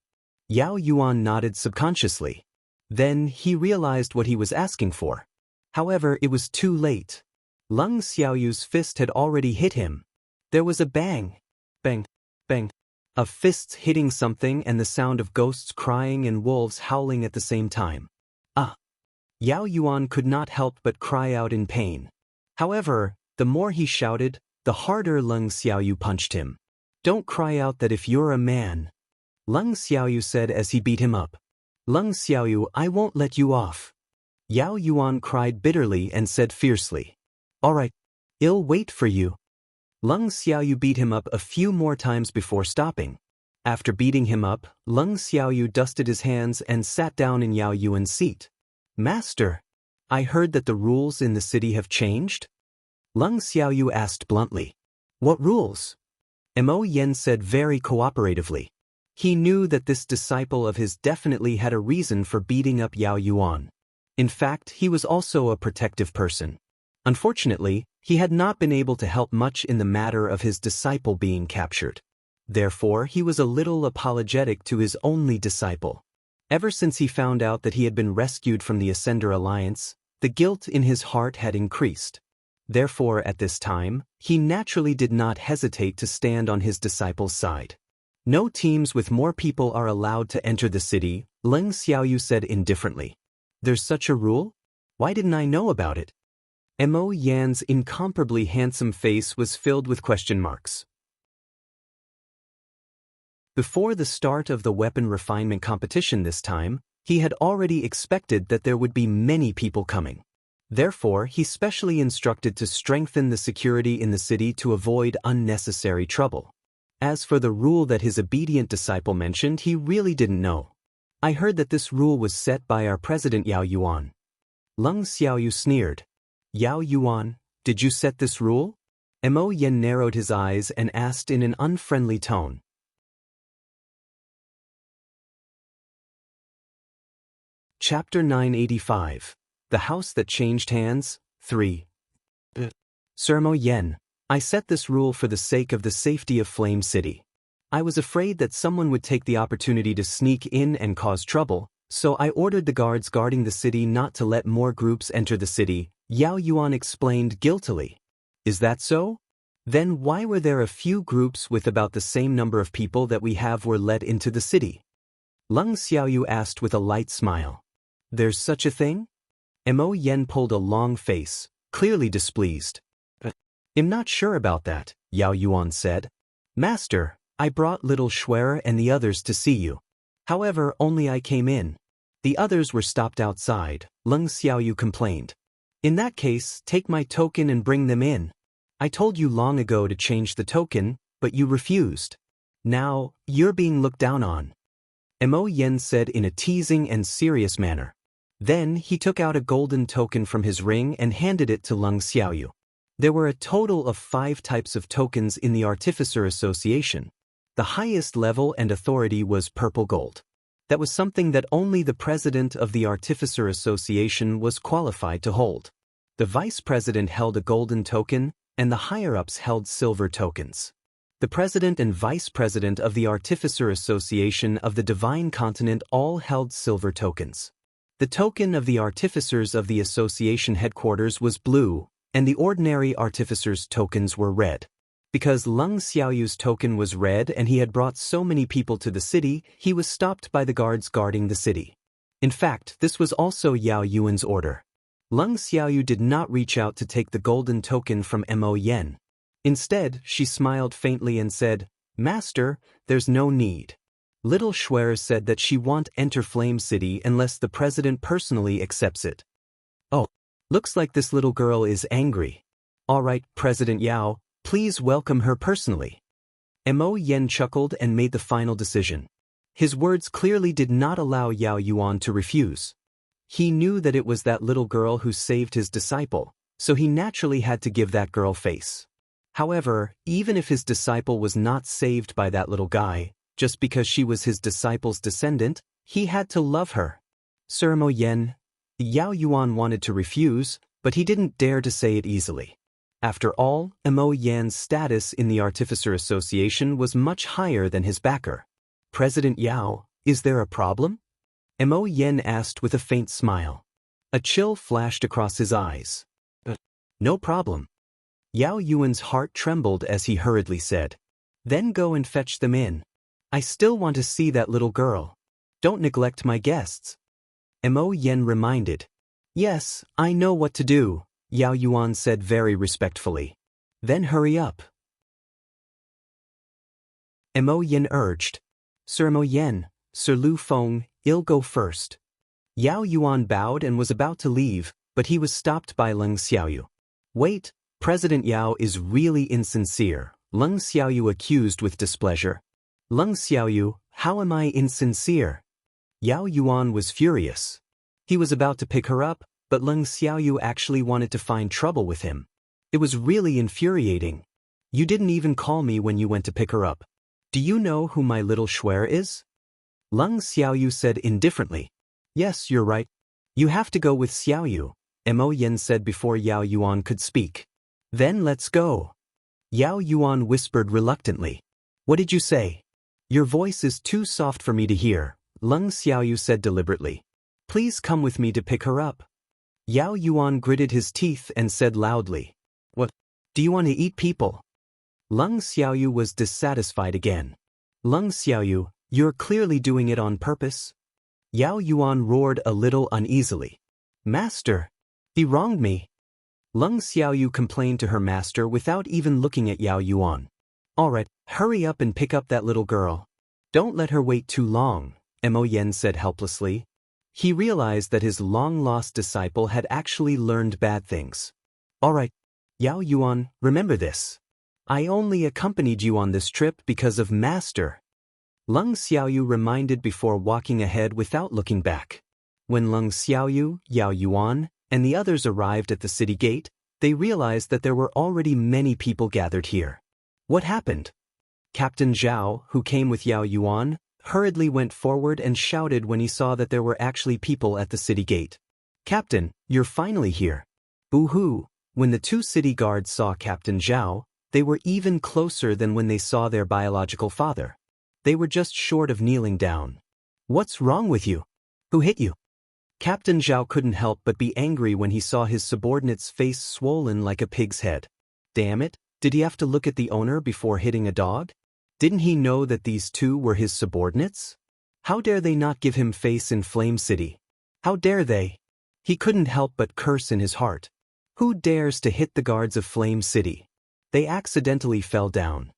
Yao Yuan nodded subconsciously. Then he realized what he was asking for. However, it was too late. Leng Xiaoyu's fist had already hit him. There was a bang, bang, bang, of fists hitting something and the sound of ghosts crying and wolves howling at the same time. Ah! Yao Yuan could not help but cry out in pain. However, the more he shouted, the harder Leng Xiaoyu punched him. Don't cry out that if you're a man, Leng Xiaoyu said as he beat him up. Leng Xiaoyu, I won't let you off. Yao Yuan cried bitterly and said fiercely. All right, I'll wait for you. Leng Xiaoyu beat him up a few more times before stopping. After beating him up, Leng Xiaoyu dusted his hands and sat down in Yao Yuan's seat. Master, I heard that the rules in the city have changed? Leng Xiaoyu asked bluntly. What rules? Mo Yen said very cooperatively. He knew that this disciple of his definitely had a reason for beating up Yao Yuan. In fact, he was also a protective person. Unfortunately, he had not been able to help much in the matter of his disciple being captured. Therefore, he was a little apologetic to his only disciple. Ever since he found out that he had been rescued from the Ascender Alliance, the guilt in his heart had increased. Therefore, at this time, he naturally did not hesitate to stand on his disciple's side. No teams with more people are allowed to enter the city, Leng Xiaoyu said indifferently. There's such a rule? Why didn't I know about it? Mo Yan's incomparably handsome face was filled with question marks. Before the start of the weapon refinement competition this time, he had already expected that there would be many people coming. Therefore, he specially instructed to strengthen the security in the city to avoid unnecessary trouble. As for the rule that his obedient disciple mentioned, he really didn't know. I heard that this rule was set by our president Yao Yuan. Leng Xiaoyu sneered. Yao Yuan, did you set this rule? Mo Yen narrowed his eyes and asked in an unfriendly tone. Chapter 985. The House That Changed Hands, 3. Sir Mo Yen, I set this rule for the sake of the safety of Flame City. I was afraid that someone would take the opportunity to sneak in and cause trouble, so I ordered the guards guarding the city not to let more groups enter the city, Yao Yuan explained guiltily. Is that so? Then why were there a few groups with about the same number of people that we have were let into the city? Leng Xiaoyu asked with a light smile. There's such a thing? Mo Yen pulled a long face, clearly displeased. I'm not sure about that, Yao Yuan said. Master, I brought little Shuer and the others to see you. However, only I came in. The others were stopped outside, Leng Xiaoyu complained. In that case, take my token and bring them in. I told you long ago to change the token, but you refused. Now, you're being looked down on. Mo Yen said in a teasing and serious manner. Then he took out a golden token from his ring and handed it to Leng Xiaoyu. There were a total of 5 types of tokens in the Artificer Association. The highest level and authority was purple gold. That was something that only the president of the Artificer Association was qualified to hold. The vice president held a golden token, and the higher-ups held silver tokens. The president and vice president of the Artificer Association of the Divine Continent all held silver tokens. The token of the artificers of the association headquarters was blue, and the ordinary artificers' tokens were red. Because Leng Xiaoyu's token was red and he had brought so many people to the city, he was stopped by the guards guarding the city. In fact, this was also Yao Yuan's order. Leng Xiaoyu did not reach out to take the golden token from Mo Yen. Instead, she smiled faintly and said, "Master, there's no need." Little Schwer said that she won't enter Flame City unless the president personally accepts it. Oh, looks like this little girl is angry. All right, President Yao, please welcome her personally. Mo Yen chuckled and made the final decision. His words clearly did not allow Yao Yuan to refuse. He knew that it was that little girl who saved his disciple, so he naturally had to give that girl face. However, even if his disciple was not saved by that little guy, just because she was his disciple's descendant, he had to love her. Sir Mo Yen, Yao Yuan wanted to refuse, but he didn't dare to say it easily. After all, Mo Yan's status in the Artificer Association was much higher than his backer. President Yao, is there a problem? Mo Yen asked with a faint smile. A chill flashed across his eyes. No problem. Yao Yuan's heart trembled as he hurriedly said. Then go and fetch them in. I still want to see that little girl. Don't neglect my guests. Mo Yen reminded. Yes, I know what to do, Yao Yuan said very respectfully. Then hurry up. Mo Yen urged. Sir Mo Yen, Sir Lu Feng, you'll go first. Yao Yuan bowed and was about to leave, but he was stopped by Leng Xiaoyu. Wait, President Yao is really insincere, Leng Xiaoyu accused with displeasure. Leng Xiaoyu, how am I insincere? Yao Yuan was furious. He was about to pick her up, but Leng Xiaoyu actually wanted to find trouble with him. It was really infuriating. You didn't even call me when you went to pick her up. Do you know who my little Schwer is? Leng Xiaoyu said indifferently. Yes, you're right. You have to go with Xiaoyu, Mo Yen said before Yao Yuan could speak. Then let's go. Yao Yuan whispered reluctantly. What did you say? Your voice is too soft for me to hear, Leng Xiaoyu said deliberately. Please come with me to pick her up. Yao Yuan gritted his teeth and said loudly. What? Do you want to eat people? Leng Xiaoyu was dissatisfied again. Leng Xiaoyu, you're clearly doing it on purpose. Yao Yuan roared a little uneasily. Master, he wronged me. Leng Xiaoyu complained to her master without even looking at Yao Yuan. All right, hurry up and pick up that little girl. Don't let her wait too long, Mo Yen said helplessly. He realized that his long-lost disciple had actually learned bad things. All right, Yao Yuan, remember this. I only accompanied you on this trip because of Master. Leng Xiaoyu reminded before walking ahead without looking back. When Leng Xiaoyu, Yao Yuan, and the others arrived at the city gate, they realized that there were already many people gathered here. What happened? Captain Zhao, who came with Yao Yuan, hurriedly went forward and shouted when he saw that there were actually people at the city gate. Captain, you're finally here. Boo-hoo! When the 2 city guards saw Captain Zhao, they were even closer than when they saw their biological father. They were just short of kneeling down. What's wrong with you? Who hit you? Captain Zhao couldn't help but be angry when he saw his subordinate's face swollen like a pig's head. Damn it, did he have to look at the owner before hitting a dog? Didn't he know that these 2 were his subordinates? How dare they not give him face in Flame City? How dare they? He couldn't help but curse in his heart. Who dares to hit the guards of Flame City? They accidentally fell down.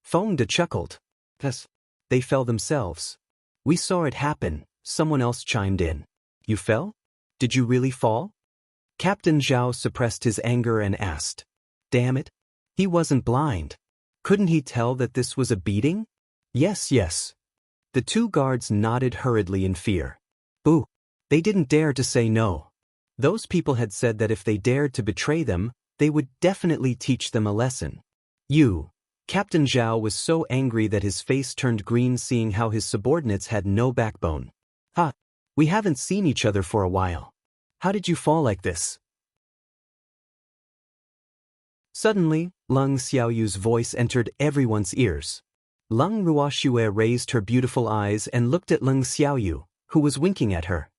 Feng De chuckled. Yes, they fell themselves. We saw it happen, someone else chimed in. You fell? Did you really fall? Captain Zhao suppressed his anger and asked. Damn it. He wasn't blind. Couldn't he tell that this was a beating? Yes, yes. The two guards nodded hurriedly in fear. Boo! They didn't dare to say no. Those people had said that if they dared to betray them, they would definitely teach them a lesson. Captain Zhao was so angry that his face turned green seeing how his subordinates had no backbone. Ha! We haven't seen each other for a while. How did you fall like this? Suddenly, Leng Xiaoyu's voice entered everyone's ears. Leng Ruoxue raised her beautiful eyes and looked at Leng Xiaoyu, who was winking at her.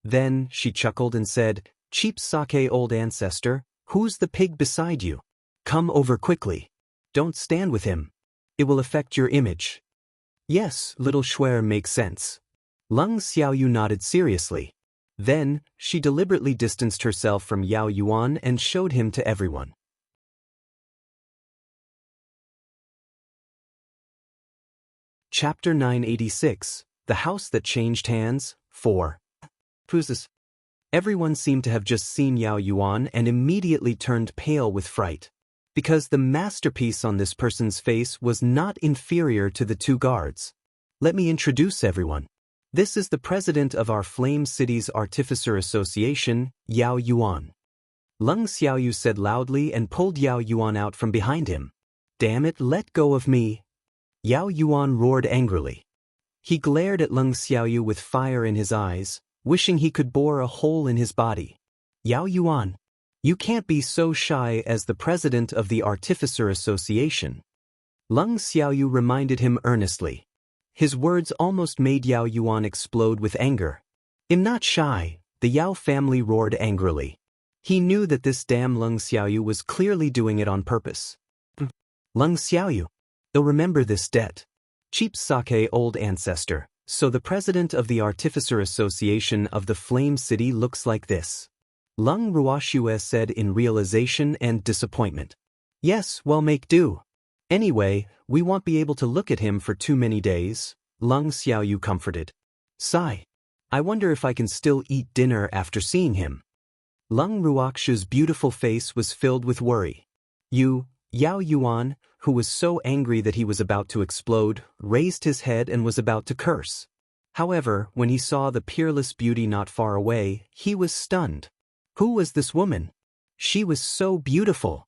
Then, she chuckled and said, "Cheap sake old ancestor, who's the pig beside you? Come over quickly. Don't stand with him. It will affect your image." Yes, little Shuer makes sense. Leng Xiaoyu nodded seriously. Then, she deliberately distanced herself from Yao Yuan and showed him to everyone. Chapter 986, The House That Changed Hands, 4. Who's this? Everyone seemed to have just seen Yao Yuan and immediately turned pale with fright. Because the masterpiece on this person's face was not inferior to the two guards. Let me introduce everyone. This is the president of our Flame City's Artificer Association, Yao Yuan. Leng Xiaoyu said loudly and pulled Yao Yuan out from behind him. Damn it, let go of me. Yao Yuan roared angrily. He glared at Leng Xiaoyu with fire in his eyes, wishing he could bore a hole in his body. Yao Yuan, you can't be so shy as the president of the Artificer Association. Leng Xiaoyu reminded him earnestly. His words almost made Yao Yuan explode with anger. I'm not shy, the Yao family roared angrily. He knew that this damn Leng Xiaoyu was clearly doing it on purpose. Leng Xiaoyu, they'll remember this debt. Cheap sake old ancestor, so the president of the Artificer Association of the Flame City looks like this. Leng Ruoxue said in realization and disappointment. Yes, well, make do. Anyway, we won't be able to look at him for too many days, Leng Xiaoyu comforted. Sigh. I wonder if I can still eat dinner after seeing him. Leng Ruoxue's beautiful face was filled with worry. Yao Yuan, who was so angry that he was about to explode, raised his head and was about to curse. However, when he saw the peerless beauty not far away, he was stunned. Who was this woman? She was so beautiful.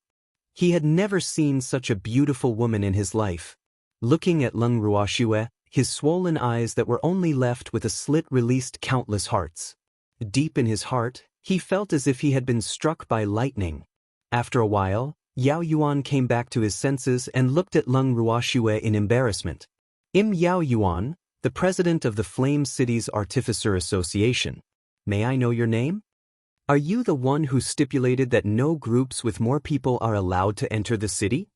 He had never seen such a beautiful woman in his life. Looking at Leng Ruoxue, his swollen eyes that were only left with a slit released countless hearts. Deep in his heart, he felt as if he had been struck by lightning. After a while, Yao Yuan came back to his senses and looked at Leng Ruoxue in embarrassment. I'm Yao Yuan, the president of the Flame City's Artificer Association. May I know your name? Are you the one who stipulated that no groups with more people are allowed to enter the city?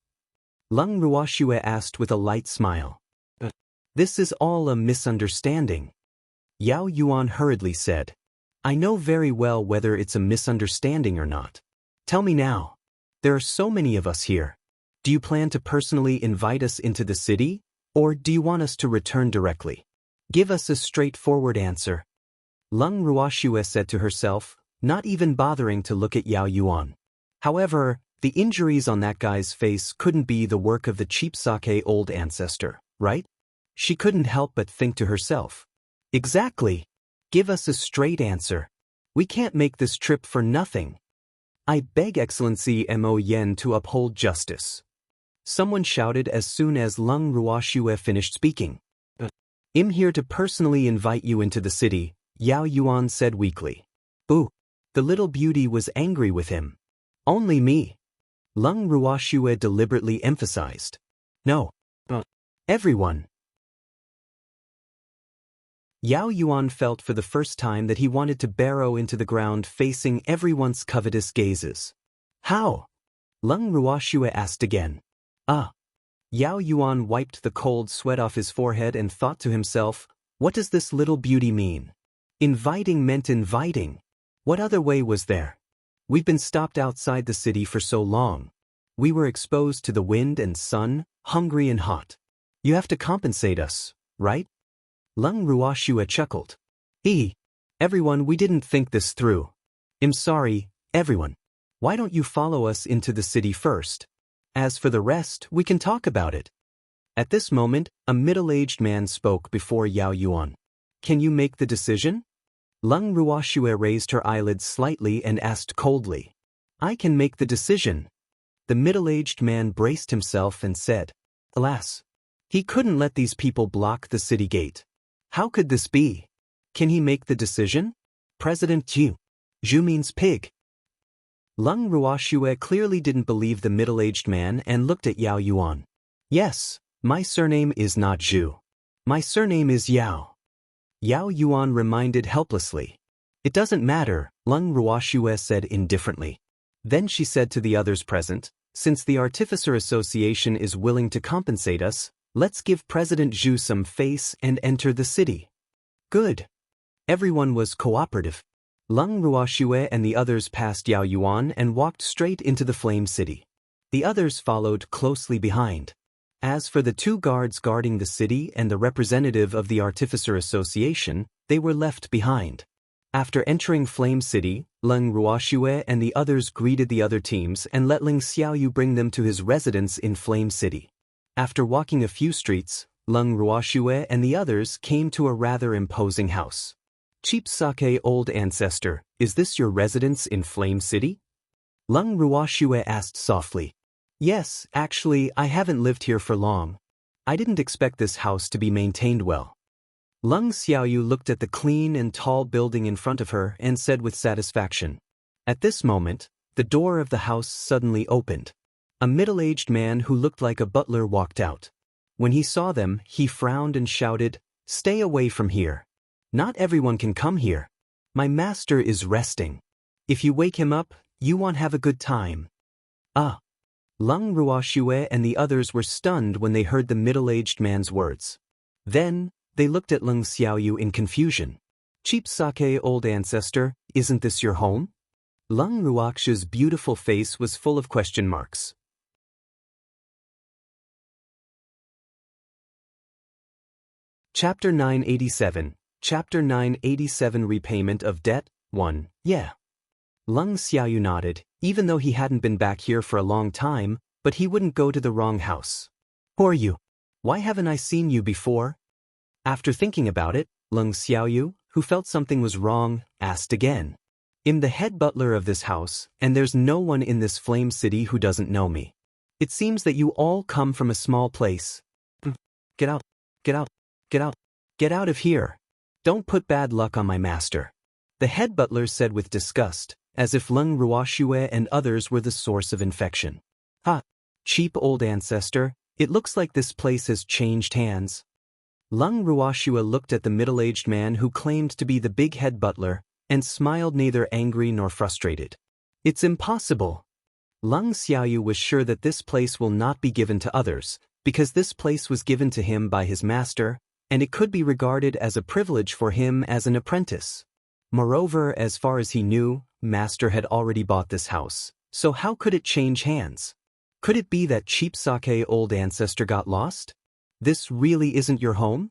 Leng Ruoxue asked with a light smile. This is all a misunderstanding. Yao Yuan hurriedly said. I know very well whether it's a misunderstanding or not. Tell me now. There are so many of us here. Do you plan to personally invite us into the city, or do you want us to return directly? Give us a straightforward answer. Leng Ruoxue said to herself, not even bothering to look at Yao Yuan. However, the injuries on that guy's face couldn't be the work of the cheap sake old ancestor, right? She couldn't help but think to herself. Exactly. Give us a straight answer. We can't make this trip for nothing. I beg Excellency Mo Yen to uphold justice. Someone shouted as soon as Leng Ruoxue finished speaking. I'm here to personally invite you into the city, Yao Yuan said weakly. Boo! The little beauty was angry with him. Only me. Leng Ruoxue deliberately emphasized. No. Everyone. Yao Yuan felt for the first time that he wanted to burrow into the ground facing everyone's covetous gazes. How? Leng Ruoxue asked again. Yao Yuan wiped the cold sweat off his forehead and thought to himself, what does this little beauty mean? Inviting meant inviting. What other way was there? We've been stopped outside the city for so long. We were exposed to the wind and sun, hungry and hot. You have to compensate us, right? Leng Ruoxue chuckled. Everyone, we didn't think this through. I'm sorry, everyone. Why don't you follow us into the city first? As for the rest, we can talk about it. At this moment, a middle-aged man spoke before Yao Yuan. Can you make the decision? Leng Ruoxue raised her eyelids slightly and asked coldly. I can make the decision. The middle-aged man braced himself and said, alas. He couldn't let these people block the city gate. How could this be? Can he make the decision? President Zhu. Zhu means pig. Leng Ruoxue clearly didn't believe the middle-aged man and looked at Yao Yuan. Yes, my surname is not Zhu. My surname is Yao. Yao Yuan reminded helplessly. It doesn't matter, Leng Ruoxue said indifferently. Then she said to the others present, since the Artificer Association is willing to compensate us, let's give President Zhu some face and enter the city. Good. Everyone was cooperative. Leng Ruoxue and the others passed Yao Yuan and walked straight into the Flame City. The others followed closely behind. As for the two guards guarding the city and the representative of the Artificer Association, they were left behind. After entering Flame City, Leng Ruoxue and the others greeted the other teams and let Ling Xiaoyu bring them to his residence in Flame City. After walking a few streets, Leng Ruoxue and the others came to a rather imposing house. Cheap Sake Old Ancestor, is this your residence in Flame City? Leng Ruoxue asked softly. Yes, actually, I haven't lived here for long. I didn't expect this house to be maintained well. Leng Xiaoyu looked at the clean and tall building in front of her and said with satisfaction. At this moment, the door of the house suddenly opened. A middle-aged man who looked like a butler walked out. When he saw them, he frowned and shouted, Stay away from here. Not everyone can come here. My master is resting. If you wake him up, you won't have a good time. Ah. Leng Ruoxue and the others were stunned when they heard the middle-aged man's words. Then, they looked at Leng Xiaoyu in confusion. Cheap Sake Old Ancestor, isn't this your home? Leng Ruoxue's beautiful face was full of question marks. Chapter 987. Chapter 987 Repayment of Debt 1. Yeah. Leng Xiaoyu nodded, even though he hadn't been back here for a long time, but he wouldn't go to the wrong house. Who are you? Why haven't I seen you before? After thinking about it, Leng Xiaoyu, who felt something was wrong, asked again. I'm the head butler of this house, and there's no one in this Flame City who doesn't know me. It seems that you all come from a small place. Get out, get out, get out, get out of here. Don't put bad luck on my master. The head butler said with disgust, as if Leng Ruoxue and others were the source of infection. Ha! Cheap old ancestor, it looks like this place has changed hands. Leng Ruoxue looked at the middle-aged man who claimed to be the big head butler, and smiled neither angry nor frustrated. It's impossible. Leng Xiaoyu was sure that this place will not be given to others, because this place was given to him by his master, and it could be regarded as a privilege for him as an apprentice. Moreover, as far as he knew, master had already bought this house, so how could it change hands? Could it be that Cheap Sake Old Ancestor got lost? This really isn't your home?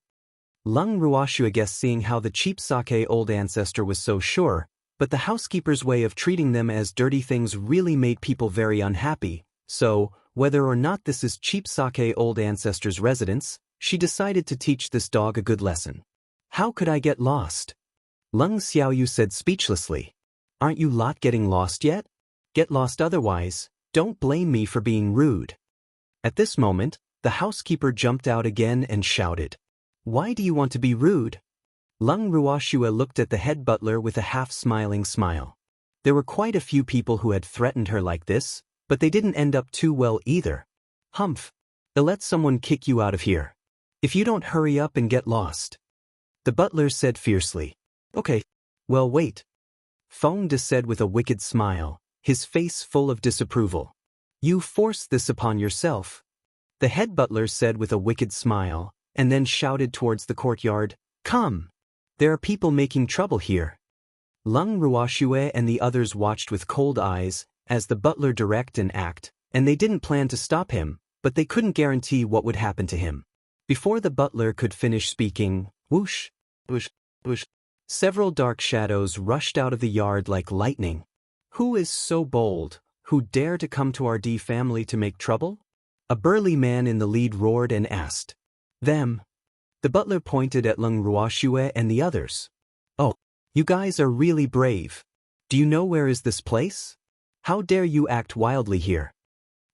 Leng Ruoxue guessed, seeing how the Cheap Sake Old Ancestor was so sure, but the housekeeper's way of treating them as dirty things really made people very unhappy, so, whether or not this is Cheap Sake Old Ancestor's residence, she decided to teach this dog a good lesson. How could I get lost? Leng Xiaoyu said speechlessly. Aren't you lot getting lost yet? Get lost otherwise, don't blame me for being rude. At this moment, the housekeeper jumped out again and shouted. Why do you want to be rude? Leng Ruoxue looked at the head butler with a half-smiling smile. There were quite a few people who had threatened her like this, but they didn't end up too well either. Humph! I'll let someone kick you out of here. If you don't hurry up and get lost. The butler said fiercely. Okay. Well, wait. Feng De said with a wicked smile, his face full of disapproval. You forced this upon yourself. The head butler said with a wicked smile, and then shouted towards the courtyard, Come! There are people making trouble here. Leng Ruoxue and the others watched with cold eyes, as the butler direct and act, and they didn't plan to stop him, but they couldn't guarantee what would happen to him. Before the butler could finish speaking, whoosh, whoosh, whoosh, several dark shadows rushed out of the yard like lightning. Who is so bold? who dare to come to our D family to make trouble? A burly man in the lead roared and asked. Them. The butler pointed at Lung Ruoxue and the others. Oh, you guys are really brave. Do you know where is this place? How dare you act wildly here?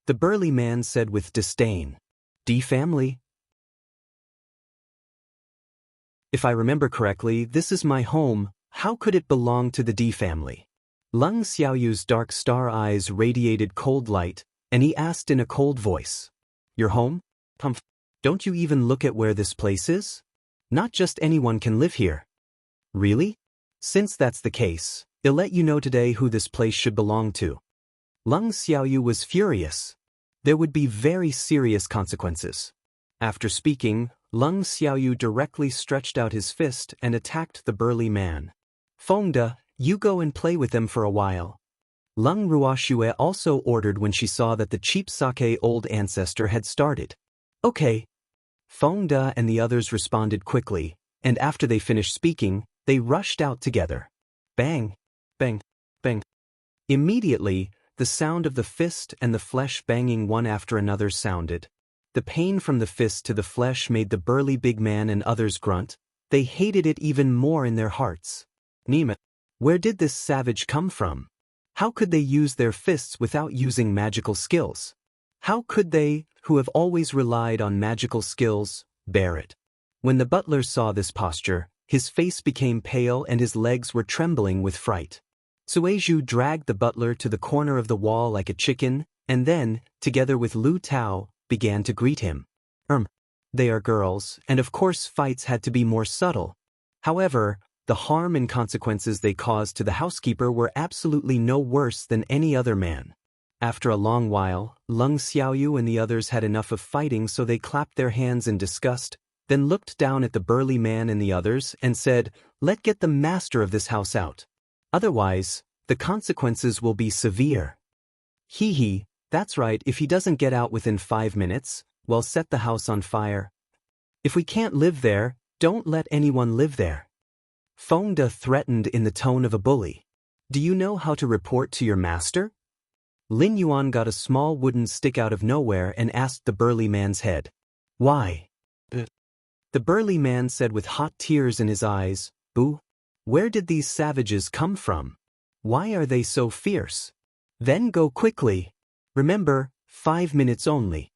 The burly man said with disdain. D family? If I remember correctly, this is my home. How could it belong to the D family? Lung Xiaoyu's dark star eyes radiated cold light, and he asked in a cold voice. Your home? Humph. Don't you even look at where this place is? Not just anyone can live here. Really? Since that's the case, I'll let you know today who this place should belong to. Lung Xiaoyu was furious. There would be very serious consequences. After speaking, Lung Xiaoyu directly stretched out his fist and attacked the burly man. Fengde, you go and play with them for a while. Lung Ruoxue also ordered when she saw that the cheap sake old ancestor had started. Okay. Fengde and the others responded quickly, and after they finished speaking, they rushed out together. Bang, bang, bang. Immediately, the sound of the fist and the flesh banging one after another sounded. The pain from the fist to the flesh made the burly big man and others grunt. They hated it even more in their hearts. Nima, where did this savage come from? How could they use their fists without using magical skills? How could they, who have always relied on magical skills, bear it? When the butler saw this posture, his face became pale and his legs were trembling with fright. Sueju dragged the butler to the corner of the wall like a chicken, and then, together with Lu Tao, began to greet him. They are girls, and of course fights had to be more subtle. However, the harm and consequences they caused to the housekeeper were absolutely no worse than any other man. After a long while, Lung Xiaoyu and the others had enough of fighting, so they clapped their hands in disgust, then looked down at the burly man and the others and said, "Let's get the master of this house out. Otherwise, the consequences will be severe." Hee hee, that's right, if he doesn't get out within 5 minutes, we'll set the house on fire. If we can't live there, don't let anyone live there. Fengde threatened in the tone of a bully. Do you know how to report to your master? Lin Yuan got a small wooden stick out of nowhere and asked the burly man's head. Why? The burly man said with hot tears in his eyes, Boo, where did these savages come from? Why are they so fierce? Then go quickly. Remember, 5 minutes only.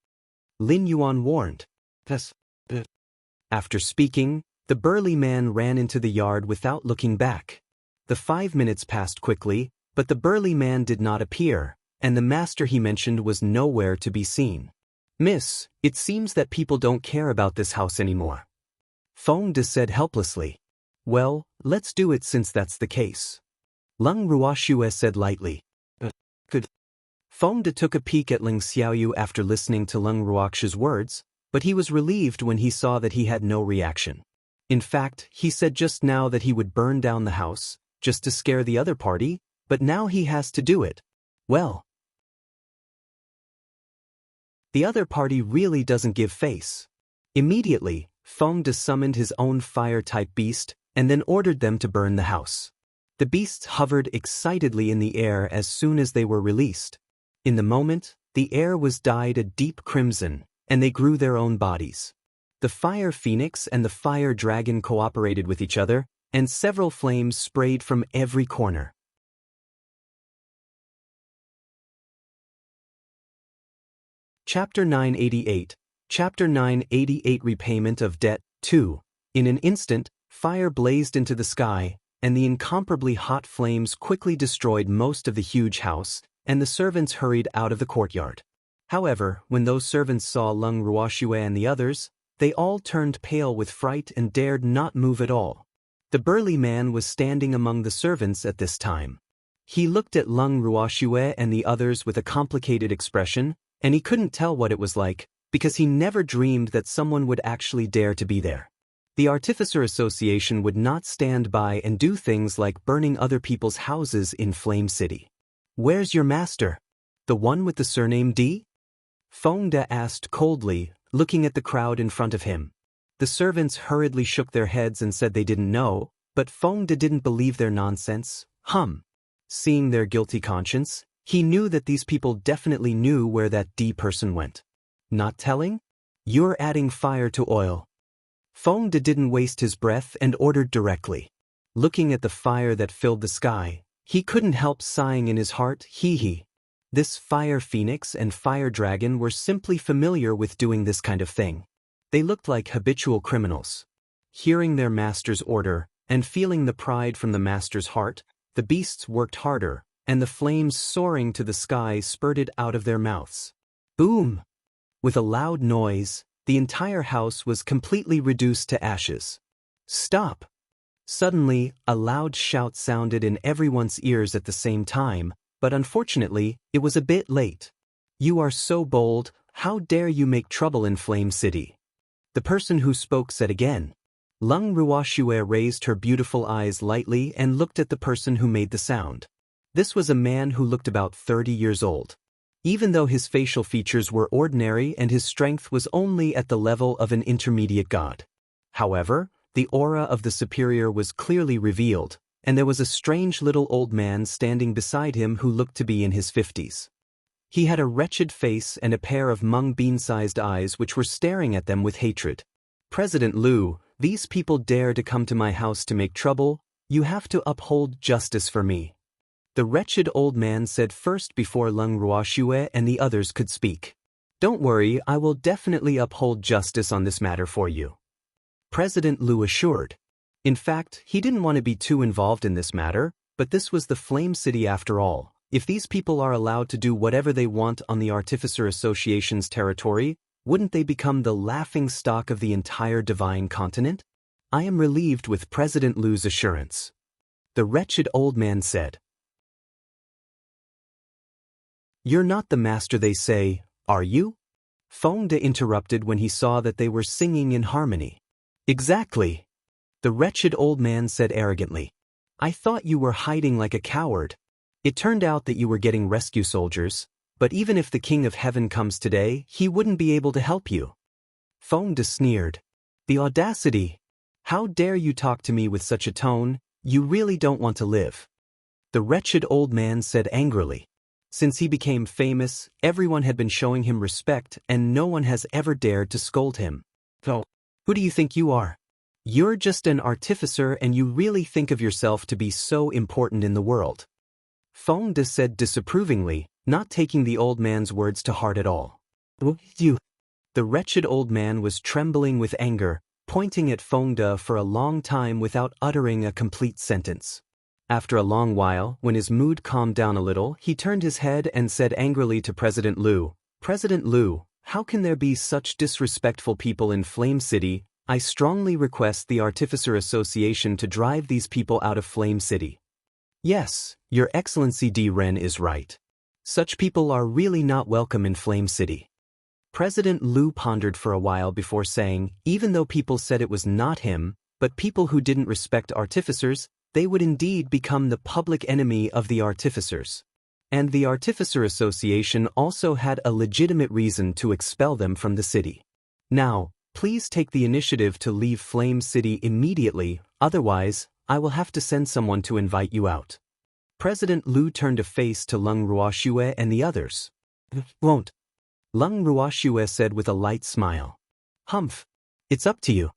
Lin Yuan warned. After speaking, the burly man ran into the yard without looking back. The 5 minutes passed quickly, but the burly man did not appear, and the master he mentioned was nowhere to be seen. Miss, it seems that people don't care about this house anymore. Fengde said helplessly. Well, let's do it since that's the case. Lung Ruoxue said lightly. Good. Fengde took a peek at Lung Xiaoyu after listening to Lung Ruoxue's words, but he was relieved when he saw that he had no reaction. In fact, he said just now that he would burn down the house, just to scare the other party, but now he has to do it. Well, the other party really doesn't give face. Immediately, Fengde summoned his own fire-type beast and then ordered them to burn the house. The beasts hovered excitedly in the air as soon as they were released. In the moment, the air was dyed a deep crimson, and they grew their own bodies. The fire phoenix and the fire dragon cooperated with each other, and several flames sprayed from every corner. Chapter 988. Chapter 988 Repayment of Debt 2. In an instant, fire blazed into the sky, and the incomparably hot flames quickly destroyed most of the huge house, and the servants hurried out of the courtyard. However, when those servants saw Lung Ruoxue and the others, they all turned pale with fright and dared not move at all. The burly man was standing among the servants at this time. He looked at Lung Ruoxue and the others with a complicated expression, and he couldn't tell what it was like, because he never dreamed that someone would actually dare to be there. The Artificer Association would not stand by and do things like burning other people's houses in Flame City. Where's your master? The one with the surname D? Fengde asked coldly, looking at the crowd in front of him. The servants hurriedly shook their heads and said they didn't know, but Fengde didn't believe their nonsense. Seeing their guilty conscience, He knew that these people definitely knew where that D person went. Not telling? You're adding fire to oil. Feng De didn't waste his breath and ordered directly. Looking at the fire that filled the sky, he couldn't help sighing in his heart, hee. This fire phoenix and fire dragon were simply familiar with doing this kind of thing. They looked like habitual criminals. Hearing their master's order, and feeling the pride from the master's heart, the beasts worked harder, and the flames soaring to the sky spurted out of their mouths. Boom! With a loud noise, the entire house was completely reduced to ashes. Stop! Suddenly, a loud shout sounded in everyone's ears at the same time, but unfortunately, it was a bit late. You are so bold, how dare you make trouble in Flame City? The person who spoke said again. Lung Ruoxue raised her beautiful eyes lightly and looked at the person who made the sound. This was a man who looked about 30 years old. Even though his facial features were ordinary and his strength was only at the level of an intermediate god. However, the aura of the superior was clearly revealed, and there was a strange little old man standing beside him who looked to be in his 50s. He had a wretched face and a pair of mung bean-sized eyes which were staring at them with hatred. President Liu, these people dare to come to my house to make trouble, you have to uphold justice for me. The wretched old man said first before Lung Ruoxue and the others could speak. Don't worry, I will definitely uphold justice on this matter for you. President Liu assured. In fact, he didn't want to be too involved in this matter, but this was the Flame City after all. If these people are allowed to do whatever they want on the Artificer Association's territory, wouldn't they become the laughing stock of the entire divine continent? I am relieved with President Liu's assurance. The wretched old man said. You're not the master they say, are you? Feng De interrupted when he saw that they were singing in harmony. Exactly. The wretched old man said arrogantly. I thought you were hiding like a coward. It turned out that you were getting rescue soldiers, but even if the King of Heaven comes today, he wouldn't be able to help you. Feng De sneered. The audacity! How dare you talk to me with such a tone, you really don't want to live. The wretched old man said angrily. Since he became famous, everyone had been showing him respect and no one has ever dared to scold him. Oh, who do you think you are? You're just an artificer and you really think of yourself to be so important in the world. Feng De said disapprovingly, not taking the old man's words to heart at all. You. The wretched old man was trembling with anger, pointing at Feng De for a long time without uttering a complete sentence. After a long while, when his mood calmed down a little, he turned his head and said angrily to President Liu, President Liu, how can there be such disrespectful people in Flame City? I strongly request the Artificer Association to drive these people out of Flame City. Yes, Your Excellency D. Ren is right. Such people are really not welcome in Flame City. President Liu pondered for a while before saying, even though people said it was not him, but people who didn't respect artificers, they would indeed become the public enemy of the artificers. And the Artificer Association also had a legitimate reason to expel them from the city. Now, please take the initiative to leave Flame City immediately, otherwise, I will have to send someone to invite you out. President Liu turned a face to Lung Ruoxue and the others. Won't. Lung Ruoxue said with a light smile. Humph. It's up to you.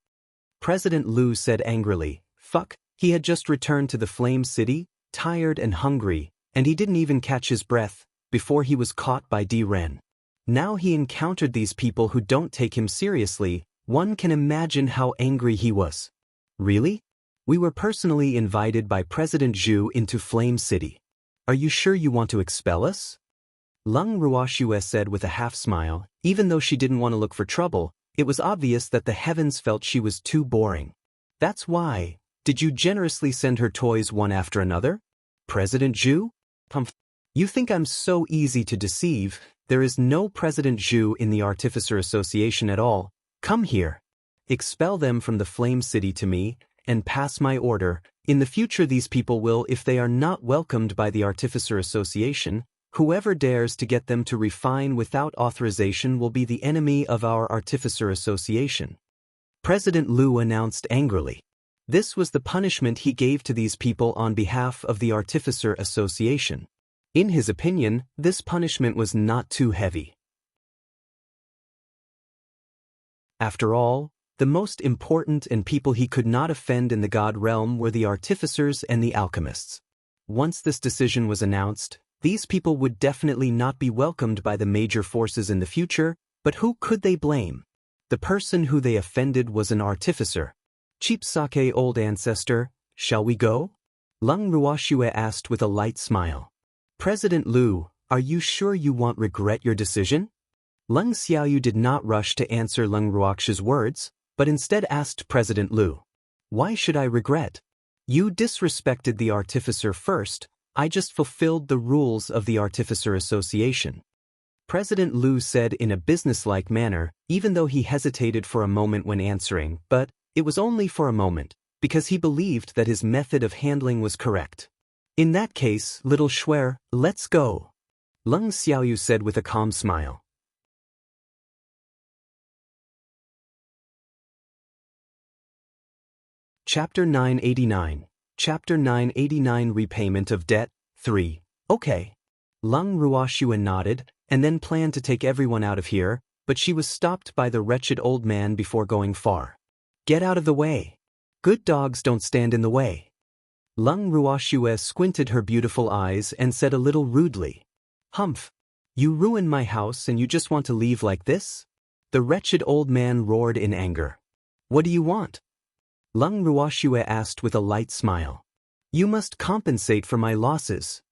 President Liu said angrily, fuck. He had just returned to the Flame City, tired and hungry, and he didn't even catch his breath, before he was caught by D. Ren. Now he encountered these people who don't take him seriously, one can imagine how angry he was. Really? We were personally invited by President Zhu into Flame City. Are you sure you want to expel us? Lung Ruoxue said with a half-smile, even though she didn't want to look for trouble, it was obvious that the heavens felt she was too boring. That's why. Did you generously send her toys one after another? President Zhu? You think I'm so easy to deceive? There is no President Zhu in the Artificer Association at all. Come here. Expel them from the Flame City to me, and pass my order. In the future these people will, if they are not welcomed by the Artificer Association, whoever dares to get them to refine without authorization will be the enemy of our Artificer Association. President Liu announced angrily. This was the punishment he gave to these people on behalf of the Artificer Association. In his opinion, this punishment was not too heavy. After all, the most important and people he could not offend in the god realm were the artificers and the alchemists. Once this decision was announced, these people would definitely not be welcomed by the major forces in the future, but who could they blame? The person who they offended was an artificer. Cheap sake, old ancestor, shall we go? Lung Ruoxue asked with a light smile. President Liu, are you sure you won't regret your decision? Lung Xiaoyu did not rush to answer Lung Ruoxue's words, but instead asked President Liu. Why should I regret? You disrespected the artificer first, I just fulfilled the rules of the Artificer Association. President Liu said in a businesslike manner, even though he hesitated for a moment when answering, but it was only for a moment, because he believed that his method of handling was correct. In that case, little Schwer, let's go. Lung Xiaoyu said with a calm smile. Chapter 989. Chapter 989 Repayment of Debt, 3. Okay. Lung Ruoxue nodded, and then planned to take everyone out of here, but she was stopped by the wretched old man before going far. Get out of the way. Good dogs don't stand in the way. Lung Ruoxue squinted her beautiful eyes and said a little rudely. Humph. You ruined my house and you just want to leave like this? The wretched old man roared in anger. What do you want? Lung Ruoxue asked with a light smile. You must compensate for my losses.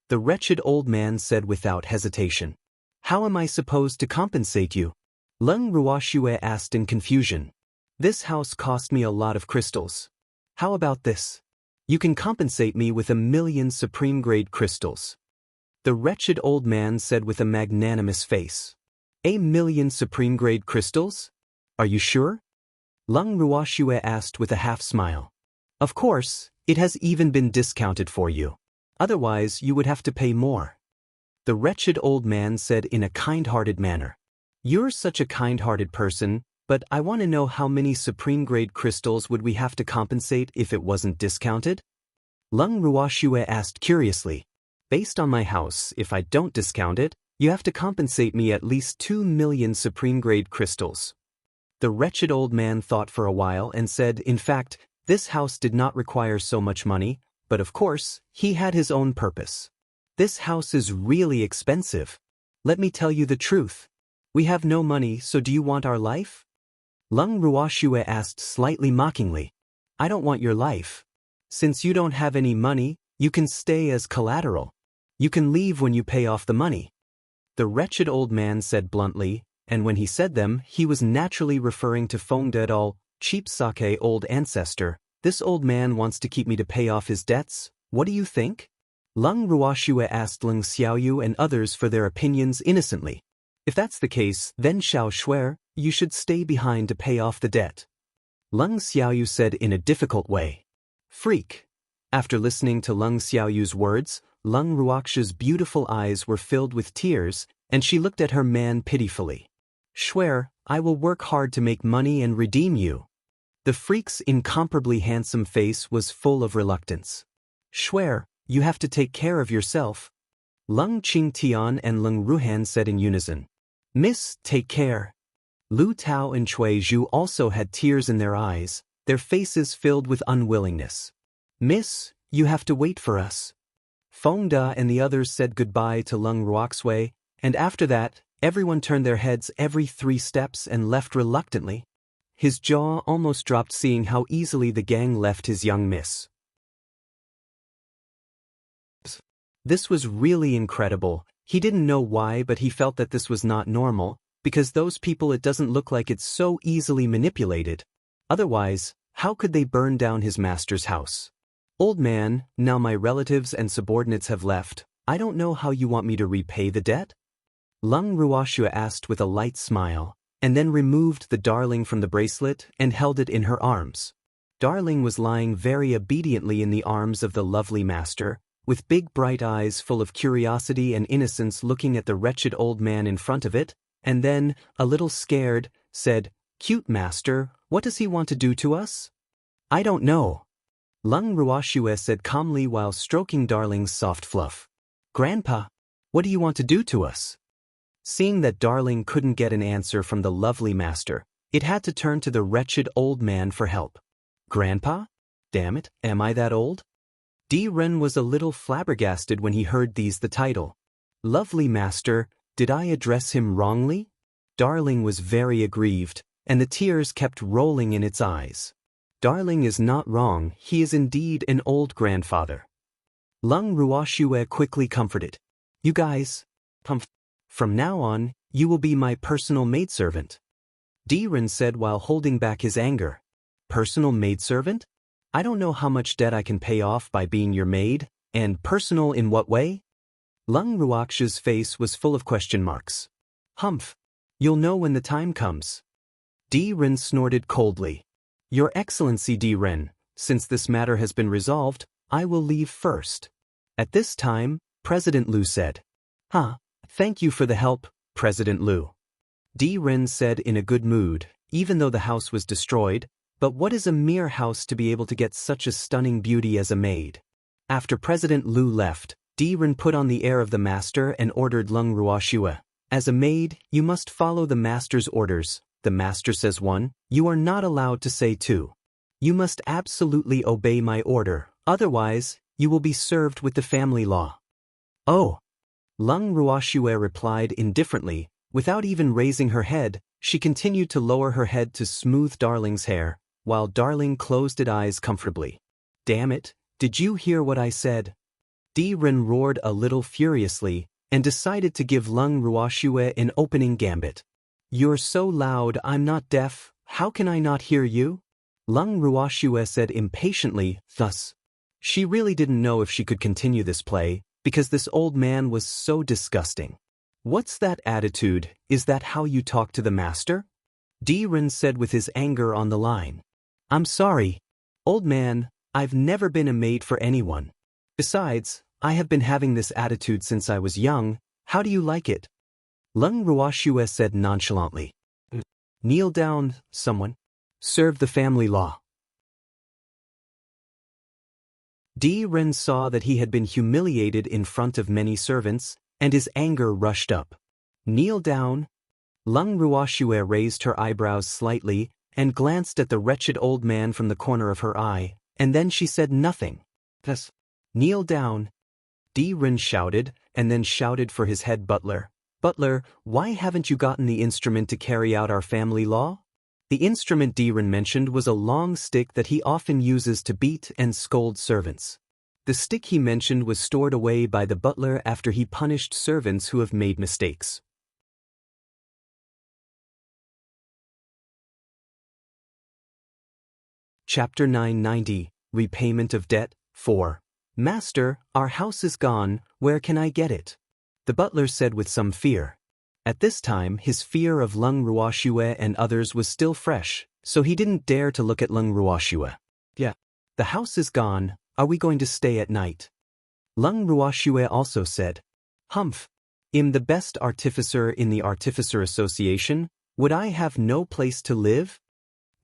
The wretched old man said without hesitation. How am I supposed to compensate you? Lung Ruoxue asked in confusion. This house cost me a lot of crystals. How about this? You can compensate me with 1,000,000 supreme-grade crystals. The wretched old man said with a magnanimous face. 1,000,000 supreme-grade crystals? Are you sure? Lung Ruoxue asked with a half-smile. Of course, it has even been discounted for you. Otherwise, you would have to pay more. The wretched old man said in a kind-hearted manner. You're such a kind-hearted person, but I want to know how many supreme-grade crystals would we have to compensate if it wasn't discounted? Lung Ruoxue asked curiously. Based on my house, if I don't discount it, you have to compensate me at least 2,000,000 supreme-grade crystals. The wretched old man thought for a while and said, in fact, this house did not require so much money, but of course, he had his own purpose. This house is really expensive. Let me tell you the truth. We have no money, so do you want our life? Lung Ruoxue asked slightly mockingly. I don't want your life. Since you don't have any money, you can stay as collateral. You can leave when you pay off the money. The wretched old man said bluntly, and when he said them, he was naturally referring to Feng de et al., cheap sake old ancestor. This old man wants to keep me to pay off his debts. What do you think? Lung Ruoxue asked Lung Xiaoyu and others for their opinions innocently. If that's the case, then Xiao Schwer, you should stay behind to pay off the debt. Lung Xiaoyu said in a difficult way. Freak. After listening to Lung Xiaoyu's words, Lung Ruoxue's beautiful eyes were filled with tears, and she looked at her man pitifully. Schwer, I will work hard to make money and redeem you. The freak's incomparably handsome face was full of reluctance. Schwer, you have to take care of yourself. Lung Qingtian and Lung Ruhan said in unison. Miss, take care. Lu Tao and Cui Zhu also had tears in their eyes, their faces filled with unwillingness. Miss, you have to wait for us. Feng De and the others said goodbye to Lung Ruoxue, and after that, everyone turned their heads every 3 steps and left reluctantly. His jaw almost dropped seeing how easily the gang left his young miss. This was really incredible. He didn't know why, but he felt that this was not normal, because those people it doesn't look like it's so easily manipulated. Otherwise, how could they burn down his master's house? Old man, now my relatives and subordinates have left, I don't know how you want me to repay the debt? Lung Ruoxue asked with a light smile, and then removed the darling from the bracelet and held it in her arms. Darling was lying very obediently in the arms of the lovely master, with big bright eyes full of curiosity and innocence looking at the wretched old man in front of it, and then, a little scared, said, Cute master, what does he want to do to us? I don't know. Lung Ruoxue said calmly while stroking Darling's soft fluff. Grandpa, what do you want to do to us? Seeing that Darling couldn't get an answer from the lovely master, it had to turn to the wretched old man for help. Grandpa? Damn it, am I that old? Ren was a little flabbergasted when he heard the title. Lovely master, did I address him wrongly? Darling was very aggrieved, and the tears kept rolling in its eyes. Darling is not wrong, he is indeed an old grandfather. Lung Ruoxue quickly comforted. You guys, from now on, you will be my personal maidservant. Ren said while holding back his anger. Personal maidservant? I don't know how much debt I can pay off by being your maid, and personal in what way? Lung Ruoxue's face was full of question marks. Humph. You'll know when the time comes. Ren snorted coldly. Your Excellency Ren, since this matter has been resolved, I will leave first. At this time, President Liu said. Thank you for the help, President Liu. Ren said in a good mood, even though the house was destroyed, but what is a mere house to be able to get such a stunning beauty as a maid? After President Liu left, Ren put on the air of the master and ordered Lung Ruoxue. As a maid, you must follow the master's orders. The master says 1, you are not allowed to say 2. You must absolutely obey my order, otherwise, you will be served with the family law. Oh. Lung Ruoxue replied indifferently, without even raising her head. She continued to lower her head to smooth Darling's hair, while Darling closed its eyes comfortably. Damn it, did you hear what I said? Ren roared a little furiously, and decided to give Lung Ruoxue an opening gambit. You're so loud I'm not deaf, how can I not hear you? Lung Ruoxue said impatiently, thus. She really didn't know if she could continue this play, because this old man was so disgusting. What's that attitude? Is that how you talk to the master? Ren said with his anger on the line. I'm sorry. Old man, I've never been a maid for anyone. Besides, I have been having this attitude since I was young. How do you like it? Lung Ruoxue said nonchalantly. Kneel down, someone. Serve the family law. Ren saw that he had been humiliated in front of many servants, and his anger rushed up. Kneel down. Lung Ruoxue raised her eyebrows slightly and glanced at the wretched old man from the corner of her eye, and then she said nothing. Thus, kneel down. Ren shouted, and then shouted for his head butler. Butler, why haven't you gotten the instrument to carry out our family law? The instrument Ren mentioned was a long stick that he often uses to beat and scold servants. The stick he mentioned was stored away by the butler after he punished servants who have made mistakes. Chapter 990, Repayment of Debt, 4. Master, our house is gone, where can I get it? The butler said with some fear. At this time, his fear of Lung Ruoxue and others was still fresh, so he didn't dare to look at Lung Ruoxue. Yeah. The house is gone, are we going to stay at night? Lung Ruoxue also said. Humph. I'm the best artificer in the Artificer Association, would I have no place to live?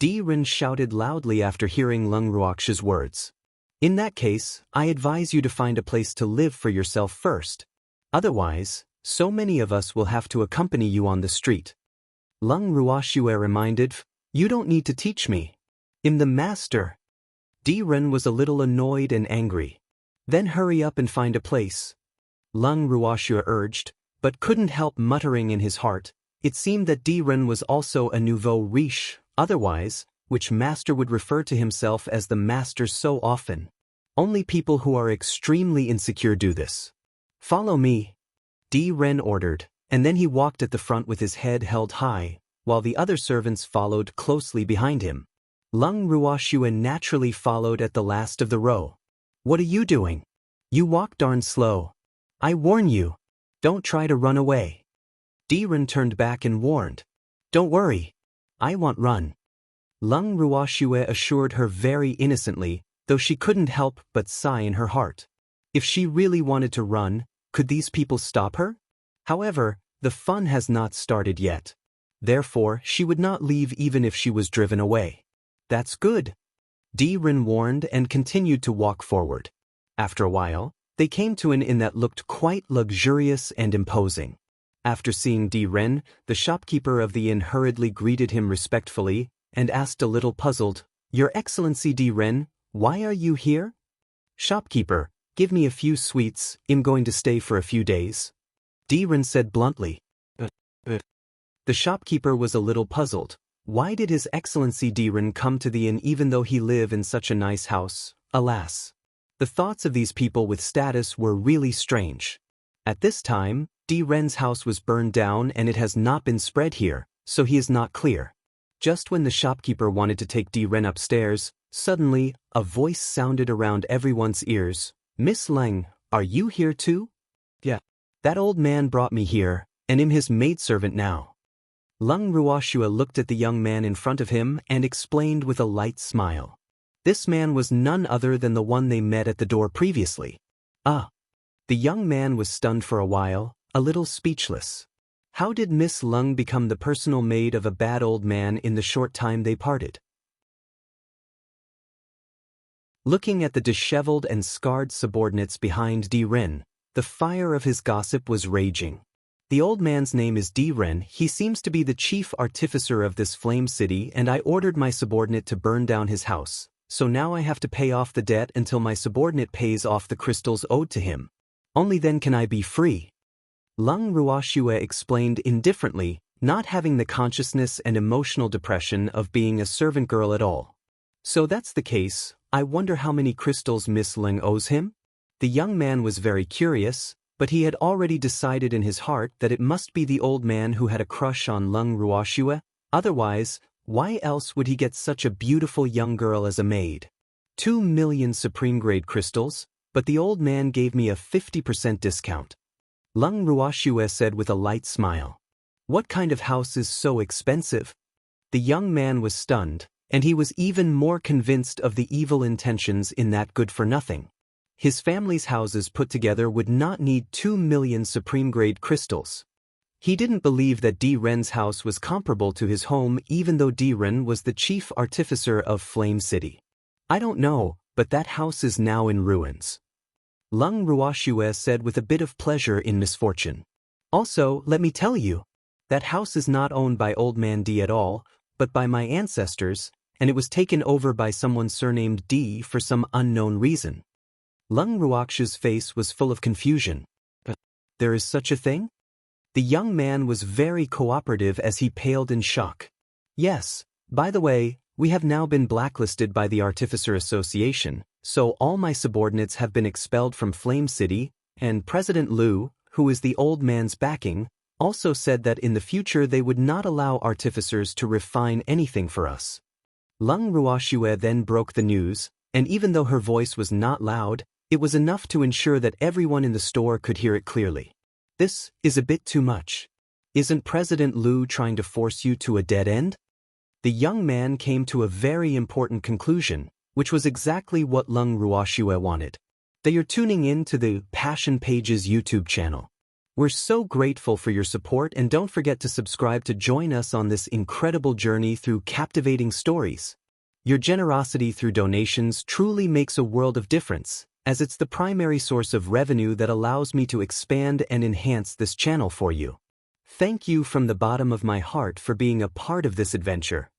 Ren shouted loudly after hearing Lung Ruoxue's words. In that case, I advise you to find a place to live for yourself first. Otherwise, so many of us will have to accompany you on the street. Lung Ruoxue reminded, you don't need to teach me. I'm the master. Ren was a little annoyed and angry. Then hurry up and find a place. Lung Ruoxue urged, but couldn't help muttering in his heart. It seemed that Ren was also a nouveau riche, otherwise, which master would refer to himself as the master so often. Only people who are extremely insecure do this. Follow me. Ren ordered, and then he walked at the front with his head held high, while the other servants followed closely behind him. Lung Ruoxue naturally followed at the last of the row. What are you doing? You walk darn slow. I warn you. Don't try to run away. Ren turned back and warned. Don't worry. I won't run. Lung Ruoxue assured her very innocently, though she couldn't help but sigh in her heart. If she really wanted to run, could these people stop her? However, the fun has not started yet. Therefore, she would not leave even if she was driven away. That's good. Ren warned and continued to walk forward. After a while, They came to an inn that looked quite luxurious and imposing. After seeing Di Ren, the shopkeeper of the inn hurriedly greeted him respectfully and asked a little puzzled, "Your Excellency Di Ren, why are you here?" "Shopkeeper, give me a few sweets, I'm going to stay for a few days," Di Ren said bluntly. The shopkeeper was a little puzzled. Why did His Excellency Di Ren come to the inn even though he lived in such a nice house? Alas! The thoughts of these people with status were really strange. At this time, Di Ren's house was burned down and it has not been spread here, so he is not clear. Just when the shopkeeper wanted to take Di Ren upstairs, suddenly, a voice sounded around everyone's ears. "Miss Leng, are you here too?" "Yeah. That old man brought me here, and I'm his maidservant now." Leng Ruoxue looked at the young man in front of him and explained with a light smile. This man was none other than the one they met at the door previously. Ah! The young man was stunned for a while, a little speechless. How did Miss Leng become the personal maid of a bad old man in the short time they parted? Looking at the disheveled and scarred subordinates behind Di Ren, the fire of his gossip was raging. "The old man's name is Di Ren, he seems to be the chief artificer of this flame city, and I ordered my subordinate to burn down his house, so now I have to pay off the debt until my subordinate pays off the crystals owed to him. Only then can I be free." Leng Ruoxue explained indifferently, not having the consciousness and emotional depression of being a servant girl at all. "So that's the case, I wonder how many crystals Miss Leng owes him?" The young man was very curious, but he had already decided in his heart that it must be the old man who had a crush on Leng Ruoxue, otherwise, why else would he get such a beautiful young girl as a maid? 2 million supreme-grade crystals, but the old man gave me a 50% discount. Leng Ruoxue said with a light smile. "What kind of house is so expensive?" The young man was stunned, and he was even more convinced of the evil intentions in that good-for-nothing. His family's houses put together would not need 2 million supreme-grade crystals. He didn't believe that Di Ren's house was comparable to his home even though Di Ren was the chief artificer of Flame City. "I don't know, but that house is now in ruins," Leng Ruoxue said with a bit of pleasure in misfortune. "Also, let me tell you, that house is not owned by Old Man Di at all, but by my ancestors, and it was taken over by someone surnamed Di for some unknown reason." Leng Ruoxue's face was full of confusion. "There is such a thing?" The young man was very cooperative as he paled in shock. "Yes, by the way, we have now been blacklisted by the Artificer Association, so all my subordinates have been expelled from Flame City, and President Liu, who is the old man's backing, also said that in the future they would not allow artificers to refine anything for us." Leng Ruoxue then broke the news, and even though her voice was not loud, it was enough to ensure that everyone in the store could hear it clearly. "This is a bit too much. Isn't President Liu trying to force you to a dead end?" The young man came to a very important conclusion, which was exactly what Leng Ruoxue wanted. They are tuning in to the Passion Pages YouTube channel. We're so grateful for your support, and don't forget to subscribe to join us on this incredible journey through captivating stories. Your generosity through donations truly makes a world of difference, as it's the primary source of revenue that allows me to expand and enhance this channel for you. Thank you from the bottom of my heart for being a part of this adventure.